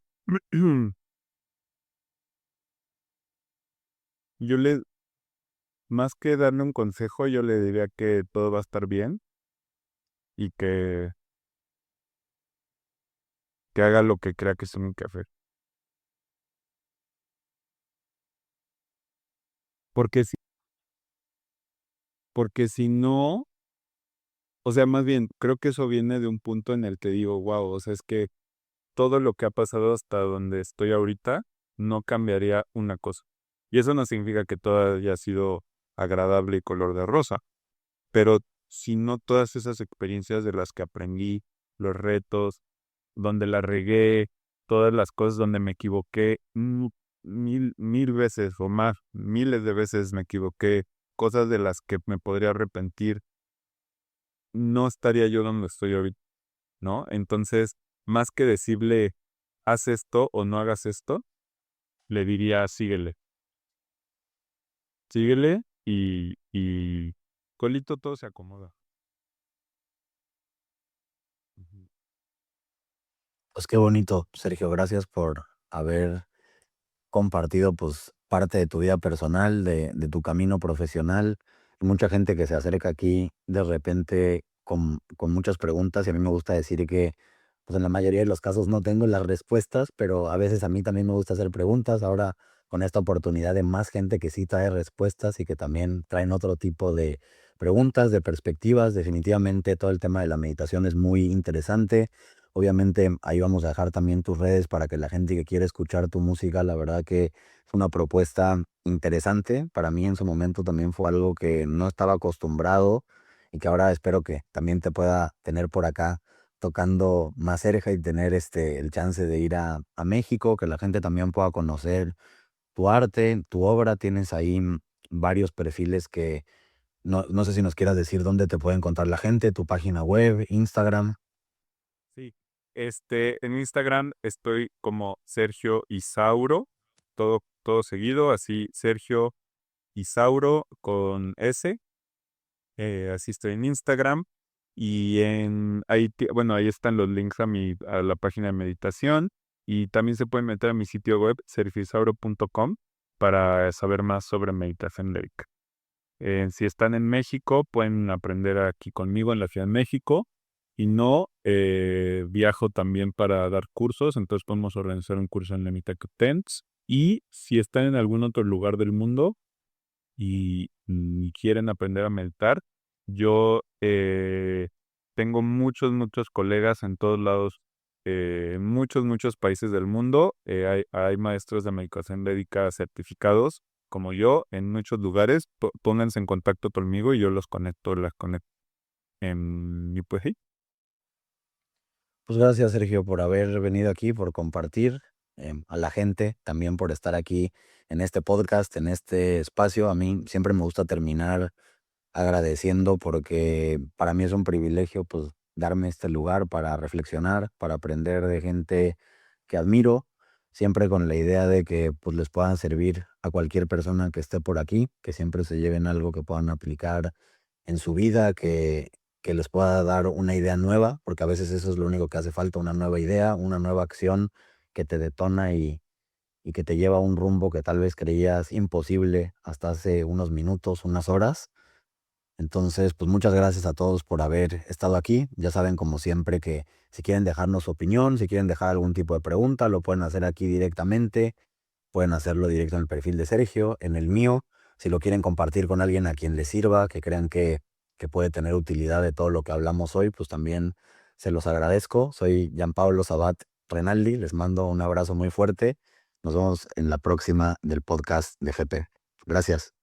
yo le, más que darle un consejo, yo le diría que todo va a estar bien y que haga lo que crea que es un café. Porque si, porque si no, o sea, más bien, creo que eso viene de un punto en el que digo, wow, o sea, es que todo lo que ha pasado hasta donde estoy ahorita no cambiaría una cosa. Y eso no significa que todo haya sido agradable y color de rosa, pero si no todas esas experiencias de las que aprendí, los retos, donde la regué, todas las cosas donde me equivoqué, mil veces o más, miles de veces me equivoqué, cosas de las que me podría arrepentir, no estaría yo donde estoy ahorita, ¿no? Entonces, más que decirle, haz esto o no hagas esto, le diría, síguele, síguele y colito todo se acomoda. Ujú. Pues qué bonito, Sergio, gracias por haber compartido pues parte de tu vida personal, de tu camino profesional. Mucha gente que se acerca aquí de repente con muchas preguntas y a mí me gusta decir que pues en la mayoría de los casos no tengo las respuestas, pero a veces a mí también me gusta hacer preguntas. Ahora con esta oportunidad de más gente que sí trae respuestas y que también traen otro tipo de preguntas, de perspectivas, definitivamente todo el tema de la meditación es muy interesante. Obviamente ahí vamos a dejar también tus redes para que la gente que quiere escuchar tu música, la verdad que es una propuesta interesante. Para mí en su momento también fue algo que no estaba acostumbrado y que ahora espero que también te pueda tener por acá tocando más cerca y tener el chance de ir a México, que la gente también pueda conocer tu arte, tu obra. Tienes ahí varios perfiles que no sé si nos quieras decir dónde te puede encontrar la gente, tu página web, Instagram. Sí. En Instagram estoy como Sergio Isauro, todo seguido, así Sergio Isauro con S. Así estoy en Instagram. Y bueno, ahí están los links a la página de meditación. Y también se pueden meter a mi sitio web, sergioisauro.com, para saber más sobre meditación lévica. Si están en México, pueden aprender aquí conmigo en la Ciudad de México. Y no, viajo también para dar cursos, entonces podemos organizar un curso en Lemita Tents. Y si están en algún otro lugar del mundo y quieren aprender a meditar, yo tengo muchos colegas en todos lados, en muchos países del mundo. Hay maestros de meditación védica certificados como yo en muchos lugares. Pónganse en contacto conmigo y yo las conecto. Y pues sí. Pues gracias, Sergio, por haber venido aquí, por compartir, a la gente, también por estar aquí en este podcast, en este espacio. A mí siempre me gusta terminar agradeciendo porque para mí es un privilegio pues darme este lugar para reflexionar, para aprender de gente que admiro, siempre con la idea de que pues les puedan servir a cualquier persona que esté por aquí, que siempre se lleven algo que puedan aplicar en su vida, que les pueda dar una idea nueva, porque a veces eso es lo único que hace falta, una nueva idea, una nueva acción que te detona y que te lleva a un rumbo que tal vez creías imposible hasta hace unos minutos, unas horas. Entonces, pues muchas gracias a todos por haber estado aquí. Ya saben, como siempre, que si quieren dejarnos su opinión, si quieren dejar algún tipo de pregunta, lo pueden hacer aquí directamente. Pueden hacerlo directo en el perfil de Sergio, en el mío. Si lo quieren compartir con alguien a quien les sirva, que crean que puede tener utilidad de todo lo que hablamos hoy, pues también se los agradezco. Soy Gianpaolo Sabat Renaldi. Les mando un abrazo muy fuerte. Nos vemos en la próxima del podcast de GP. Gracias.